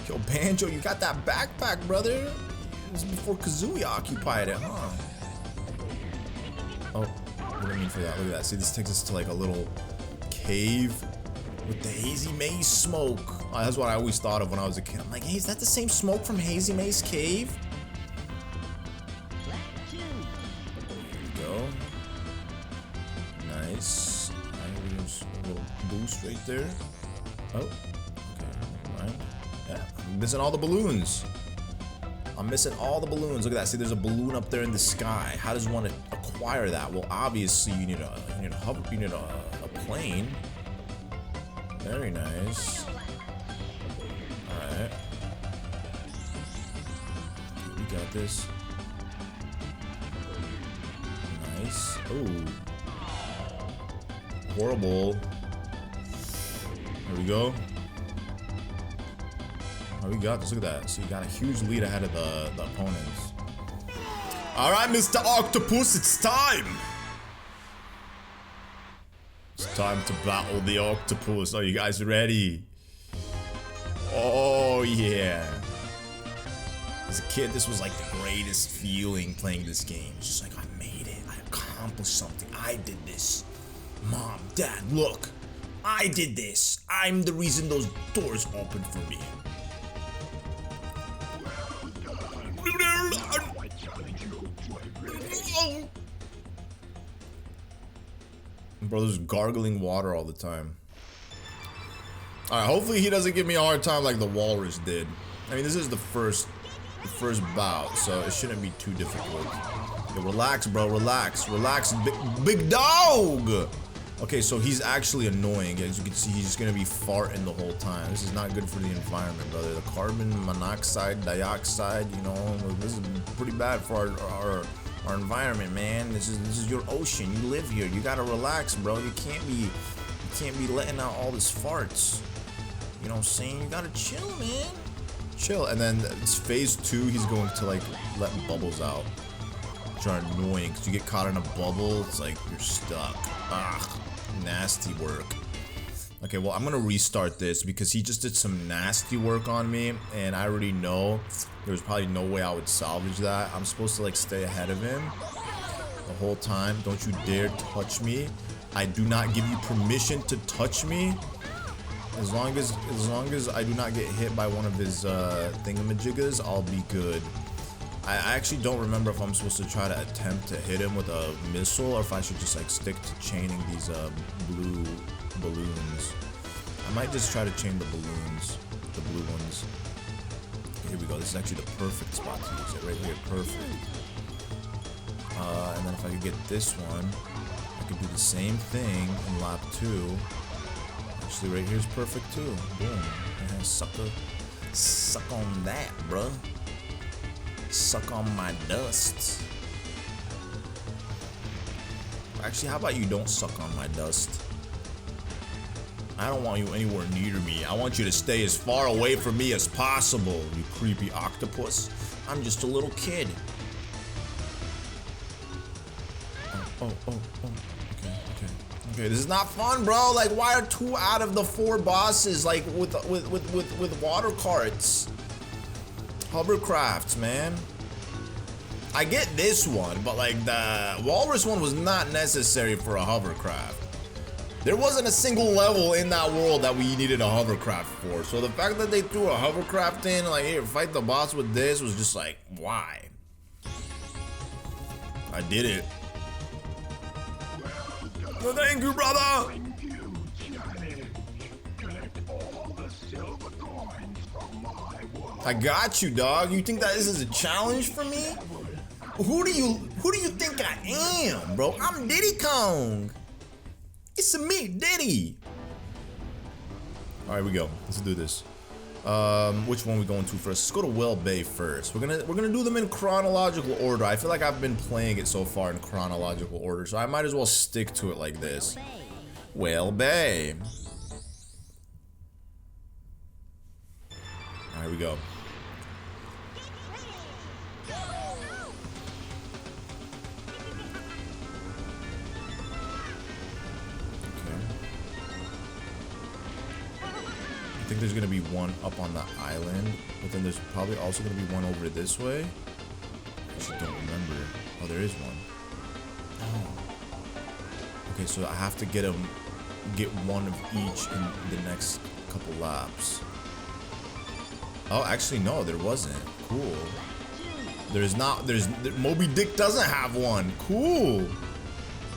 Yo, Banjo, you got that backpack, brother. This is before Kazooie occupied it, huh? Oh, what do I mean for that? Look at that. See, this takes us to like a little cave with the Hazy Maze smoke. That's what I always thought of when I was a kid. I'm like, hey, is that the same smoke from Hazy Maze Cave? There we go. Nice. A little boost right there. Oh, okay, never mind. Yeah, I'm missing all the balloons. I'm missing all the balloons. Look at that. See, there's a balloon up there in the sky. How does one acquire that? Well, obviously you need a plane. Very nice. All right, we got this. Nice. Oh. Horrible. There we go. Oh, we got this. Look at that. So you got a huge lead ahead of the opponents. All right, Mr. Octopus, it's time. It's time to battle the octopus. Are you guys ready? Oh yeah. As a kid, this was like the greatest feeling playing this game. It's just like, I made it. I accomplished something. I did this. Mom, Dad, look. I did this. I'm the reason those doors opened for me. Bro, there's gargling water all the time. Alright, hopefully he doesn't give me a hard time like the walrus did. I mean, this is the first bout, so it shouldn't be too difficult. Yo, relax, bro, relax, big dog! Okay, so he's actually annoying. As you can see, he's gonna be farting the whole time. This is not good for the environment, brother. The carbon monoxide, dioxide, you know, this is pretty bad for our environment, man. This is your ocean. You live here. You gotta relax, bro. You can't be letting out all this farts. You know what I'm saying? You gotta chill, man. Chill. And then it's phase 2. He's going to like let bubbles out, which are annoying because you get caught in a bubble. It's like you're stuck. Ah, nasty work. Okay, well, I'm gonna restart this because he just did some nasty work on me, and I already know there's probably no way I would salvage that. I'm supposed to like stay ahead of him the whole time. Don't you dare touch me. I do not give you permission to touch me. As long as I do not get hit by one of his thingamajiggas, I'll be good. I actually don't remember if I'm supposed to try to attempt to hit him with a missile or if I should just like stick to chaining these blue balloons. I might just try to chain the balloons, the blue ones. Here we go. This is actually the perfect spot to use it right here. Perfect. And then if I could get this one, I could do the same thing in lap 2. Actually, right here's perfect too. Boom. Sucker. Suck on that, bruh. Suck on my dust. Actually, how about you don't suck on my dust? I don't want you anywhere near me. I want you to stay as far away from me as possible, you creepy octopus. I'm just a little kid. Oh. Okay, this is not fun, bro. Like, why are 2 out of the 4 bosses like with water carts? Hovercrafts, man. I get this one, but like the walrus one was not necessary for a hovercraft. There wasn't a single level in that world that we needed a hovercraft for. So the fact that they threw a hovercraft in, like, here, fight the boss with this, was just like, why? I did it. Oh, thank you, brother. I got you, dog. You think that this is a challenge for me? Who do you think I am, bro? I'm Diddy Kong. It's me, Diddy. All right, we go. Let's do this. Which one we going to first? Let's go to Well Bay first. We're gonna do them in chronological order. I feel like I've been playing it so far in chronological order, so I might as well stick to it like this. Well Bay. All right, we go. I think there's gonna be one up on the island, but then there's probably also gonna be one over this way. I actually don't remember. Oh, there is one. Oh. Okay, so I have to get one of each in the next couple laps. Oh, actually no, there wasn't. Cool. Moby Dick doesn't have one. Cool.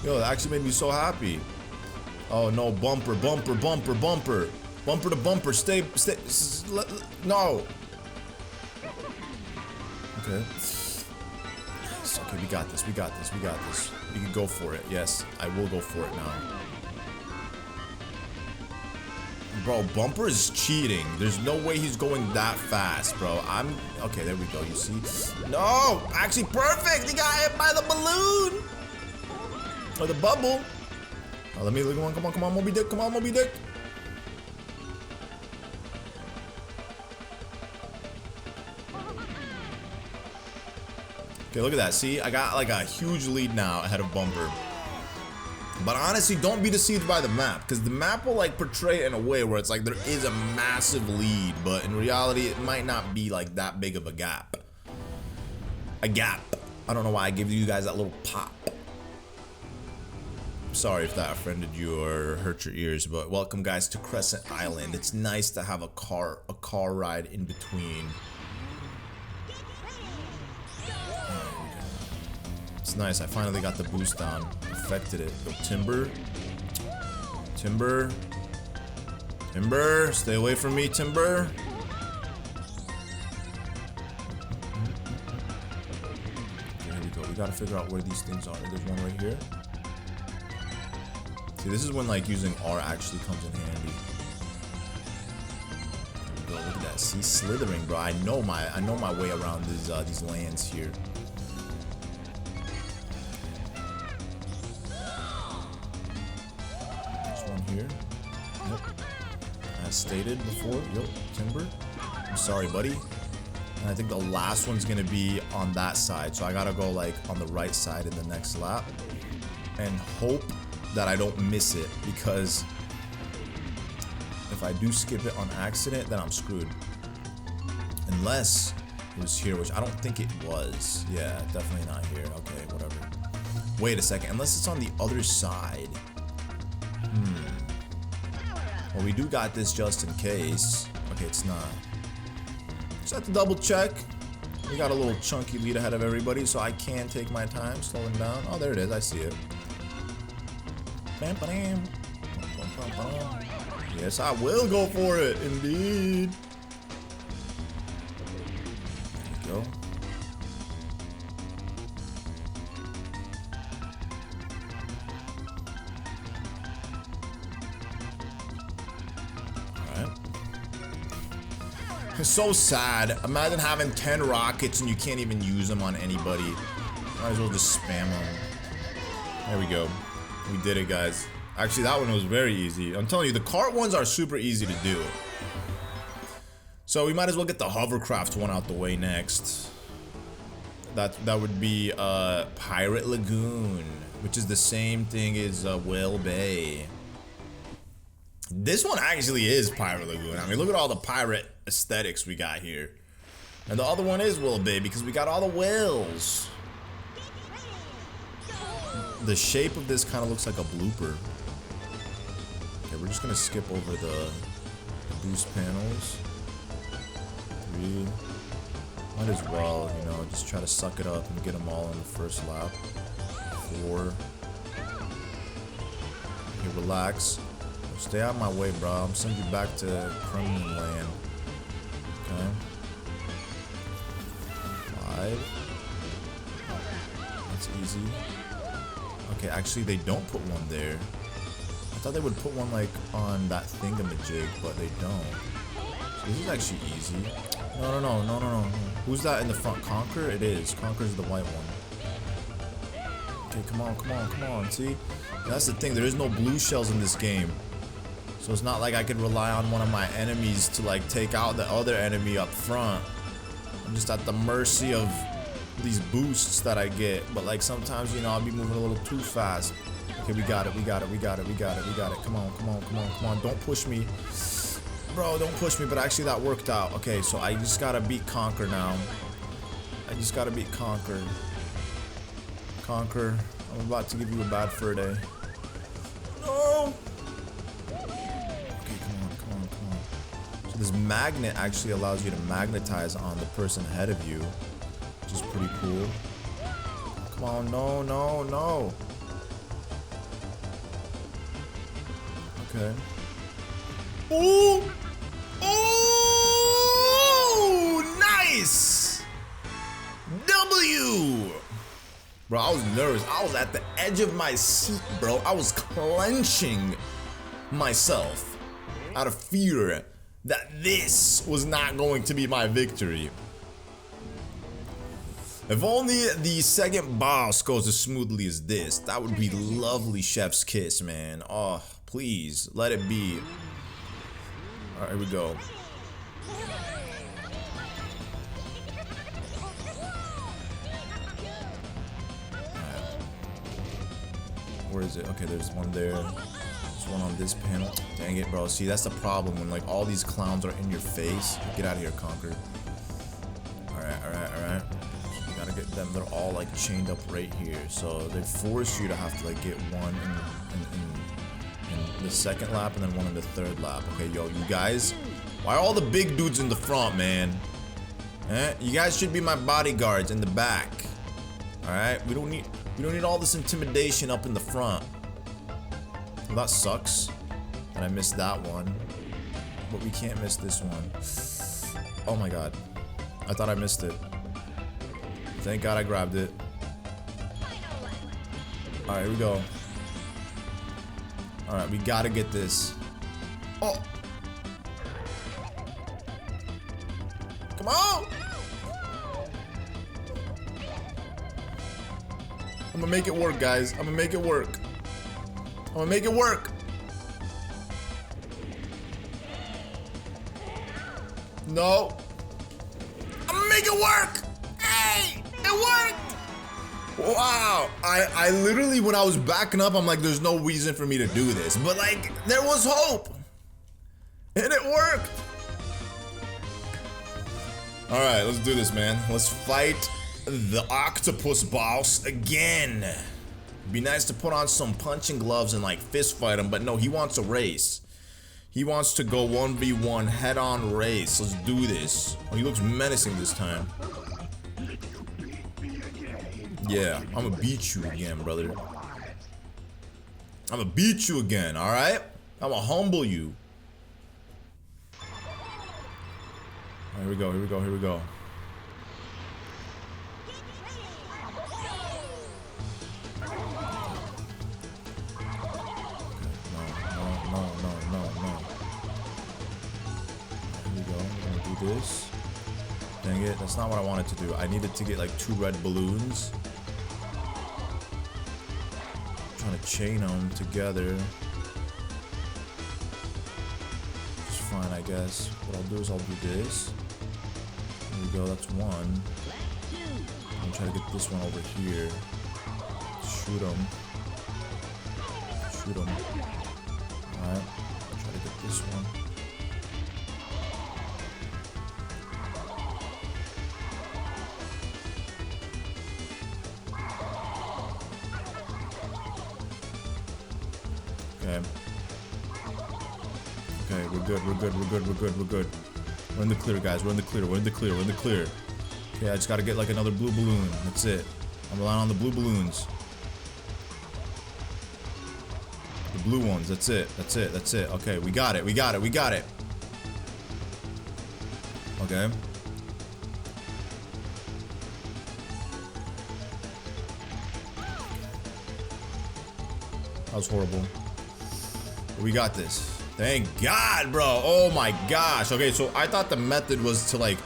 Yo, that actually made me so happy. Oh no, bumper. Bumper to bumper, stay, no. Okay. Okay, we got this. We can go for it. Yes, I will go for it now. Bro, bumper is cheating. There's no way he's going that fast, bro. Okay, there we go, you see? No, actually perfect. He got hit by the balloon. Or the bubble. Oh, let me, come on, Moby Dick, Okay, look at that. See, I got like a huge lead now ahead of Bumper. But honestly, don't be deceived by the map, because the map will like portray it in a way where it's like there is a massive lead, but in reality, it might not be like that big of a gap. I don't know why I give you guys that little pop. Sorry if that offended you or hurt your ears, but welcome guys to Crescent Island. It's nice to have a car ride in between. It's nice. I finally got the boost on. Affected it. Yo, Timber. Timber. Timber. Stay away from me, Timber. Okay, here we go. We gotta figure out where these things are. There's one right here. See, this is when like using R actually comes in handy. There we go. Look at that. See, slithering, bro. I know my way around these lands here. Here. Yep. As stated before. Yep. Timber. I'm sorry, buddy. And I think the last one's gonna be on that side. So I gotta go like on the right side in the next lap. And hope that I don't miss it. Because if I do skip it on accident, then I'm screwed. Unless it was here, which I don't think it was. Yeah, definitely not here. Okay, whatever. Wait a second. Unless it's on the other side. Well, we do got this just in case. Okay, it's not. Just have to double check. We got a little chunky lead ahead of everybody, so I can take my time slowing down. Oh, there it is. I see it. Bam, bam. Yes, I will go for it. Indeed. There we go. It's so sad. Imagine having 10 rockets and you can't even use them on anybody. Might as well just spam them. There we go. We did it, guys. Actually, that one was very easy. I'm telling you, the cart ones are super easy to do. So we might as well get the hovercraft one out the way next. That would be Pirate Lagoon, which is the same thing as Whale Bay. This one actually is Pirate Lagoon. I mean, look at all the pirate aesthetics we got here. And the other one is Whale Bay because we got all the whales. The shape of this kind of looks like a blooper. Okay, we're just gonna skip over the boost panels. 3. Might as well, you know, just try to suck it up and get them all in the first lap. 4. Okay, relax. Stay out of my way, bro. I'm sending you back to Kremlin land. Okay. 5. That's easy. Okay, actually, they don't put one there. I thought they would put one like on that thingamajig, but they don't. So this is actually easy. No. Who's that in the front? Conquer? It is. Conquer's the white one. Okay, come on. See? That's the thing. There is no blue shells in this game. So it's not like I could rely on one of my enemies to like take out the other enemy up front. I'm just at the mercy of these boosts that I get. But like sometimes, you know, I'll be moving a little too fast. Okay, we got it. Come on. Don't push me. Bro, don't push me, but actually that worked out. Okay, so I just gotta beat Conquer now. Conquer, I'm about to give you a bad fur day. No! Okay, come on. So this magnet actually allows you to magnetize on the person ahead of you, which is pretty cool. Come on, no. Okay. Ooh! Nice! W! Bro, I was nervous. I was at the edge of my seat, bro. I was clenching myself out of fear that this was not going to be my victory. If only the second boss goes as smoothly as this, that would be lovely chef's kiss, man. Oh, please, let it be. Alright, here we go. Where is it? Okay, there's one there. There's one on this panel. Dang it, bro. See, that's the problem when like all these clowns are in your face. Get out of here, Conquer. Alright. We gotta get them, they're all like chained up right here. So they force you to have to like get one in the second lap and then one in the third lap. Okay, yo, you guys, why are all the big dudes in the front, man? You guys should be my bodyguards in the back. All right, we don't need all this intimidation up in the front. Well, that sucks that I missed that one, but we can't miss this one. Oh my god, I thought I missed it. Thank god I grabbed it. All right, here we go. All right, we gotta get this. Oh, come on! I'm gonna make it work, guys. I'm gonna make it work. I'm gonna make it work. No. I'm gonna make it work. Hey, it worked. Wow. I literally, when I was backing up, I'm like, there's no reason for me to do this. But like, there was hope. And it worked. All right, let's do this, man. Let's fight the octopus boss again. Be nice to put on some punching gloves and like fist fight him, but no, he wants a race. He wants to go 1v1 head-on race. Let's do this. Oh, he looks menacing this time. Yeah, I'm gonna beat you again, brother. I'm gonna beat you again, all right? I'm gonna humble you. All right, here we go, here we go, here we go. This. Dang it, that's not what I wanted to do. I needed to get like 2 red balloons. I'm trying to chain them together. It's fine, I guess. What I'll do is I'll do this. There we go, that's one. I'm trying to get this one over here. Shoot him. Shoot him. Alright, try to get this one. Okay, we're good, we're good, we're good, we're good, we're good. We're in the clear, guys. We're in the clear, we're in the clear, we're in the clear. Okay, I just gotta get like another blue balloon. That's it. I'm relying on the blue balloons. The blue ones, that's it, that's it, that's it. Okay, we got it, we got it, we got it. Okay. That was horrible. We got this. Thank God, bro. Oh my gosh. Okay, so I thought the method was to like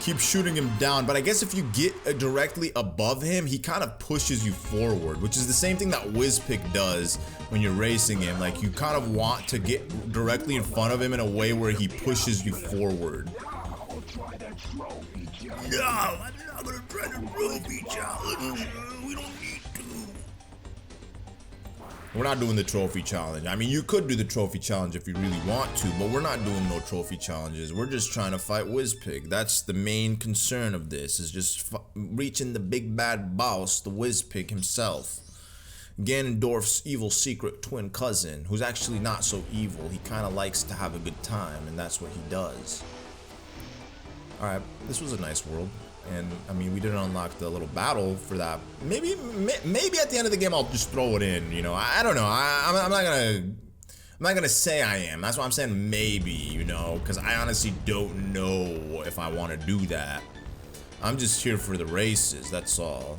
keep shooting him down, but I guess if you get directly above him, he kind of pushes you forward, which is the same thing that Wizpig does when you're racing him. Like you kind of want to get directly in front of him in a way where he pushes you forward. No, I'm not gonna try the trophy challenge. We don't need to. We're not doing the trophy challenge. I mean, you could do the trophy challenge if you really want to, but we're not doing no trophy challenges. We're just trying to fight Wizpig. That's the main concern of this, is just reaching the big bad boss, the Wizpig himself. Ganondorf's evil secret twin cousin, who's actually not so evil. He kind of likes to have a good time, and that's what he does. Alright, this was a nice world. And I mean, we didn't unlock the little battle for that. Maybe at the end of the game I'll just throw it in. You know, I don't know. I'm not gonna say I am. That's why I'm saying maybe. You know, because I honestly don't know if I want to do that. I'm just here for the races. That's all.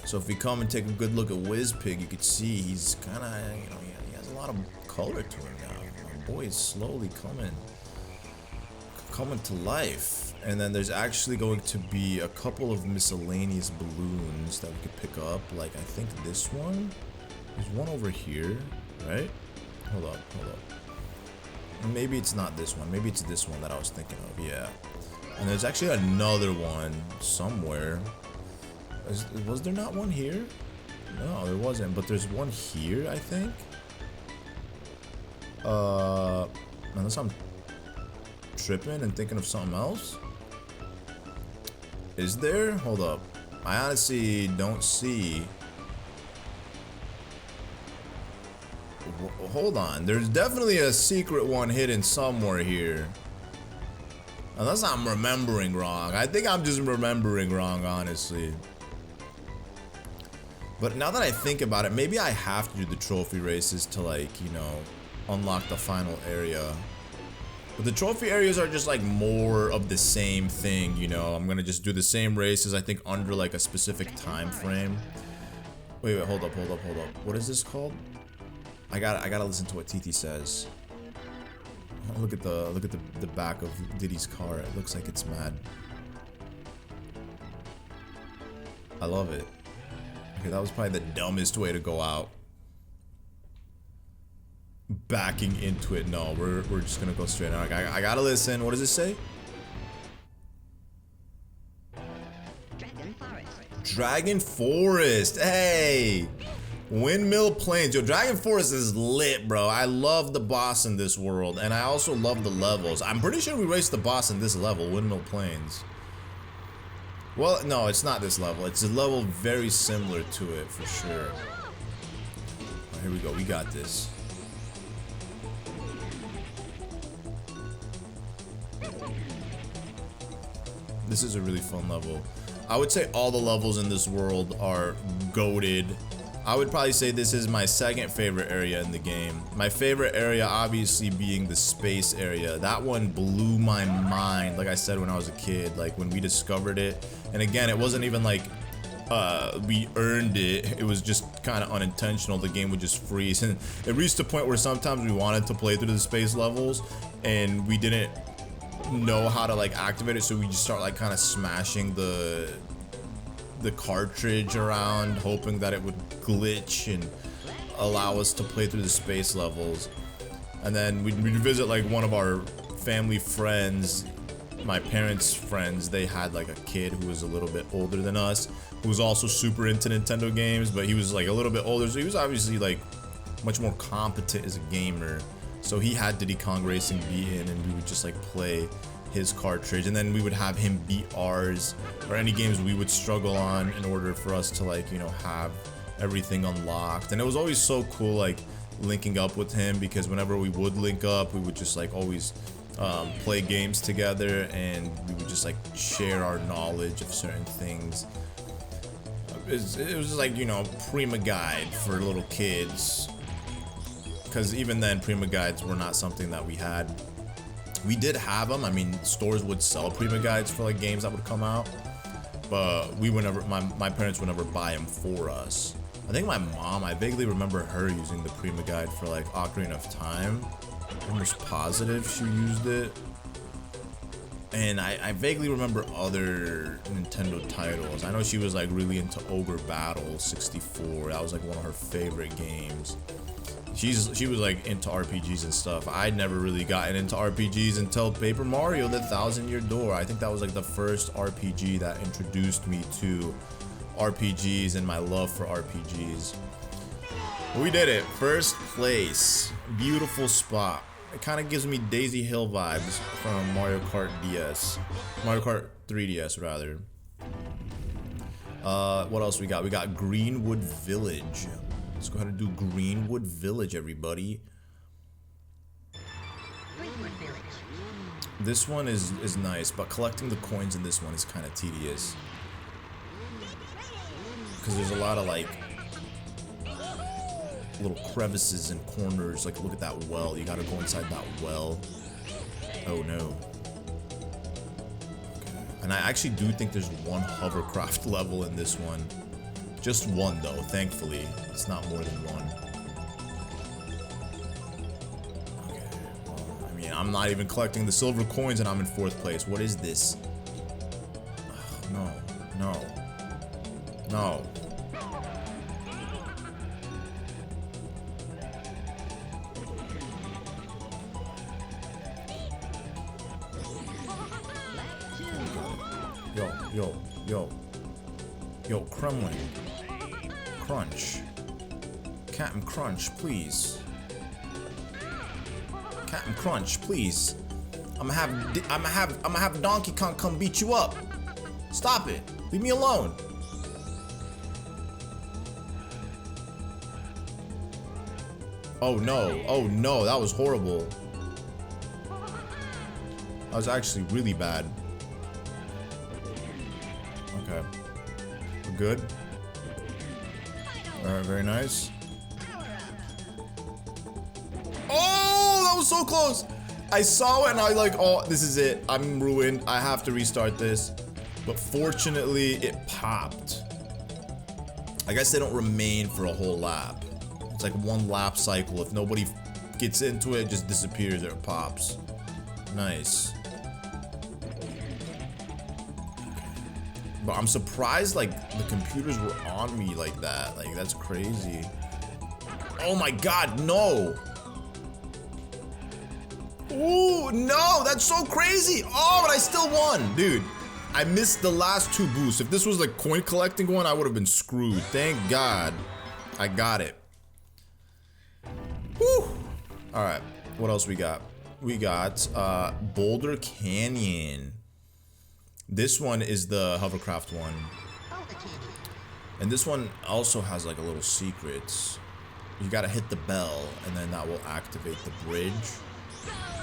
So if we come and take a good look at Wizpig, you could see he's kind of, you know, he has a lot of color to him now. My boy is slowly coming to life. And then there's actually going to be a couple of miscellaneous balloons that we could pick up. Like, I think this one. There's one over here, right? Hold up, hold up. Maybe it's not this one. Maybe it's this one that I was thinking of, yeah. And there's actually another one somewhere. Was there not one here? No, there wasn't. But there's one here, I think. Unless I'm tripping and thinking of something else. Is there? Hold up. I honestly don't see. Hold on. There's definitely a secret one hidden somewhere here. Unless I'm remembering wrong. I think I'm just remembering wrong, honestly. But now that I think about it, maybe I have to do the trophy races to, like, you know, unlock the final area. But the trophy areas are just like more of the same thing, you know. I'm gonna just do the same races, I think, under like a specific time frame. Wait, hold up. What is this called? I gotta listen to what TT says. Look at the back of Diddy's car. It looks like it's mad. I love it. Okay, that was probably the dumbest way to go out. Backing into it. No, we're just gonna go straight out. I gotta listen. What does it say? Dragon Forest. Dragon Forest. Hey! Windmill Plains. Yo, Dragon Forest is lit, bro. I love the boss in this world, and I also love the levels. I'm pretty sure we raced the boss in this level, Windmill Plains. Well, no, it's not this level. It's a level very similar to it, for sure. Oh, here we go. We got this. This is a really fun level. I would say all the levels in this world are goated. I would probably say this is my second favorite area in the game. My favorite area obviously being the space area. That one blew my mind, like I said, when I was a kid, like when we discovered it. And again, it wasn't even like we earned it. It was just kind of unintentional. The game would just freeze. And it reached a point where sometimes we wanted to play through the space levels and we didn't know how to like activate it, so we just start like kind of smashing the cartridge around, hoping that it would glitch and allow us to play through the space levels. And then we'd visit like one of our family friends, my parents' friends. They had like a kid who was a little bit older than us, who was also super into Nintendo games, but he was like a little bit older, so he was obviously like much more competent as a gamer. So he had Diddy Kong Racing beaten, and we would just like play his cartridge, and then we would have him beat ours, or any games we would struggle on, in order for us to, like, you know, have everything unlocked. And it was always so cool, like, linking up with him, because whenever we would link up, we would just like always play games together, and we would just like share our knowledge of certain things. It was like, you know, Prima Guide for little kids, because even then Prima Guides were not something that we had. We did have them. I mean, stores would sell Prima Guides for like games that would come out, but we would never, my parents would never buy them for us. I think my mom, I vaguely remember her using the Prima Guide for like Ocarina of Time. I'm almost positive she used it. And I vaguely remember other Nintendo titles. I know she was like really into Ogre Battle 64. That was like one of her favorite games. She was like into RPGs and stuff. I'd never really gotten into RPGs until Paper Mario: The Thousand Year Door. I think that was like the first RPG that introduced me to RPGs and my love for RPGs. We did it. First place. Beautiful spot. It kind of gives me Daisy Hill vibes from Mario Kart DS. Mario Kart 3DS, rather. What else we got? We got Greenwood Village. Let's go ahead and do Greenwood Village, everybody. Greenwood Village. This one is nice, but collecting the coins in this one is kind of tedious. Because there's a lot of like little crevices and corners. Like, look at that well. You gotta go inside that well. Oh no. Okay. And I actually do think there's one hovercraft level in this one. Just one though, thankfully. It's not more than one. Okay, well, I mean, I'm not even collecting the silver coins and I'm in 4th place. What is this? Oh, no, no, no. Yo, Kremlin. Crunch. Captain Crunch, please. Captain Crunch, please. I'ma have Donkey Kong come beat you up. Stop it. Leave me alone. Oh no, oh no, that was horrible. That was actually really bad. Okay. We're good. Alright, very nice. Oh, that was so close! I saw it and I was like, oh, this is it. I'm ruined. I have to restart this. But fortunately, it popped. I guess they don't remain for a whole lap. It's like one lap cycle. If nobody gets into it, it just disappears or it pops. Nice. But I'm surprised like the computers were on me like that. Like that's crazy. Oh my god, no. Ooh, no, that's so crazy. Oh, but I still won, dude. I missed the last 2 boosts. If this was like coin collecting one, I would have been screwed. Thank God I got it. Whew. All right, what else we got? We got Boulder Canyon. This one is the hovercraft one. And this one also has like a little secret. You gotta hit the bell and then that will activate the bridge,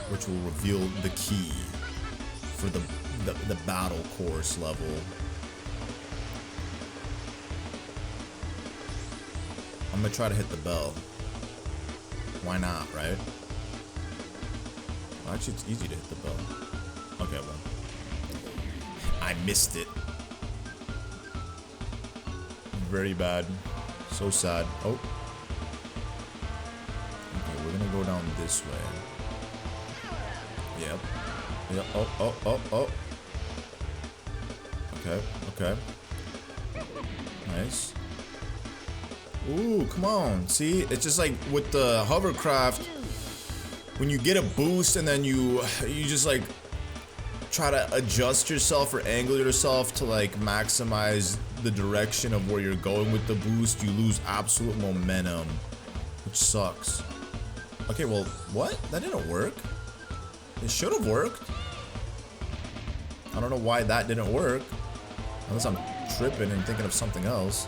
which will reveal the key for the battle course level. I'm gonna try to hit the bell. Why not, right? Well, actually, it's easy to hit the bell. Okay, well. I missed it. Very bad. So sad. Oh. Okay, we're gonna go down this way. Yep. Yep. Oh, oh, oh, oh. Okay, okay. Nice. Ooh, come on. See? It's just like with the hovercraft, when you get a boost and then you just like try to adjust yourself or angle yourself to like maximize the direction of where you're going with the boost, you lose absolute momentum, which sucks. Okay, well, what? That didn't work. It should have worked. I don't know why that didn't work. Unless I'm tripping and thinking of something else.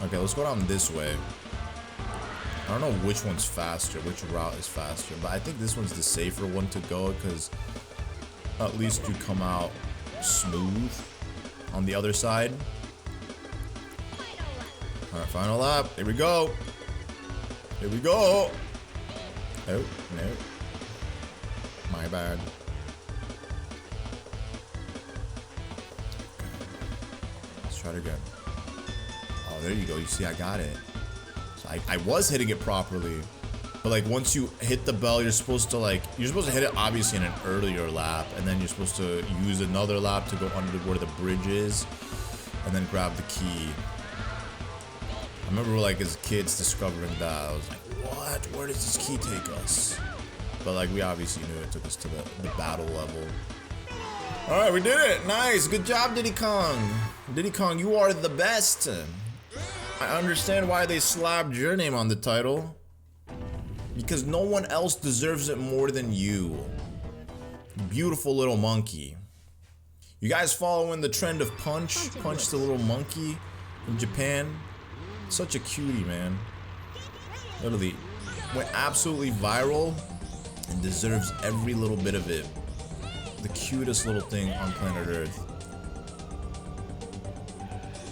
Okay, let's go down this way. I don't know which one's faster, which route is faster, but I think this one's the safer one to go because at least you come out smooth on the other side. Alright, final lap. Here we go. Here we go. Oh, no. My bad. Let's try it again. Oh, there you go. You see, I got it. So I was hitting it properly. But like once you hit the bell, you're supposed to hit it obviously in an earlier lap, and then you're supposed to use another lap to go under where the bridge is, and then grab the key. I remember like as kids discovering that, I was like, what? Where does this key take us? But like we obviously knew it took us to the battle level. All right, we did it. Nice, good job, Diddy Kong. Diddy Kong, you are the best. I understand why they slapped your name on the title. Because no one else deserves it more than you. Beautiful little monkey. You guys following the trend of Punch? Punch the little monkey in Japan? Such a cutie, man. Literally went absolutely viral and deserves every little bit of it. The cutest little thing on planet Earth.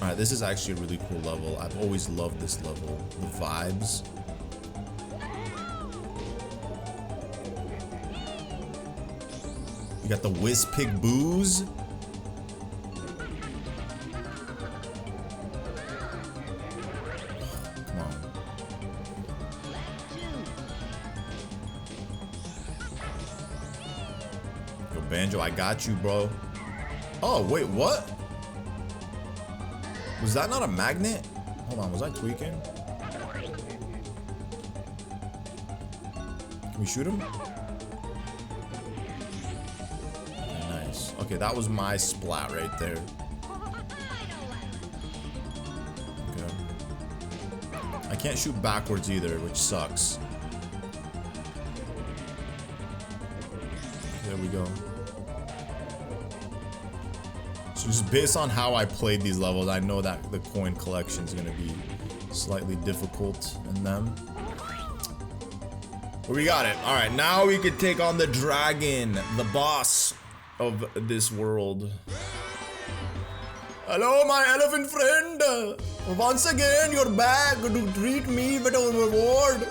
Alright, this is actually a really cool level. I've always loved this level. The vibes. You got the Wizpig booze. Come on. Yo, Banjo, I got you, bro. Oh, wait, what? Was that not a magnet? Hold on, was I tweaking? Can we shoot him? Okay, that was my splat right there. Okay. I can't shoot backwards either, which sucks. There we go. So just based on how I played these levels, I know that the coin collection is going to be slightly difficult in them. We got it. All right, now we can take on the dragon, the boss of this world. Hello, my elephant friend. Once again, you're back to treat me with a reward.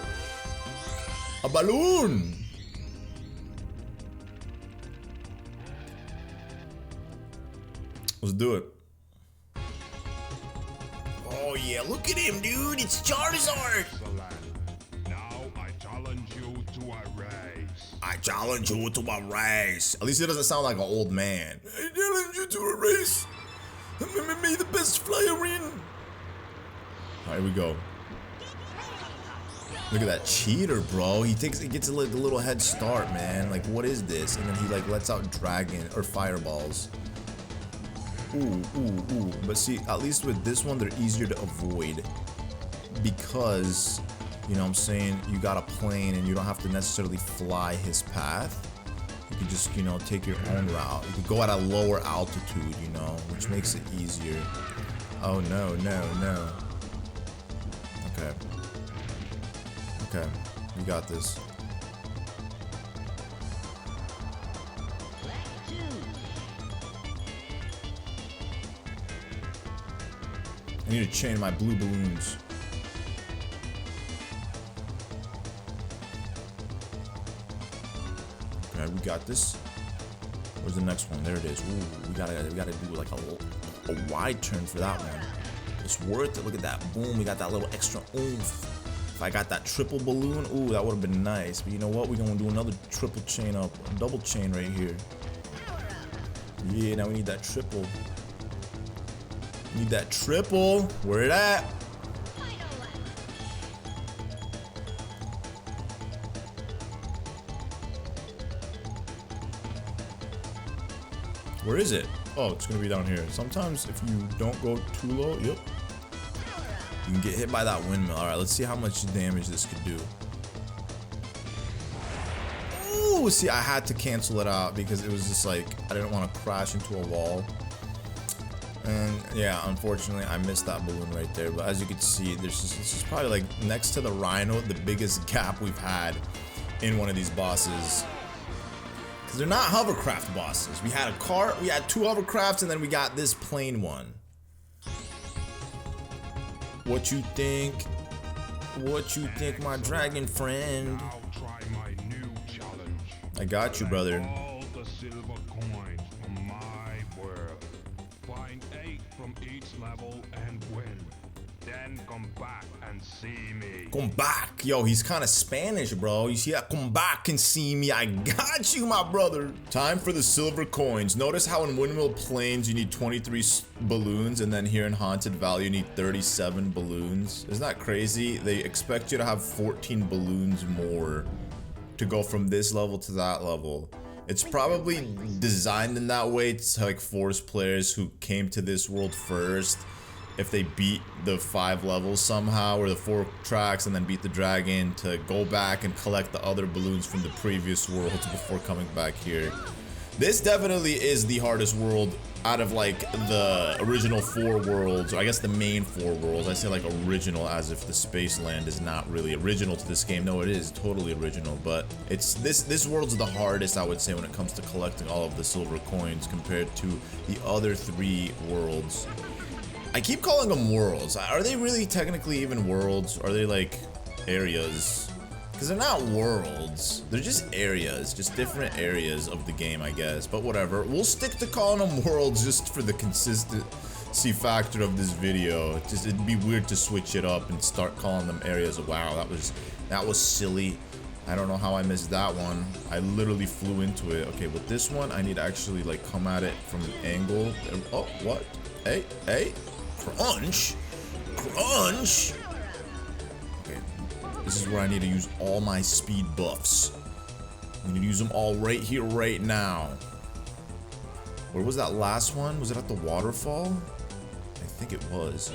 A balloon. Let's do it. Oh yeah, look at him, dude. It's Charizard. Now I challenge you to a race. I challenge you to a race. At least it doesn't sound like an old man. I challenge you to a race. May the best flyer win. All right, here we go. Look at that cheater, bro. He gets a little head start, man. Like, what is this? And then he like lets out dragon or fireballs. Ooh. But see, at least with this one, they're easier to avoid because, you know what I'm saying, you got a plane and you don't have to necessarily fly his path. You can just, you know, take your own route. You can go at a lower altitude, you know, which makes it easier. Oh, no. Okay, we got this. I need to chain my blue balloons. Okay, we got this. Where's the next one? There it is. Ooh, we gotta do like a wide turn for that one. It's worth it. Look at that. Boom, we got that little extra oomph. If I got that triple balloon, ooh, that would have been nice. But you know what? We're gonna do another triple chain up, a double chain right here. Yeah, now we need that triple. Need that triple. Where it at? Where is it? Oh, it's gonna be down here. Sometimes if you don't go too low, yep, you can get hit by that windmill. All right, let's see how much damage this could do. Ooh, see, I had to cancel it out because it was just like, I didn't want to crash into a wall. And yeah, unfortunately, I missed that balloon right there. But as you can see, this is probably like next to the Rhino, the biggest gap we've had in one of these bosses. Because they're not hovercraft bosses. We had a car, we had two hovercrafts, and then we got this plane one. What you think? What you think, my dragon friend? Now try my new challenge. I got you, brother. All the silver coins from my world. Find 8 from each level and win. Then come back and see me. Come back. Yo, he's kind of Spanish, bro. You see that? Come back and see me. I got you, my brother. Time for the silver coins. Notice how in Windmill Plains you need 23 balloons, and then here in Haunted Valley you need 37 balloons. Isn't that crazy? They expect you to have 14 balloons more to go from this level to that level. It's probably designed in that way to like force players who came to this world first, if they beat the 5 levels somehow, or the 4 tracks, and then beat the dragon, to go back and collect the other balloons from the previous worlds before coming back here. This definitely is the hardest world out of like the original 4 worlds, or I guess the main 4 worlds. I say like original as if the Space Land is not really original to this game. No, it is totally original, but it's this world's the hardest, I would say, when it comes to collecting all of the silver coins compared to the other 3 worlds. I keep calling them worlds. Are they really technically even worlds? Are they like areas? Because they're not worlds. They're just areas. Just different areas of the game, I guess. But whatever. We'll stick to calling them worlds just for the consistency factor of this video. It'd be weird to switch it up and start calling them areas. Wow, that was silly. I don't know how I missed that one. I literally flew into it. Okay, with this one, I need to actually like come at it from an angle. Oh, what? Hey. Crunch. Okay, this is where I need to use all my speed buffs. I'm gonna use them all right here, right now. Where was that last one? Was it at the waterfall? I think it was.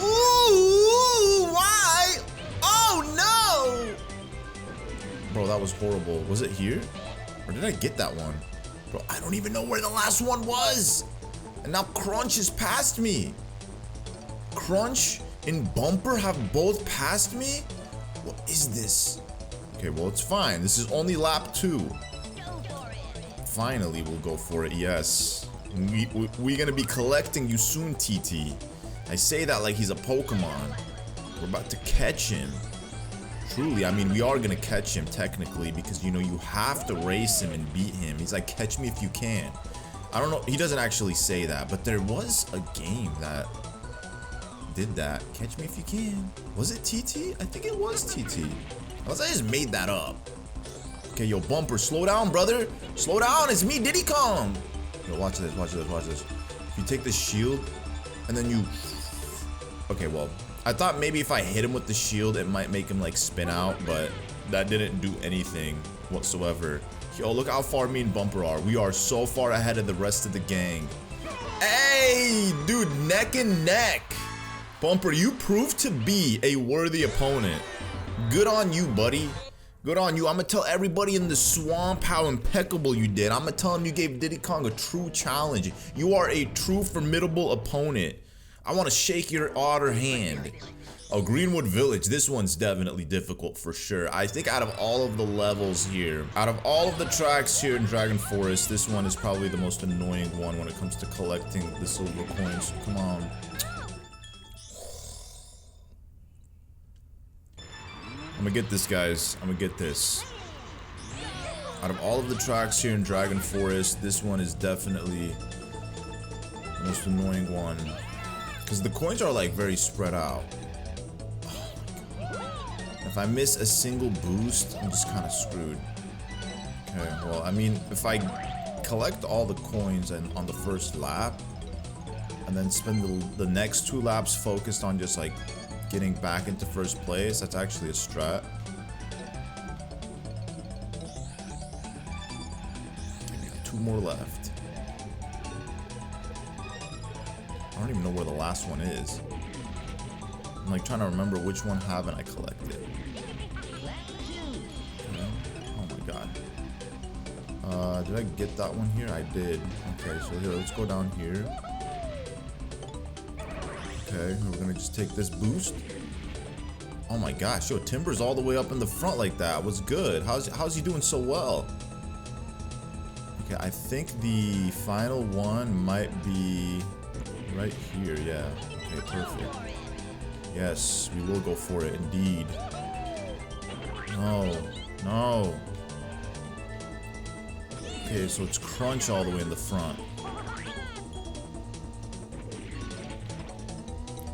Ooh, why? Oh no! Bro, that was horrible. Was it here? Or did I get that one? Bro, I don't even know where the last one was. And now Crunch is past me. Crunch and Bumper have both passed me? What is this? Okay, well, it's fine. This is only lap 2. Finally, we'll go for it. Yes. We're gonna be collecting you soon, TT. I say that like he's a Pokemon. We're about to catch him. Truly, I mean, we are gonna catch him technically because, you know, you have to race him and beat him. He's like, catch me if you can. I don't know. He doesn't actually say that, but there was a game that did that. Catch me if you can. Was it TT? I think it was TT. Unless I just made that up. Okay, yo, Bumper, slow down, brother. Slow down. It's me, Diddy Kong. Yo, watch this, watch this, watch this. If you take the shield and then you... Okay, well, I thought maybe if I hit him with the shield, it might make him like spin out, but that didn't do anything whatsoever. Yo, look how far me and Bumper are. We are so far ahead of the rest of the gang. Hey, dude, neck and neck. Bumper, you proved to be a worthy opponent. Good on you, buddy. Good on you. I'm gonna tell everybody in the swamp how impeccable you did. I'm gonna tell them you gave Diddy Kong a true challenge. You are a true formidable opponent. I want to shake your otter hand. Oh, Greenwood Village. This one's definitely difficult for sure. I think out of all of the levels here, out of all of the tracks here in Dragon Forest, this one is probably the most annoying one when it comes to collecting the silver coins. Come on. I'm gonna get this, guys. I'm gonna get this. Out of all of the tracks here in Dragon Forest, this one is definitely the most annoying one. Because the coins are like very spread out. Oh my god. If I miss a single boost, I'm just kind of screwed. Okay, well, I mean, if I collect all the coins on the first lap, and then spend the next 2 laps focused on just like getting back into first place, that's actually a strat. Okay, we got 2 more left. I don't even know where the last one is. I'm like trying to remember which one haven't I collected. Okay. Oh my god. Did I get that one here? I did. Okay, so here, let's go down here. Okay, we're gonna just take this boost. Oh my gosh, yo, Timber's all the way up in the front like that. What's good? How's he doing so well? Okay, I think the final one might be right here, yeah. Okay, perfect. Yes, we will go for it, indeed. No, no. Okay, so it's Crunch all the way in the front.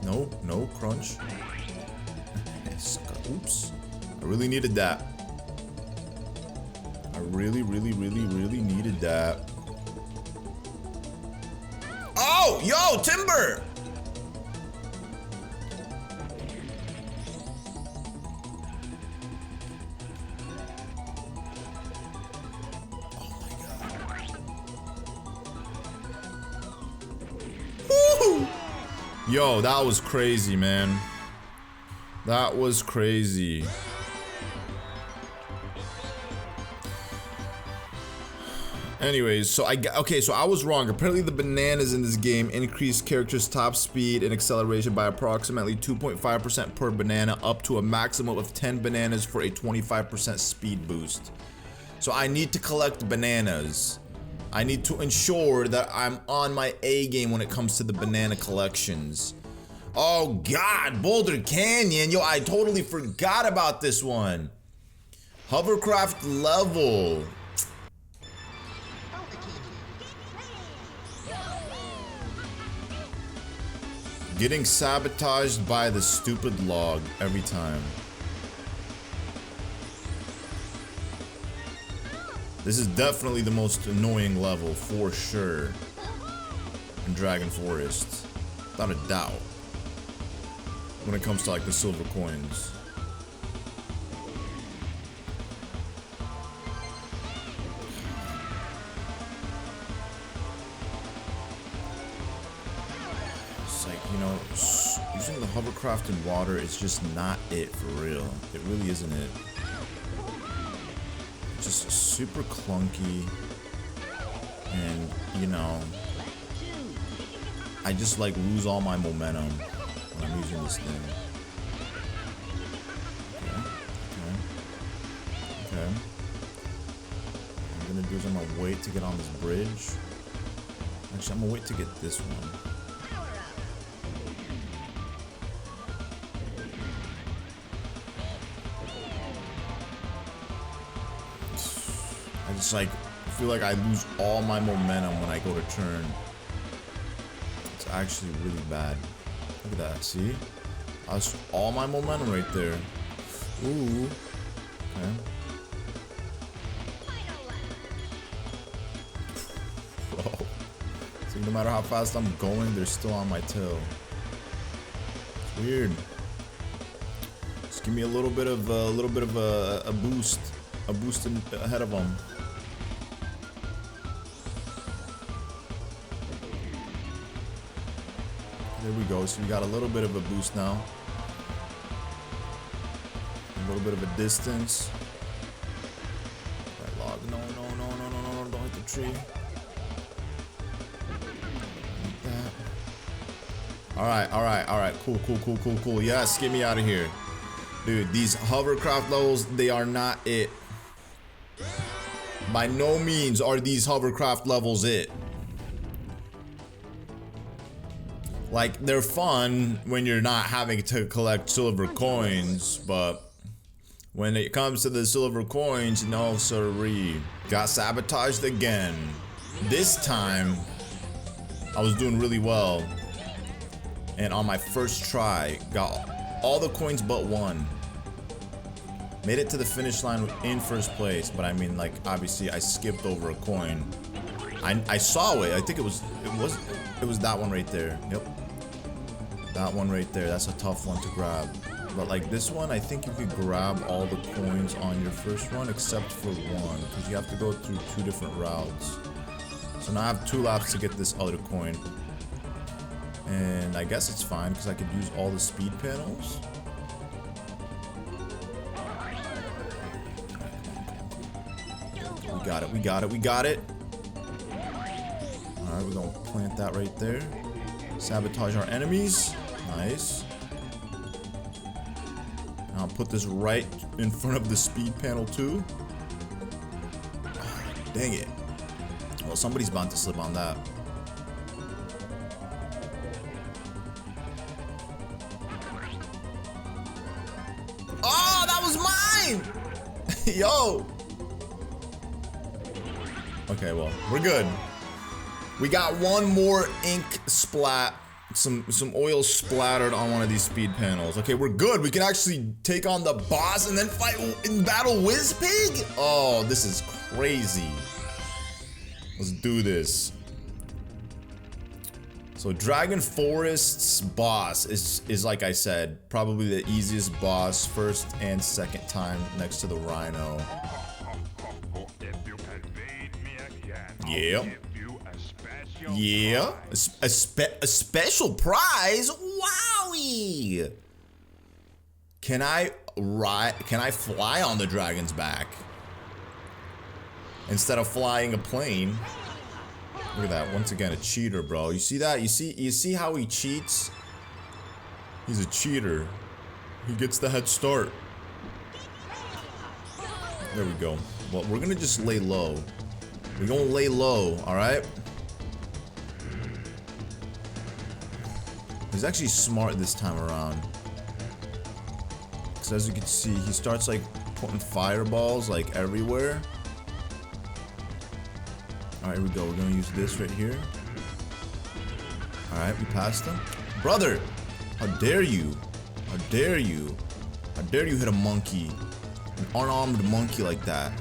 No, no, Crunch. Oops. I really needed that. I really needed that. Oh, yo, Timber! Oh my god. Woo! Yo, that was crazy, man. That was crazy. Anyways, so I was wrong. Apparently the bananas in this game increase characters' top speed and acceleration by approximately 2.5% per banana, up to a maximum of 10 bananas for a 25% speed boost. So I need to collect bananas. I need to ensure that I'm on my A game when it comes to the banana collections. Oh god, Boulder Canyon. Yo, I totally forgot about this one. Hovercraft level. Getting sabotaged by the stupid log every time. This is definitely the most annoying level for sure in Dragon Forest, without a doubt, when it comes to like the silver coins. It's like, you know, using the hovercraft in water is just not it for real. It really isn't it. It's just super clunky, and you know, I just like lose all my momentum when I'm using this thing. Okay, okay. do is I'm gonna wait to get on this bridge. Actually, I'm gonna wait to get this one. I just like feel like I lose all my momentum when I go to turn. It's actually really bad. Look at that, see? I lost all my momentum right there. Ooh. Okay. Bro. So no matter how fast I'm going, they're still on my tail. It's weird. Just give me a little bit of a boost. A boost ahead of them. There we go. So we got a little bit of a boost now. A little bit of a distance. Right log. No, no, no, no, no, no, no. Don't hit the tree. Like that. Alright, alright, alright. Cool, cool, cool, cool, cool. Yes, get me out of here. Dude, these hovercraft levels, they are not it. By no means are these hovercraft levels it. Like, they're fun when you're not having to collect silver coins, but when it comes to the silver coins, no siree. Got sabotaged again. This time, I was doing really well. And on my first try, got all the coins but one. Made it to the finish line in first place, but I mean, like, obviously I skipped over a coin. I saw it. I think it was that one right there. Yep. That one right there. That's a tough one to grab. But like this one, I think you could grab all the coins on your first run except for one, because you have to go through 2 different routes. So now I have 2 laps to get this other coin. And I guess it's fine because I could use all the speed panels. We got it, we got it, we got it. Alright, we're gonna plant that right there. Sabotage our enemies. Nice. Now I'll put this right in front of the speed panel too. Oh, dang it. Well, somebody's bound to slip on that. Oh, that was mine! Yo! Okay, well, we're good. We got one more ink splat, some oil splattered on one of these speed panels. Okay, we're good. We can actually take on the boss and then fight in battle Wizpig? Oh, this is crazy. Let's do this. So Dragon Forest's boss is like I said, probably the easiest boss first and second time next to the Rhino. Yeah. Yeah. A special prize? Wowie! Can I fly on the dragon's back? Instead of flying a plane. Look at that. Once again, a cheater, bro. You see that? You see how he cheats? He's a cheater. He gets the head start. There we go. Well, we're gonna just lay low. We're gonna lay low, alright? He's actually smart this time around. Because as you can see, he starts like putting fireballs like everywhere. Alright, here we go. We're gonna use this right here. Alright, we passed him. Brother! How dare you? How dare you? How dare you hit a monkey? An unarmed monkey like that.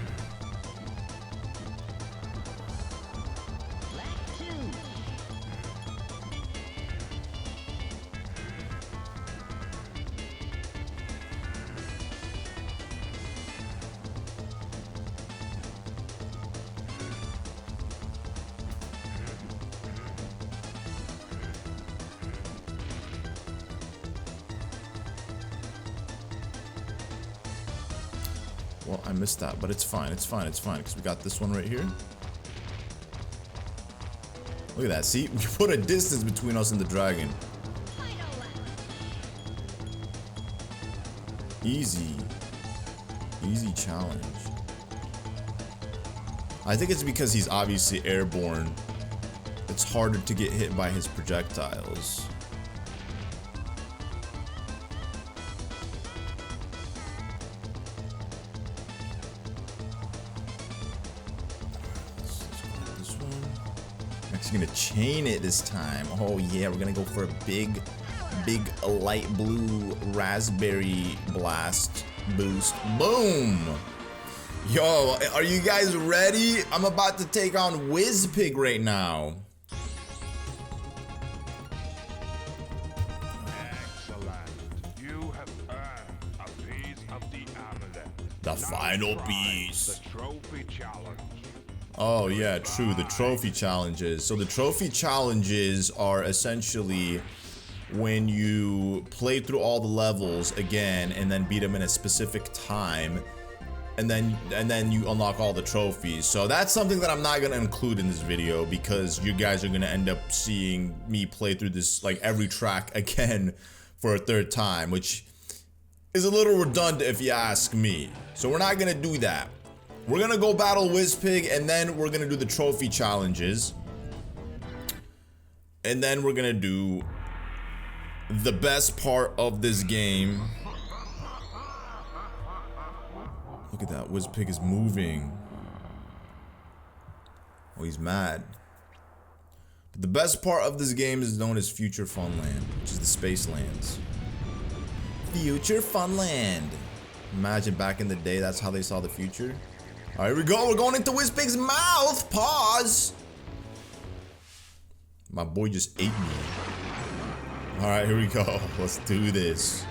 Well, I missed that, but it's fine, it's fine, it's fine, because we got this one right here. Look at that, see? We put a distance between us and the dragon. Easy. Easy challenge. I think it's because he's obviously airborne. It's harder to get hit by his projectiles. Actually gonna chain it this time. Oh yeah, we're gonna go for a big light blue raspberry blast boost. Boom! Yo, are you guys ready? I'm about to take on Wizpig right now. Excellent. You have earned a piece of the amulet. The Now final try piece. The trophy challenge. Oh yeah, true, the trophy challenges. So the trophy challenges are essentially when you play through all the levels again and then beat them in a specific time, and then you unlock all the trophies. So that's something that I'm not gonna include in this video because you guys are gonna end up seeing me play through this like every track again for a third time, which is a little redundant if you ask me. So we're not gonna do that. We're gonna go battle Wizpig, and then we're gonna do the trophy challenges. And then we're gonna do the best part of this game. Look at that, Wizpig is moving. Oh, he's mad. But the best part of this game is known as Future Funland, which is the Space Lands. Future Funland. Imagine back in the day, that's how they saw the future. All right, here we go. We're going into Wizpig's mouth. Pause. My boy just ate me. All right, here we go. Let's do this.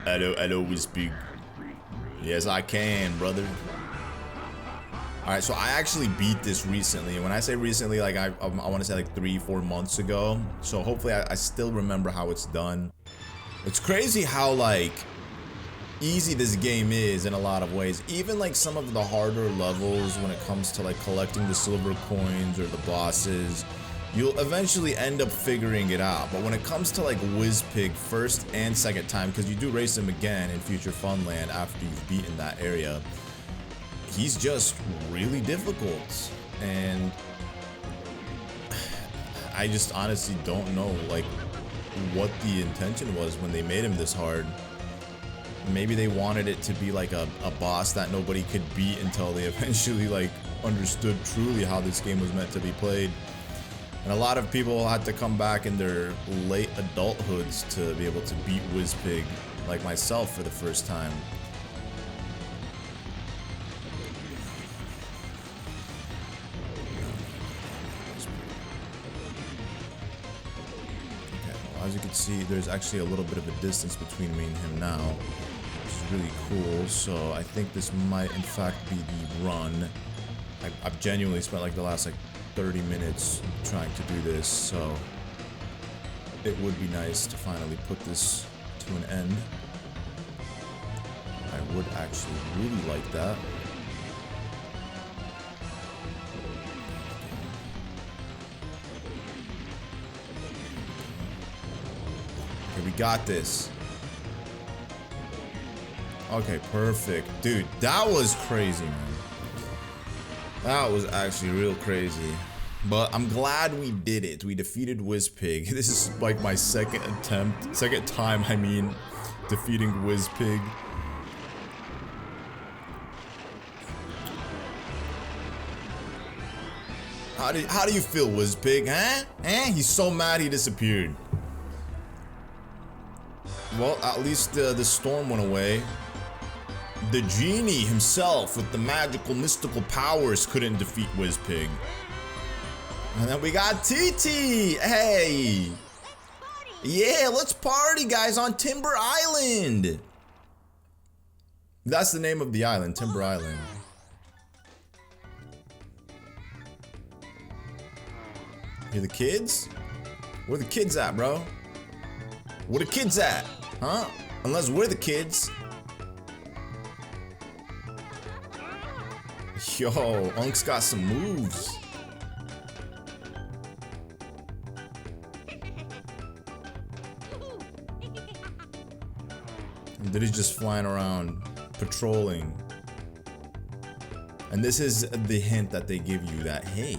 Hello, Wizpig. Yes, I can, brother. All right, so I actually beat this recently. When I say recently, like I want to say like 3-4 months ago. So hopefully I still remember how it's done. It's crazy how like easy this game is in a lot of ways. Even like some of the harder levels when it comes to like collecting the silver coins or the bosses, you'll eventually end up figuring it out. But when it comes to like Wizpig first and second time, because you do race him again in Future Funland after you've beaten that area, he's just really difficult. And I just honestly don't know like what the intention was when they made him this hard. Maybe they wanted it to be like a boss that nobody could beat until they eventually like understood truly how this game was meant to be played. And a lot of people had to come back in their late adulthoods to be able to beat Wizpig, like myself for the first time. Okay, well, as you can see, there's actually a little bit of a distance between me and him now, which is really cool. So I think this might in fact be the run. I've genuinely spent like the last like 30 minutes trying to do this, so it would be nice to finally put this to an end. I would actually really like that. Okay, we got this. Okay, perfect. Dude, that was crazy, man. That was actually real crazy. But I'm glad we did it. We defeated Wizpig. This is like my second time, I mean, defeating Wizpig. How do you feel, Wizpig, huh? He's so mad he disappeared. Well, at least the storm went away. The genie himself with the magical mystical powers couldn't defeat Wizpig. And then we got TT. Hey. Yeah, let's party, guys, on Timber Island. That's the name of the island, Timber Island. Hear the kids? Where the kids at, bro? Where the kids at? Huh? Unless we're the kids. Yo, Unk's got some moves. And Diddy's just flying around, patrolling. And this is the hint that they give you that, hey,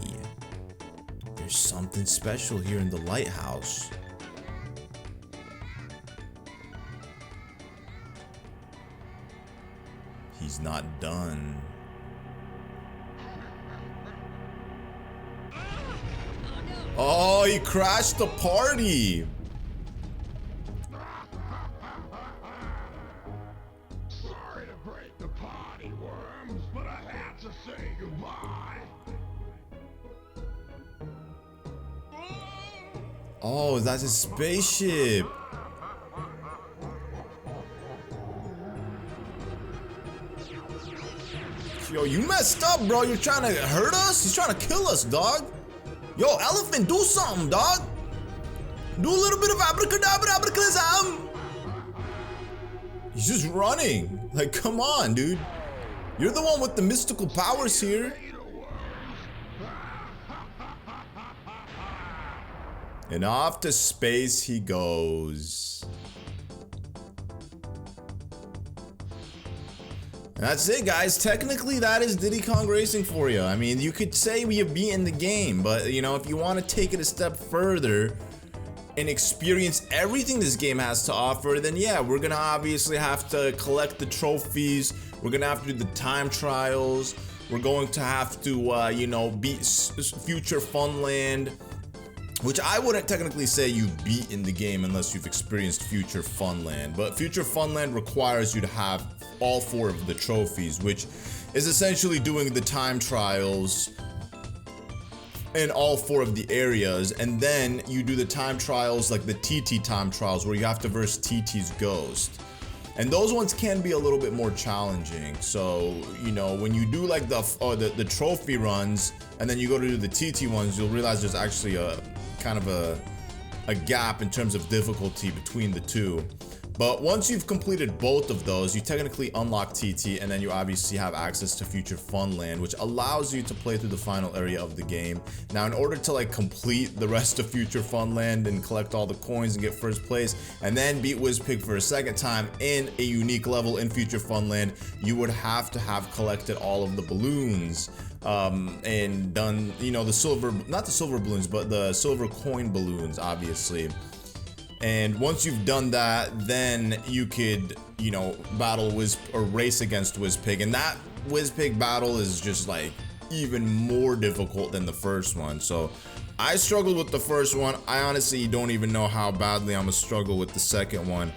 there's something special here in the lighthouse. He's not done. Oh, he crashed the party. Sorry to break the party, worms, but I had to say goodbye. Oh, that's his spaceship. Yo, you messed up, bro. You're trying to hurt us? He's trying to kill us, dog. Yo, elephant, do something, dog. Do a little bit of abracadabra, abracadazam. He's just running. Like, come on, dude. You're the one with the mystical powers here. And off to space he goes. And that's it, guys. Technically, that is Diddy Kong Racing for you. I mean, you could say we have beaten the game, but you know, if you want to take it a step further and experience everything this game has to offer, then yeah, we're gonna obviously have to collect the trophies. We're gonna have to do the time trials. We're going to have to, you know, beat Future Funland, which I wouldn't technically say you beat in the game unless you've experienced Future Funland. But Future Funland requires you to have all 4 of the trophies, which is essentially doing the time trials in all 4 of the areas, and then you do the time trials like the TT time trials where you have to verse TT's ghost. And those ones can be a little bit more challenging. So, you know, when you do like the trophy runs and then you go to do the TT ones, you'll realize there's actually a kind of a gap in terms of difficulty between the two. But once you've completed both of those, you technically unlock TT, and then you obviously have access to Future Funland, which allows you to play through the final area of the game. Now, in order to like complete the rest of Future Funland and collect all the coins and get first place, and then beat Wizpig for a second time in a unique level in Future Funland, you would have to have collected all of the balloons. And done, you know, the silver, not the silver balloons, but the silver coin balloons, obviously. And once you've done that, then you could, you know, battle or race against Wizpig. And that Wizpig battle is just like even more difficult than the first one. So I struggled with the first one. I honestly don't even know how badly I'm gonna struggle with the second one.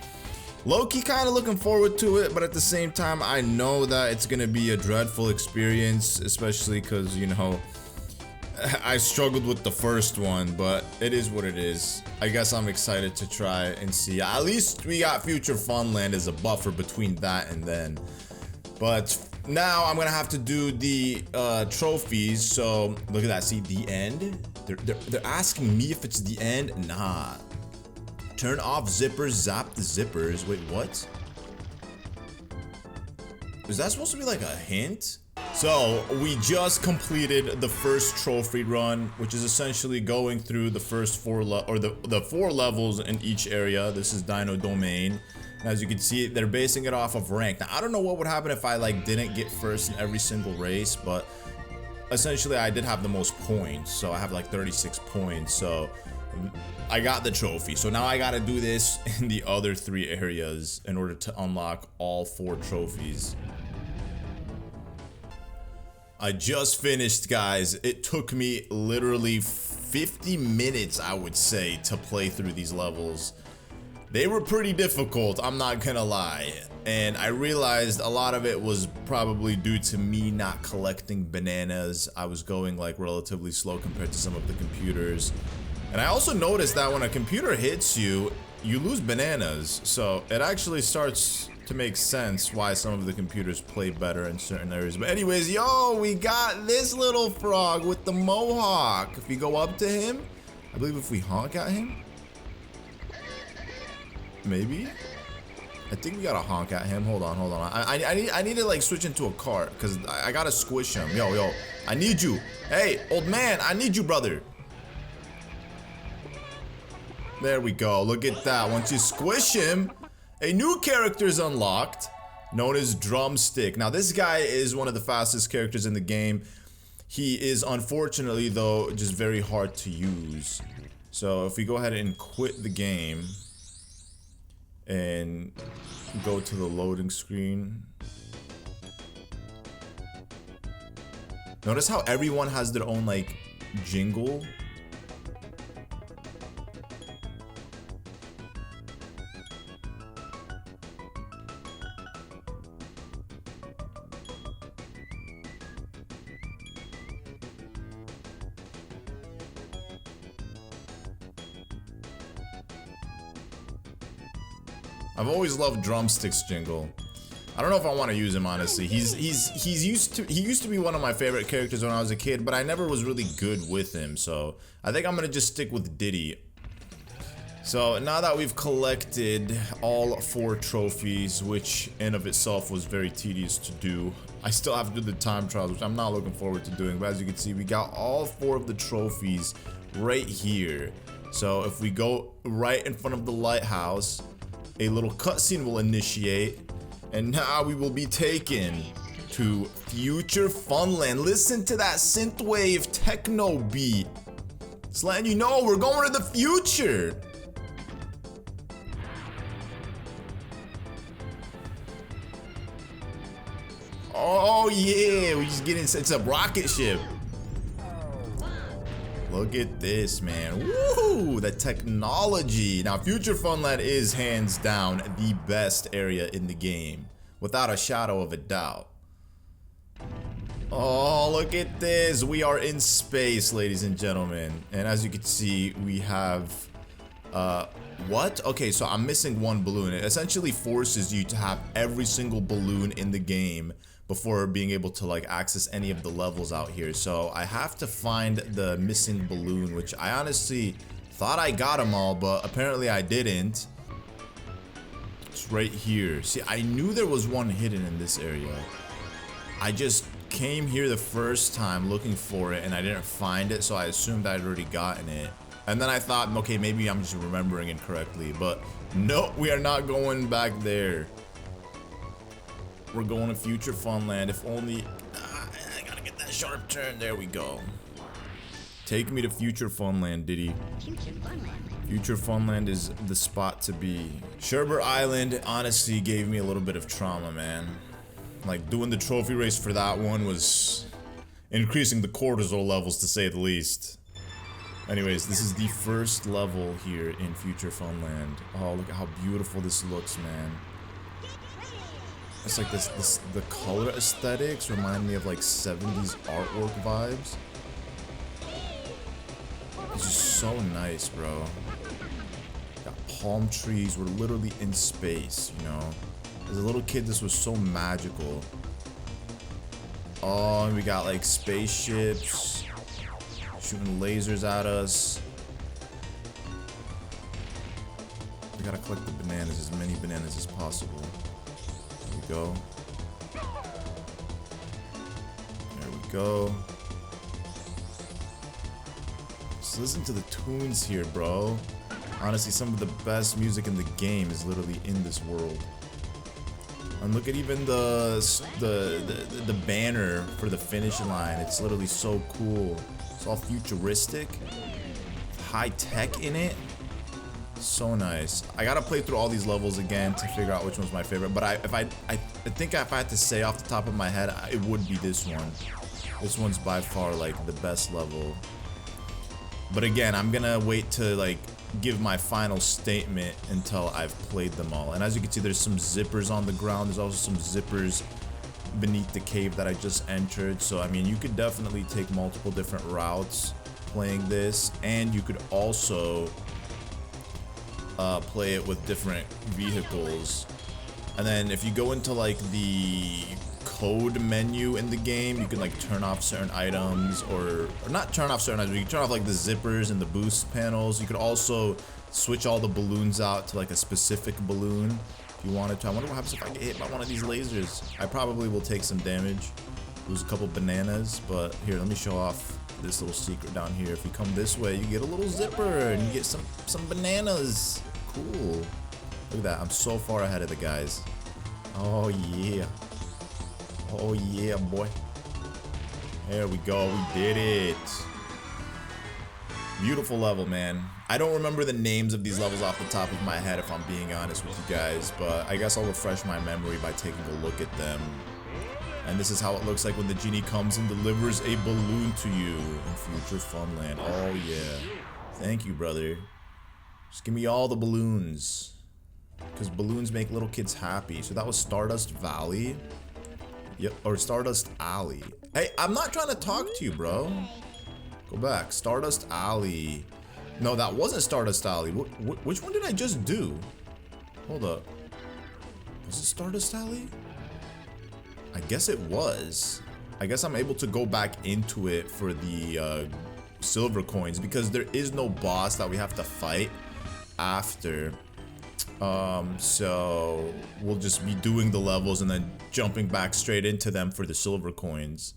Low-key kind of looking forward to it, but at the same time, I know that it's gonna be a dreadful experience, especially because, you know, I struggled with the first one, but it is what it is. I guess I'm excited to try and see. At least we got Future Funland as a buffer between that and then. But now I'm gonna have to do the trophies. So look at that. See the end? They're asking me if it's the end. Nah. Turn off zippers, zap the zippers. Wait, what? Is that supposed to be like a hint? So we just completed the first trophy run, which is essentially going through the first 4 the 4 levels in each area. This is Dino Domain. And as you can see, they're basing it off of rank. Now, I don't know what would happen if I like didn't get first in every single race, but essentially I did have the most points. So I have like 36 points. So I got the trophy. So now I gotta do this in the other 3 areas in order to unlock all 4 trophies. I just finished, guys. It took me literally 50 minutes, I would say, to play through these levels. They were pretty difficult, I'm not gonna lie. And I realized a lot of it was probably due to me not collecting bananas. I was going like relatively slow compared to some of the computers. And I also noticed that when a computer hits you, you lose bananas. So it actually starts to make sense why some of the computers play better in certain areas. But anyways, yo, we got this little frog with the mohawk. If we go up to him, I believe if we honk at him, maybe. I think we gotta honk at him. Hold on. I need to like switch into a cart because I gotta squish him. Yo, I need you. Hey, old man, I need you, brother. There we go. Look at that. Once you squish him, a new character is unlocked. known as Drumstick. Now, this guy is one of the fastest characters in the game. He is, unfortunately, though, just very hard to use. So if we go ahead and quit the game and go to the loading screen. Notice how everyone has their own, like, jingle. I've always loved Drumstick's jingle. I don't know if I want to use him, honestly. He used to be one of my favorite characters when I was a kid, but I never was really good with him. So I think I'm gonna just stick with Diddy. So now that we've collected all 4 trophies, which in of itself was very tedious to do, I still have to do the time trials, which I'm not looking forward to doing. But as you can see, we got all 4 of the trophies right here. So if we go right in front of the lighthouse, a little cutscene will initiate, and now we will be taken to Future Funland. Listen to that synthwave techno beat. It's letting you know we're going to the future. Oh yeah, we just getting, it's a rocket ship. Look at this, man. Woo! The technology. Now, Future Funland is hands down the best area in the game, without a shadow of a doubt. Oh, look at this. We are in space, ladies and gentlemen. And as you can see, we have what? Okay, so I'm missing one balloon. It essentially forces you to have every single balloon in the game before being able to like access any of the levels out here. So I have to find the missing balloon, which I honestly thought I got them all, but apparently I didn't. It's right here. See, I knew there was one hidden in this area. I just came here the first time looking for it and I didn't find it, so I assumed I'd already gotten it. And then I thought, okay, maybe I'm just remembering incorrectly, but no, we are not going back there. We're going to Future Funland. If only I gotta get that sharp turn. There we go. Take me to Future Funland, Diddy. Future Funland. Future Funland is the spot to be. Sherbet Island honestly gave me a little bit of trauma, man. Like, doing the trophy race for that one was increasing the cortisol levels, to say the least. Anyways, this is the first level here in Future Funland. Oh, look at how beautiful this looks, man. It's like the color aesthetics remind me of like 70s artwork vibes. It's just so nice, bro. Got palm trees. We're literally in space, you know. As a little kid, this was so magical. Oh, and we got like spaceships shooting lasers at us. We gotta collect the bananas, as many bananas as possible. There we go. There we go. Just listen to the tunes here, bro. Honestly, some of the best music in the game is literally in this world. And look at even the banner for the finish line. It's literally so cool. It's all futuristic, high tech in it. So nice. I gotta play through all these levels again to figure out which one's my favorite. But I think if I had to say off the top of my head, it would be this one. This one's by far like the best level. But again, I'm gonna wait to like give my final statement until I've played them all. And as you can see, there's some zippers on the ground. There's also some zippers beneath the cave that I just entered. So I mean, you could definitely take multiple different routes playing this, and you could also play it with different vehicles. And then if you go into like the code menu in the game, you can like turn off certain items, or not turn off certain items, you can turn off like the zippers and the boost panels. You could also switch all the balloons out to like a specific balloon if you wanted to. I wonder what happens if I get hit by one of these lasers. I probably will take some damage, lose a couple bananas, but here, let me show off this little secret down here. If you come this way, you get a little zipper and you get some bananas. Cool. Look at that, I'm so far ahead of the guys. Oh yeah. Oh yeah, boy. There we go. We did it. Beautiful level, man. I don't remember the names of these levels off the top of my head, if I'm being honest with you guys, but I guess I'll refresh my memory by taking a look at them. And this is how it looks like when the genie comes and delivers a balloon to you in future Funland. Oh yeah. Thank you, brother. Just give me all the balloons. Because balloons make little kids happy. So that was Stardust Valley. Yep, or Stardust Alley. Hey, I'm not trying to talk to you, bro. Go back. Stardust Alley. No, that wasn't Stardust Alley. Which one did I just do? Hold up. Was it Stardust Alley? I guess it was. I guess I'm able to go back into it for the silver coins because there is no boss that we have to fight after. So we'll just be doing the levels and then jumping back straight into them for the silver coins.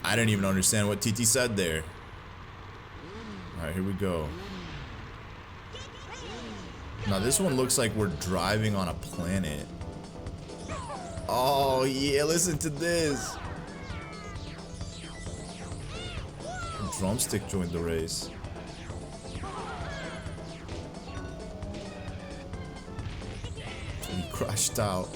I didn't even understand what TT said there. Alright, here we go. Now this one looks like we're driving on a planet. Oh yeah, listen to this. A drumstick joined the race. We crashed out.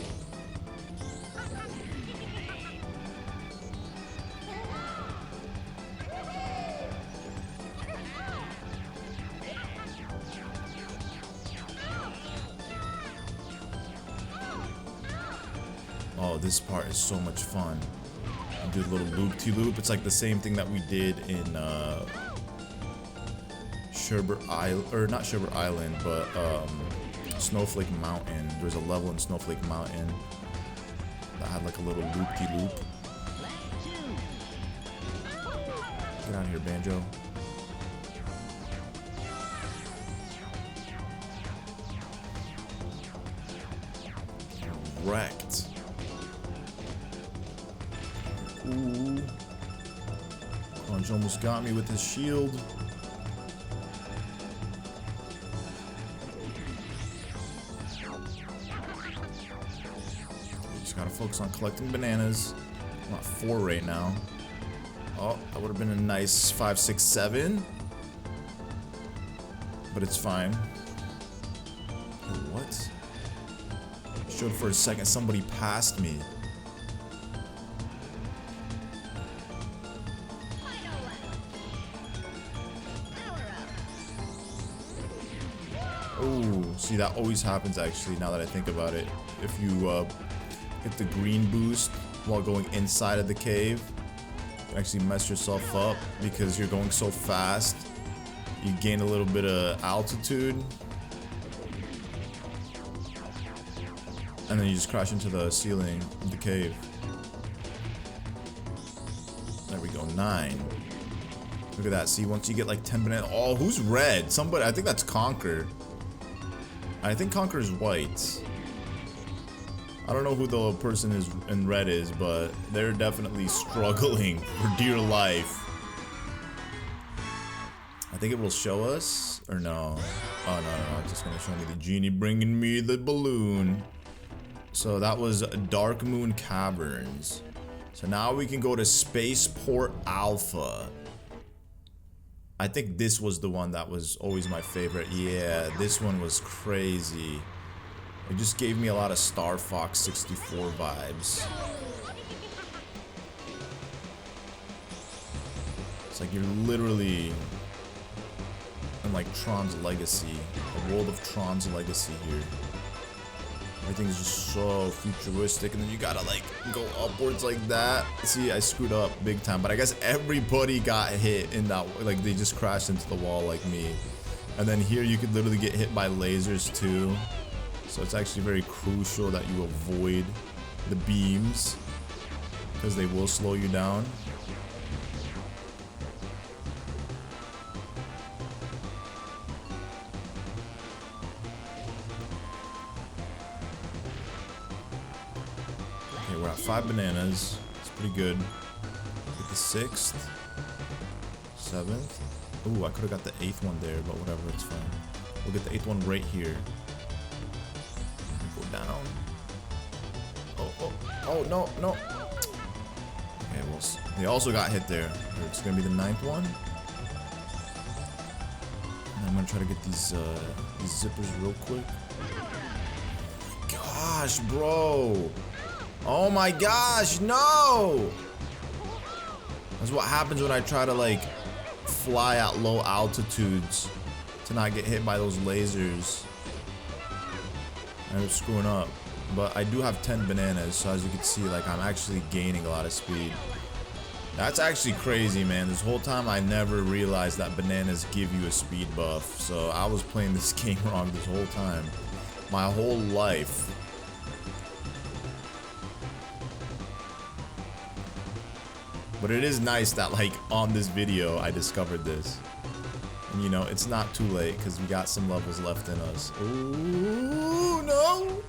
Oh, this part is so much fun. Do a little loop-de-loop. It's like the same thing that we did in Sherbet Island, or not Sherbet Island, but Snowflake Mountain. There's a level in Snowflake Mountain that had like a little loop-de-loop. Get out of here, Banjo. Wrecked. Ooh. Crunch almost got me with his shield. Just gotta focus on collecting bananas. I'm at 4 right now. Oh, that would have been a nice 5, 6, 7. But it's fine. What? Showed for a second somebody passed me. Oh, see, that always happens actually, now that I think about it. If you hit the green boost while going inside of the cave, you can actually mess yourself up because you're going so fast. You gain a little bit of altitude. And then you just crash into the ceiling of the cave. There we go, 9. Look at that, see, once you get like 10 bananas. Oh, who's red? Somebody, I think that's Conquer. I think Conquer's white. I don't know who the person is in red is, but they're definitely struggling for dear life. I think it will show us, or no? Oh, no, it's just gonna show me the genie bringing me the balloon. So that was Dark Moon Caverns. So now we can go to Spaceport Alpha. I think this was the one that was always my favorite. Yeah, this one was crazy. It just gave me a lot of Star Fox 64 vibes. It's like you're literally in like Tron's Legacy, the world of Tron's Legacy here. Everything's just so futuristic, and then you gotta like go upwards like that. See, I screwed up big time, but I guess everybody got hit in that, like they just crashed into the wall like me. And then here you could literally get hit by lasers too. So it's actually very crucial that you avoid the beams because they will slow you down. Okay, we're at 5 bananas. It's pretty good. Get the 6th, 7th. Ooh, I could have got the 8th one there, but whatever, it's fine. We'll get the 8th one right here. down. Oh, no. Okay, well, they also got hit there. It's gonna be the 9th one. And I'm gonna try to get these zippers real quick. Gosh, bro. Oh my gosh, no! That's what happens when I try to like fly at low altitudes to not get hit by those lasers. I'm screwing up. But I do have 10 bananas, so as you can see, like, I'm actually gaining a lot of speed. That's actually crazy, man. This whole time I never realized that bananas give you a speed buff. So I was playing this game wrong this whole time. My whole life. But it is nice that, like, on this video I discovered this. And, you know, it's not too late because we got some levels left in us. Ooh, no!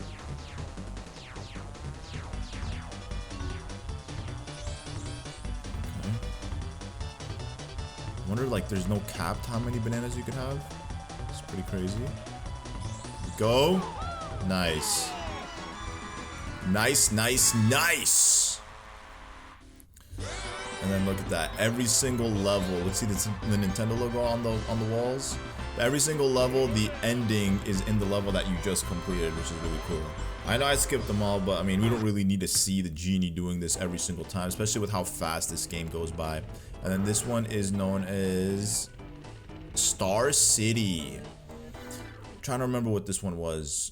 I wonder, like, there's no cap to how many bananas you could have. It's pretty crazy. Go. Nice. Nice. And then look at that. Every single level. Let's see the Nintendo logo on the walls. Every single level, the ending is in the level that you just completed, which is really cool. I know I skipped them all, but I mean, we don't really need to see the genie doing this every single time, especially with how fast this game goes by. And then this one is known as Star City. I'm trying to remember what this one was.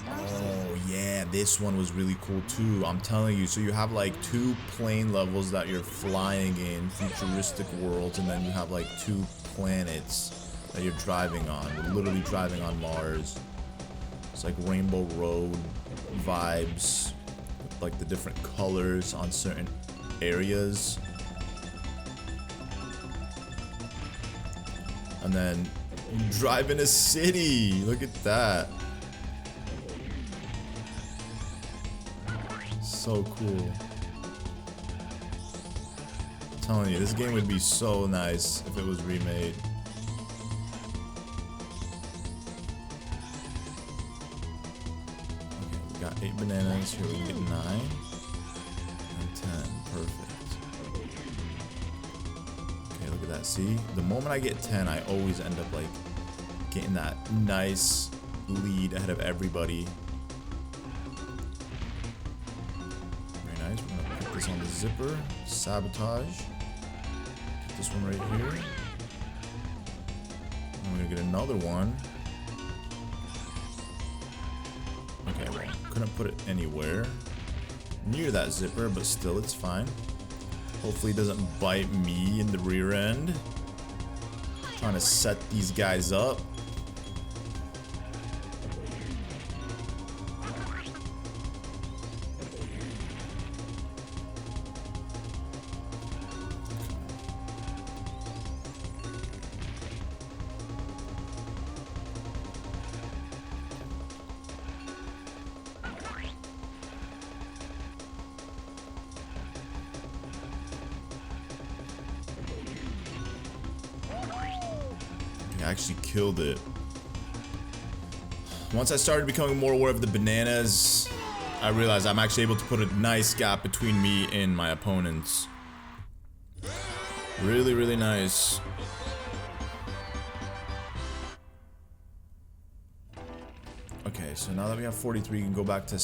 Oh yeah, this one was really cool too. I'm telling you. So you have like 2 plane levels that you're flying in, futuristic worlds, and then you have like 2 planets that you're driving on. You're literally driving on Mars. It's like Rainbow Road vibes, like the different colors on certain areas. And then you drive in a city. Look at that. So cool. I'm telling you, this game would be so nice if it was remade. Okay, we got 8 bananas. Here we can get 9 and 10. Perfect. Okay, look at that. See, the moment I get 10, I always end up like getting that nice lead ahead of everybody. We're gonna put this on the zipper. Sabotage. Put this one right here. And we're gonna get another one. Okay, well, couldn't put it anywhere near that zipper, but still, it's fine. Hopefully it doesn't bite me in the rear end. Trying to set these guys up. I actually killed it. Once I started becoming more aware of the bananas, I realized I'm actually able to put a nice gap between me and my opponents. Really, really nice. Okay, so now that we have 43, you can go back to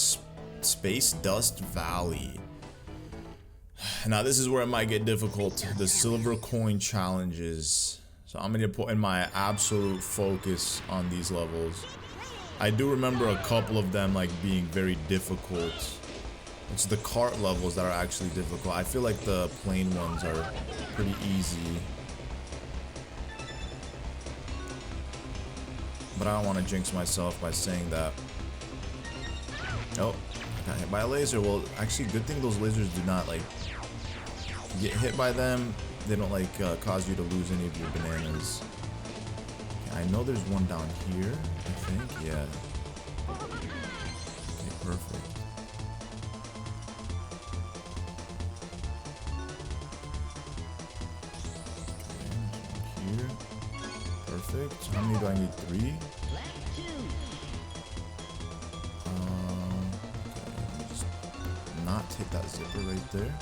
Space Dust Valley. Now this is where it might get difficult. The silver coin challenges. So I'm gonna put in my absolute focus on these levels. I do remember a couple of them like being very difficult. It's the cart levels that are actually difficult. I feel like the plane ones are pretty easy. But I don't want to jinx myself by saying that. Oh, I got hit by a laser. Well, actually, good thing those lasers do not like get hit by them. They don't like cause you to lose any of your bananas. Okay, I know there's one down here, I think. Yeah. Okay, perfect. Okay, here. Perfect. So how many do I need? 3? not take that zipper right there.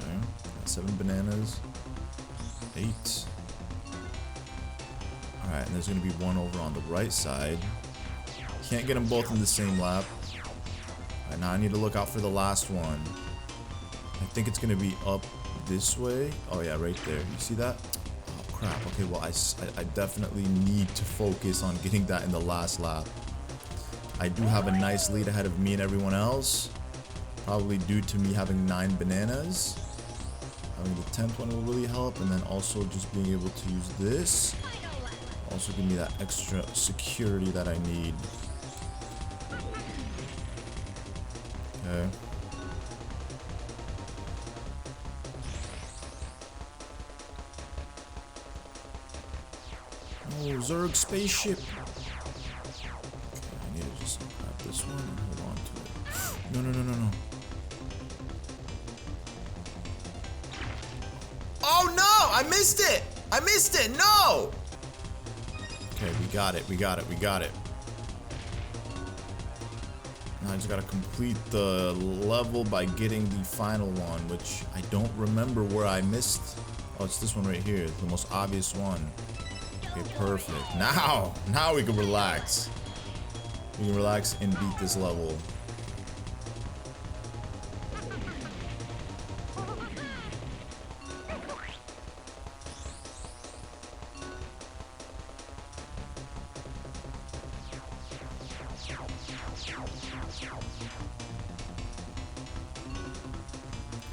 Okay, got 7 bananas. 8. Alright, and there's gonna be one over on the right side. Can't get them both in the same lap. Alright, now I need to look out for the last one. I think it's gonna be up this way. Oh yeah, right there. You see that? Oh crap. Okay, well I definitely need to focus on getting that in the last lap. I do have a nice lead ahead of me and everyone else. Probably due to me having 9 bananas. Having the 10th one will really help, and then also just being able to use this. Also give me that extra security that I need. Okay. Oh, Zerg spaceship. Okay, I need to just grab this one and hold on to it. No, no, no, no, no. Oh no! I missed it! I missed it! No! Okay, we got it, we got it, we got it. Now I just gotta complete the level by getting the final one, which I don't remember where I missed. Oh, it's this one right here, the most obvious one. Okay, perfect. Now we can relax. We can relax and beat this level.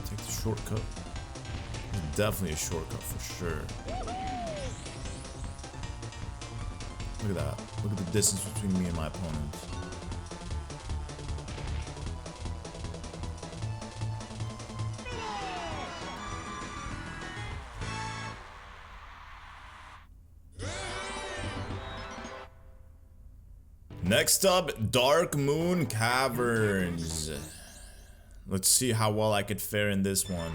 Take the shortcut. It's definitely a shortcut for sure. Look at that. Look at the distance between me and my opponents. Next up, Dark Moon Caverns. Let's see how well I could fare in this one.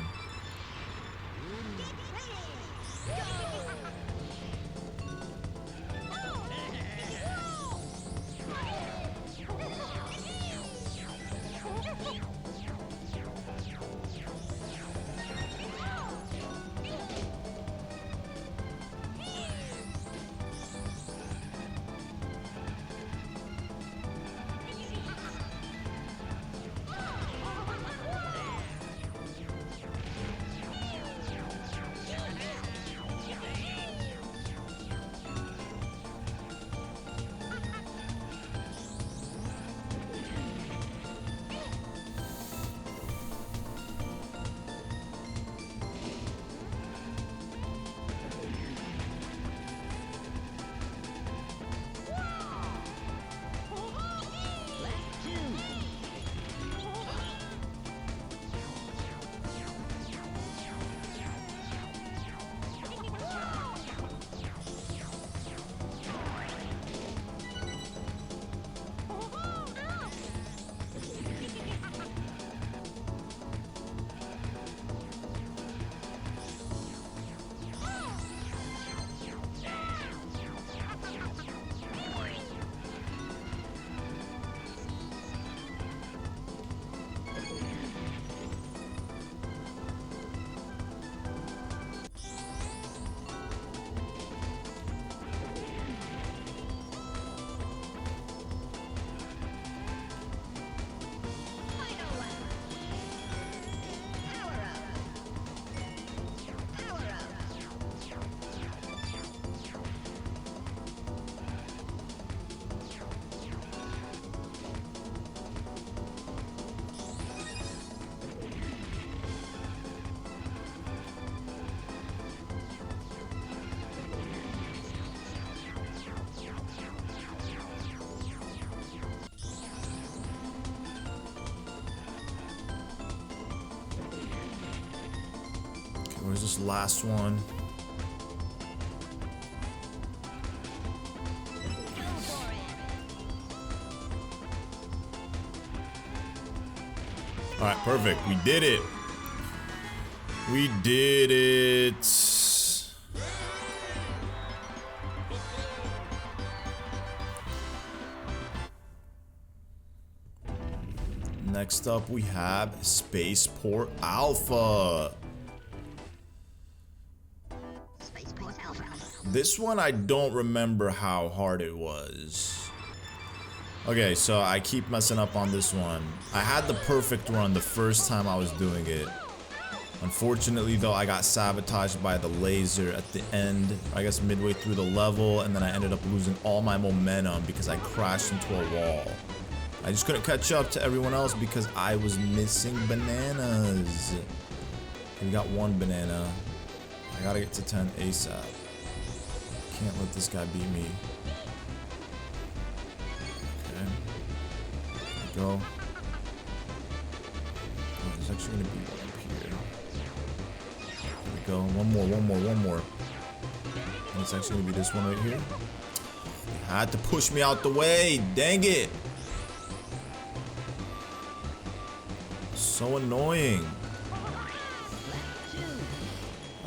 Where's this last one? All right, perfect. We did it. We did it. Next up, we have Spaceport Alpha. Spaceport Alpha. This one, I don't remember how hard it was. Okay, so I keep messing up on this one. I had the perfect run the first time I was doing it. Unfortunately, though, I got sabotaged by the laser at the end, I guess midway through the level, and then I ended up losing all my momentum because I crashed into a wall. I just couldn't catch up to everyone else because I was missing bananas. We got one banana. I gotta get to 10 ASAP. Can't let this guy beat me. Okay. There we go. Oh, there's actually gonna be one up here. There we go. One more. And it's actually gonna be this one right here. I had to push me out the way. Dang it. So annoying.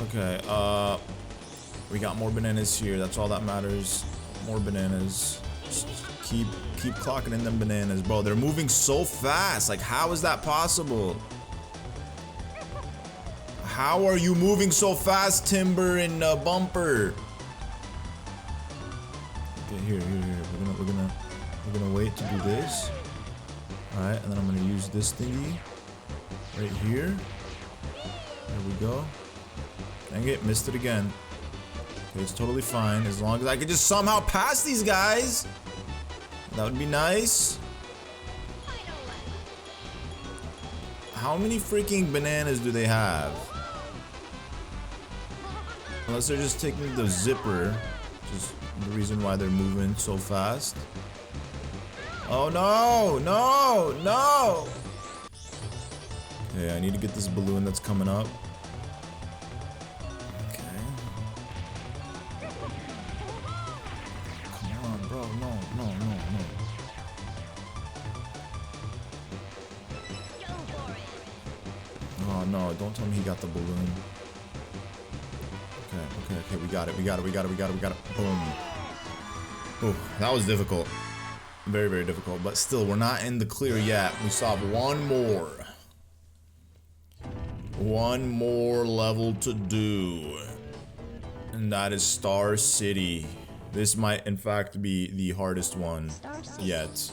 Okay, we got more bananas here. That's all that matters. More bananas. Just keep clocking in them bananas, bro. They're moving so fast. Like, how is that possible? How are you moving so fast, Timber and Bumper? Okay, here. We're gonna wait to do this. All right, and then I'm gonna use this thingy right here. There we go. Dang it, missed it again. Okay, it's totally fine as long as I could just somehow pass these guys. That would be nice. How many freaking bananas do they have? Unless they're just taking the zipper, which is the reason why they're moving so fast. Oh no! Okay, I need to get this balloon that's coming up. Oh no, don't tell me he got the balloon. Okay, we got it. Boom. Oh, that was difficult. Very, very difficult, but still, we're not in the clear yet. We still have one more. One more level to do. And that is Star City. This might, in fact, be the hardest one yet.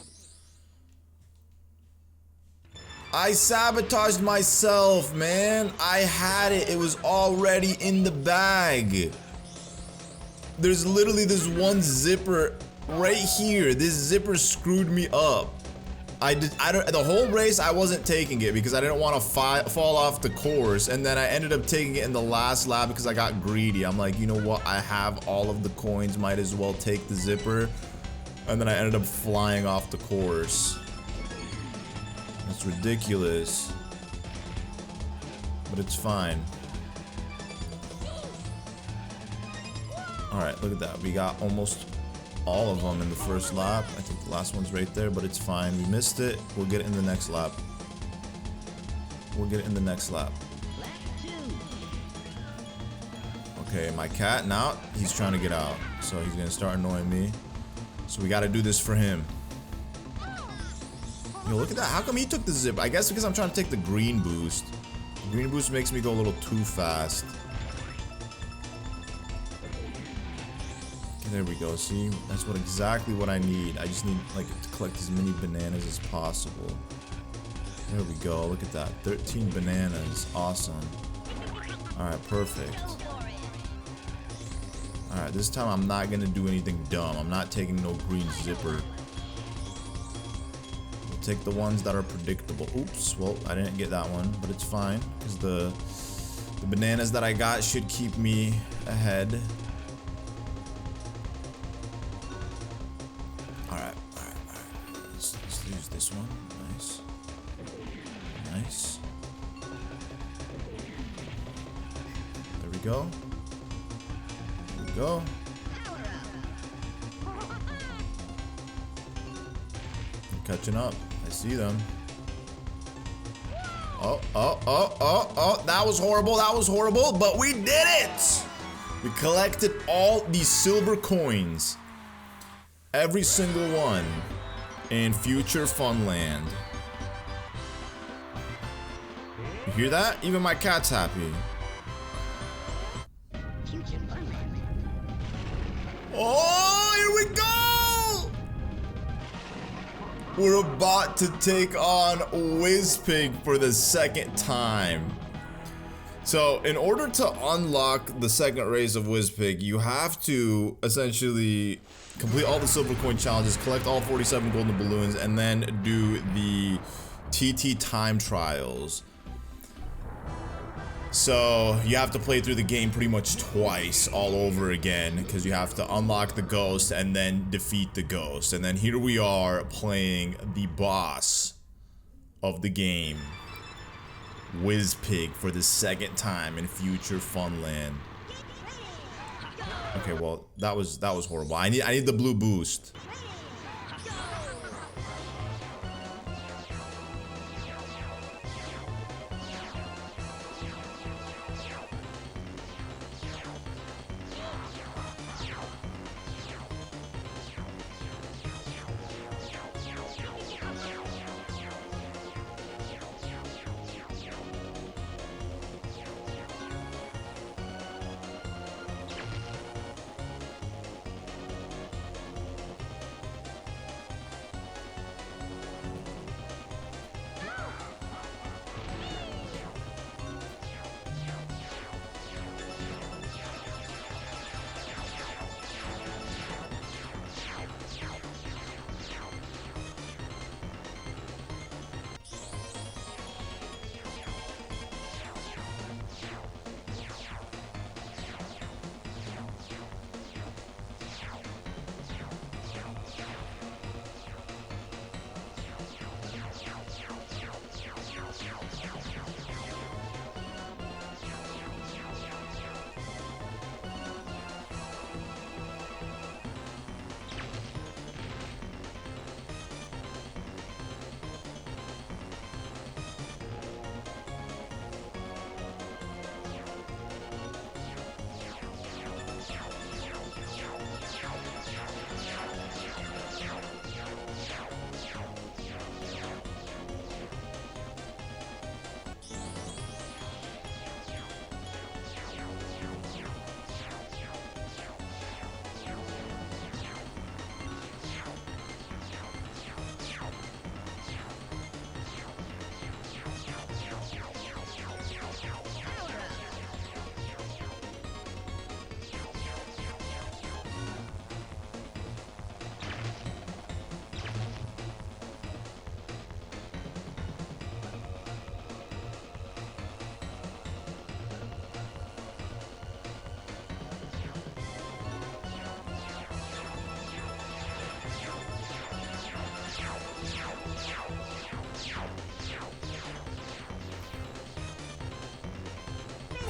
I sabotaged myself, man. I had it. It was already in the bag. There's literally this one zipper right here. This zipper screwed me up. The whole race I wasn't taking it because I didn't want to fall off the course, and then I ended up taking it in the last lap because I got greedy. I'm like, you know what? I have all of the coins, might as well take the zipper. And then I ended up flying off the course. That's ridiculous. But it's fine. Alright, look at that. We got almost all of them in the first lap. I think the last one's right there, but it's fine. We missed it. We'll get it in the next lap. Okay, my cat, now he's trying to get out. So he's gonna start annoying me. So we gotta do this for him. Yo, look at that. How come he took the zip? I guess because I'm trying to take the green boost. The green boost makes me go a little too fast. Okay, there we go. See? That's exactly what I need. I just need, like, to collect as many bananas as possible. There we go. Look at that. 13 bananas. Awesome. Alright, perfect. Alright, this time I'm not gonna do anything dumb. I'm not taking no green zipper. Take the ones that are predictable. Oops, well, I didn't get that one, but it's fine because the bananas that I got should keep me ahead. All right. Let's use this one. Nice. There we go. I'm catching up. I see them. Oh, that was horrible, but we did it! We collected all these silver coins. Every single one in Future Funland. You hear that? Even my cat's happy. Future Funland. Oh, here we go! We're about to take on Wizpig for the second time. So, in order to unlock the second race of Wizpig, you have to essentially complete all the silver coin challenges, collect all 47 golden balloons, and then do the TT time trials. So you have to play through the game pretty much twice all over again because you have to unlock the ghost and then defeat the ghost. And then here we are playing the boss of the game, Wizpig, for the second time in Future Funland. Okay, well that was horrible. I need the blue boost.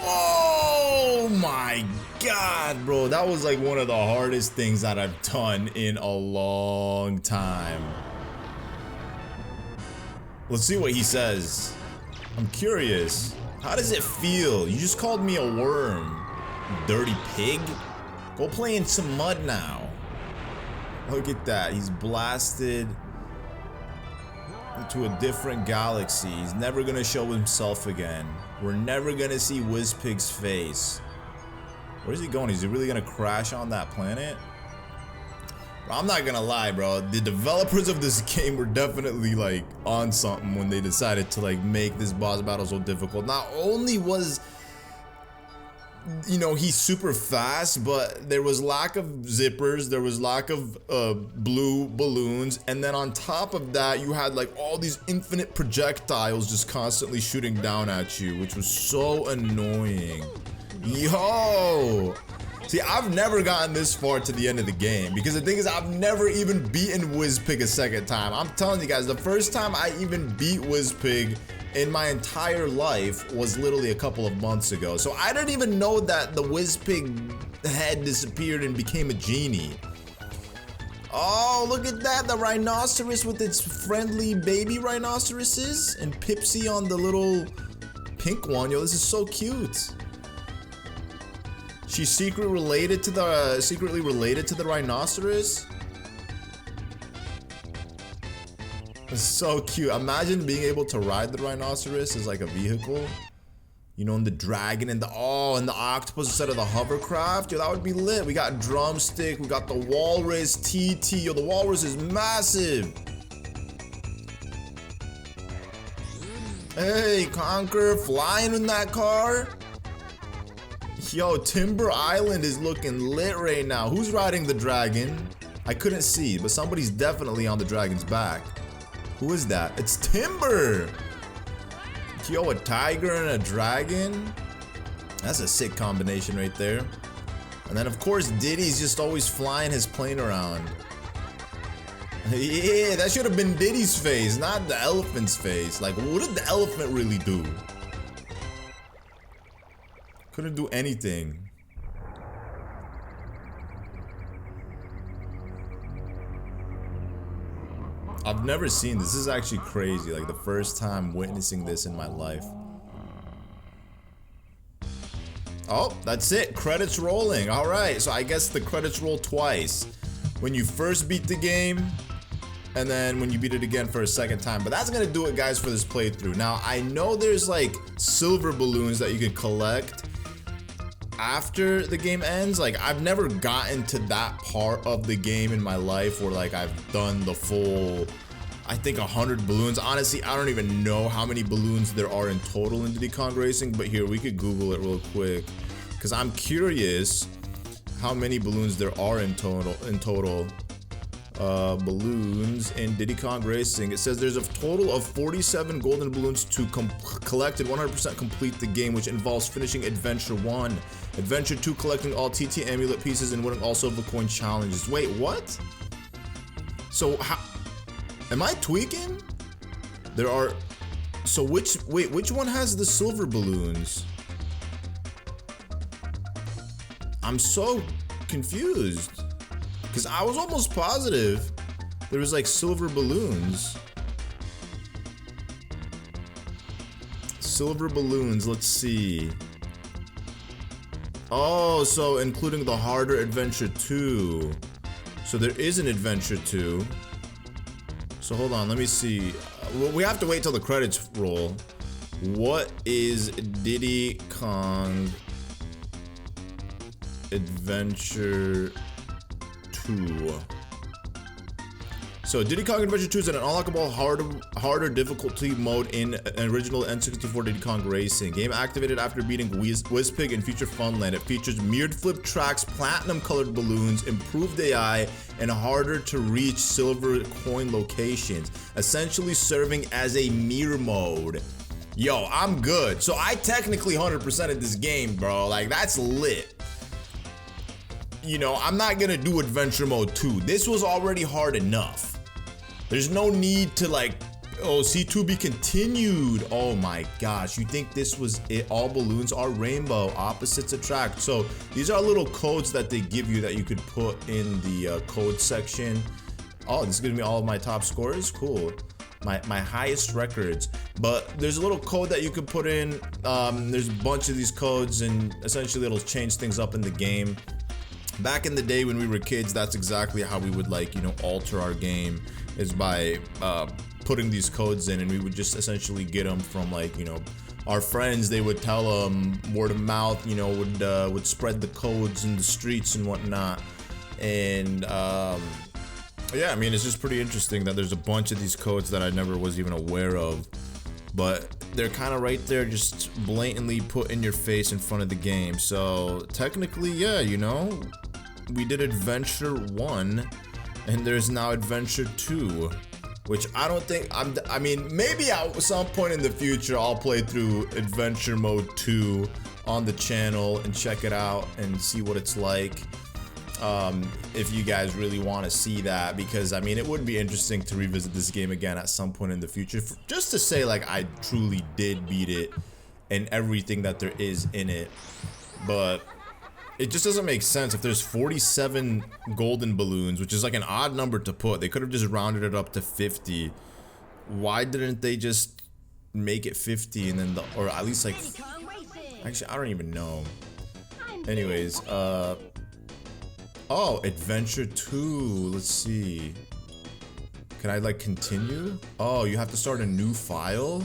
Oh my god, bro. That was like one of the hardest things that I've done in a long time. Let's see what he says. I'm curious. How does it feel? You just called me a worm, you dirty pig. Go play in some mud now. Look at that. He's blasted into a different galaxy. He's never gonna show himself again. We're never gonna see Wizpig's face. Where's he going? Is he really gonna crash on that planet? Bro, I'm not gonna lie, bro. The developers of this game were definitely like on something when they decided to like make this boss battle so difficult. Not only was, you know, he's super fast, but there was lack of zippers, there was lack of blue balloons, and then on top of that you had like all these infinite projectiles just constantly shooting down at you, which was so annoying. Yo! See, I've never gotten this far to the end of the game because the thing is I've never even beaten Wizpig a second time. I'm telling you guys, the first time I even beat Wizpig in my entire life was literally a couple of months ago. So I didn't even know that the Wizpig head disappeared and became a genie. Oh, look at that, the rhinoceros with its friendly baby rhinoceroses and Pipsy on the little pink one. Yo, this is so cute. She's secretly related to the rhinoceros. It's so cute. Imagine being able to ride the rhinoceros as like a vehicle. You know, and the dragon and the octopus instead of the hovercraft. Yo, that would be lit. We got drumstick. We got the walrus TT. Yo, the walrus is massive. Hey, Conquer, flying in that car. Yo, Timber Island is looking lit right now. Who's riding the dragon? I couldn't see, but somebody's definitely on the dragon's back. Who is that? It's Timber. Yo, a tiger and a dragon? That's a sick combination right there. And then of course Diddy's just always flying his plane around. Yeah, that should have been Diddy's face, not the elephant's face. Like, what did the elephant really do? Couldn't do anything. I've never seen this. This is actually crazy. Like the first time witnessing this in my life. Oh, that's it. Credits rolling. All right. So I guess the credits roll twice. When you first beat the game, and then when you beat it again for a second time. But that's gonna do it, guys, for this playthrough. Now, I know there's like silver balloons that you could collect after the game ends. Like, I've never gotten to that part of the game in my life where like I've done the full, I think 100 balloons. Honestly, I don't even know how many balloons there are in total in Diddy Kong Racing, but here, we could Google it real quick because I'm curious how many balloons there are in total. Balloons in Diddy Kong Racing. It says there's a total of 47 golden balloons to collected 100% complete the game, which involves finishing Adventure 1. Adventure 2, collecting all TT amulet pieces and winning all silver coin challenges. Wait, what? So how am I tweaking? There are, so which one has the silver balloons? I'm so confused. Because I was almost positive there was like silver balloons. Silver balloons, let's see. Oh, so including the harder Adventure 2. So there is an Adventure 2. So hold on, let me see. We have to wait till the credits roll. What is Diddy Kong Adventure 2? So Diddy Kong Adventure 2 is an unlockable harder difficulty mode in an original N64 Diddy Kong Racing. Game activated after beating Wizpig in Future Funland. It features mirrored flip tracks, platinum colored balloons, improved AI, and harder to reach silver coin locations, essentially serving as a mirror mode. Yo, I'm good. So I technically 100%ed this game, bro. Like, that's lit. You know, I'm not gonna do Adventure Mode 2. This was already hard enough. There's no need to like, oh, C2 be continued. Oh my gosh, you think this was it? All balloons are rainbow, opposites attract. So these are little codes that they give you that you could put in the code section. Oh, this is gonna be all of my top scores? Cool. My highest records. But there's a little code that you could put in. There's a bunch of these codes, and essentially it'll change things up in the game. Back in the day when we were kids, that's exactly how we would, like, you know, alter our game, is by putting these codes in, and we would just essentially get them from, like, you know, our friends. They would tell them, word of mouth, you know, would spread the codes in the streets and whatnot. And yeah, I mean, it's just pretty interesting that there's a bunch of these codes that I never was even aware of, but they're kind of right there, just blatantly put in your face in front of the game. So technically, yeah, you know, we did Adventure 1, and there's now Adventure 2, which I don't think I mean, maybe at some point in the future I'll play through Adventure Mode 2 on the channel and check it out and see what it's like. If you guys really want to see that, because I mean, it would be interesting to revisit this game again at some point in the future, just to say like I truly did beat it and everything that there is in it. But it just doesn't make sense. If there's 47 golden balloons, which is like an odd number to put, they could have just rounded it up to 50. Why didn't they just make it 50 and then or at least like, actually I don't even know. Anyways, oh, Adventure 2, let's see. Can I like continue? Oh, you have to start a new file?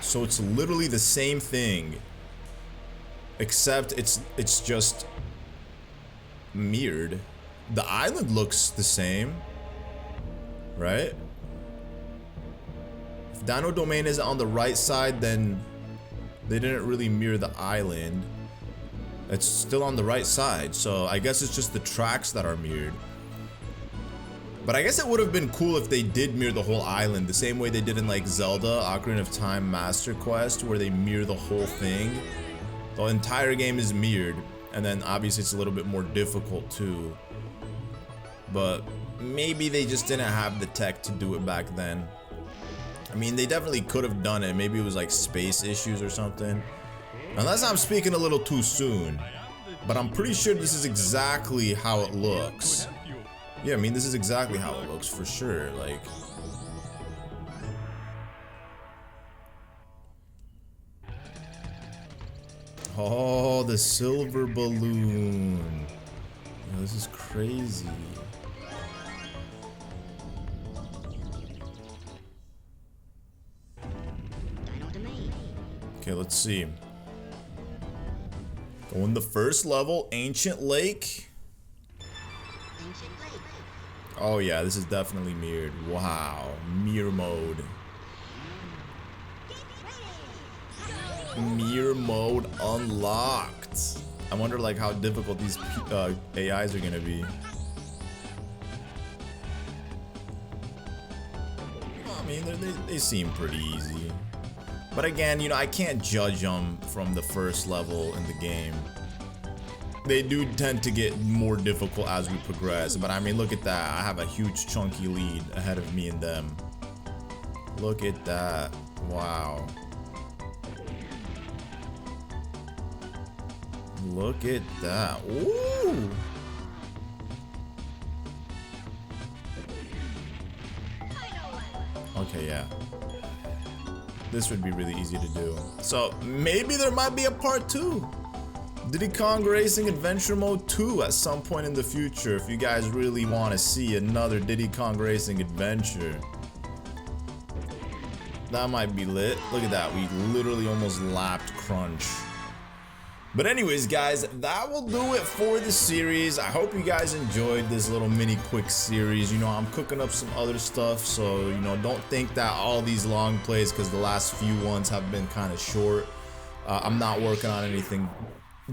So it's literally the same thing, except it's just mirrored. The island looks the same, right? If Dino Domain is on the right side, then they didn't really mirror the island. It's still on the right side, so I guess it's just the tracks that are mirrored. But I guess it would have been cool if they did mirror the whole island, the same way they did in like Zelda Ocarina of Time Master Quest, where they mirror the whole thing. The entire game is mirrored, and then obviously it's a little bit more difficult too. But maybe they just didn't have the tech to do it back then. I mean, they definitely could have done it. Maybe it was like space issues or something. Unless I'm speaking a little too soon. But I'm pretty sure this is exactly how it looks. Yeah, I mean, this is exactly how it looks for sure, like. Oh, the silver balloon. Oh, this is crazy. Dino Domain. Okay, let's see. Go in the first level, Ancient Lake. Ancient Lake. Oh yeah, this is definitely mirrored. Wow, mirror mode. Mirror mode unlocked. I wonder like how difficult these AIs are gonna be. I mean, they seem pretty easy. But again, you know, I can't judge them from the first level in the game. They do tend to get more difficult as we progress, but I mean, look at that. I have a huge chunky lead ahead of me and them. Look at that. Wow. Look at that. Ooh. Okay, yeah. This would be really easy to do. So maybe there might be a part 2. Diddy Kong Racing Adventure Mode 2 at some point in the future, if you guys really want to see another Diddy Kong Racing adventure. That might be lit. Look at that, we literally almost lapped Crunch. But anyways, guys, that will do it for the series. I hope you guys enjoyed this little mini quick series. You know, I'm cooking up some other stuff, so, you know, don't think that all these long plays, because the last few ones have been kind of short. I'm not working on anything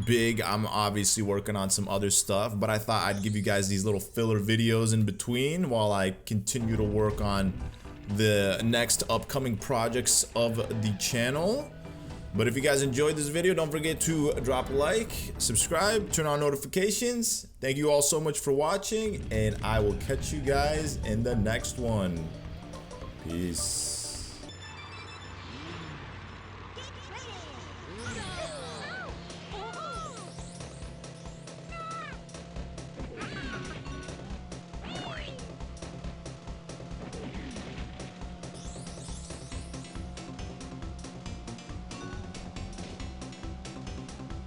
big. I'm obviously working on some other stuff, but I thought I'd give you guys these little filler videos in between while I continue to work on the next upcoming projects of the channel. But if you guys enjoyed this video, don't forget to drop a like, subscribe, turn on notifications. Thank you all so much for watching, and I will catch you guys in the next one. Peace.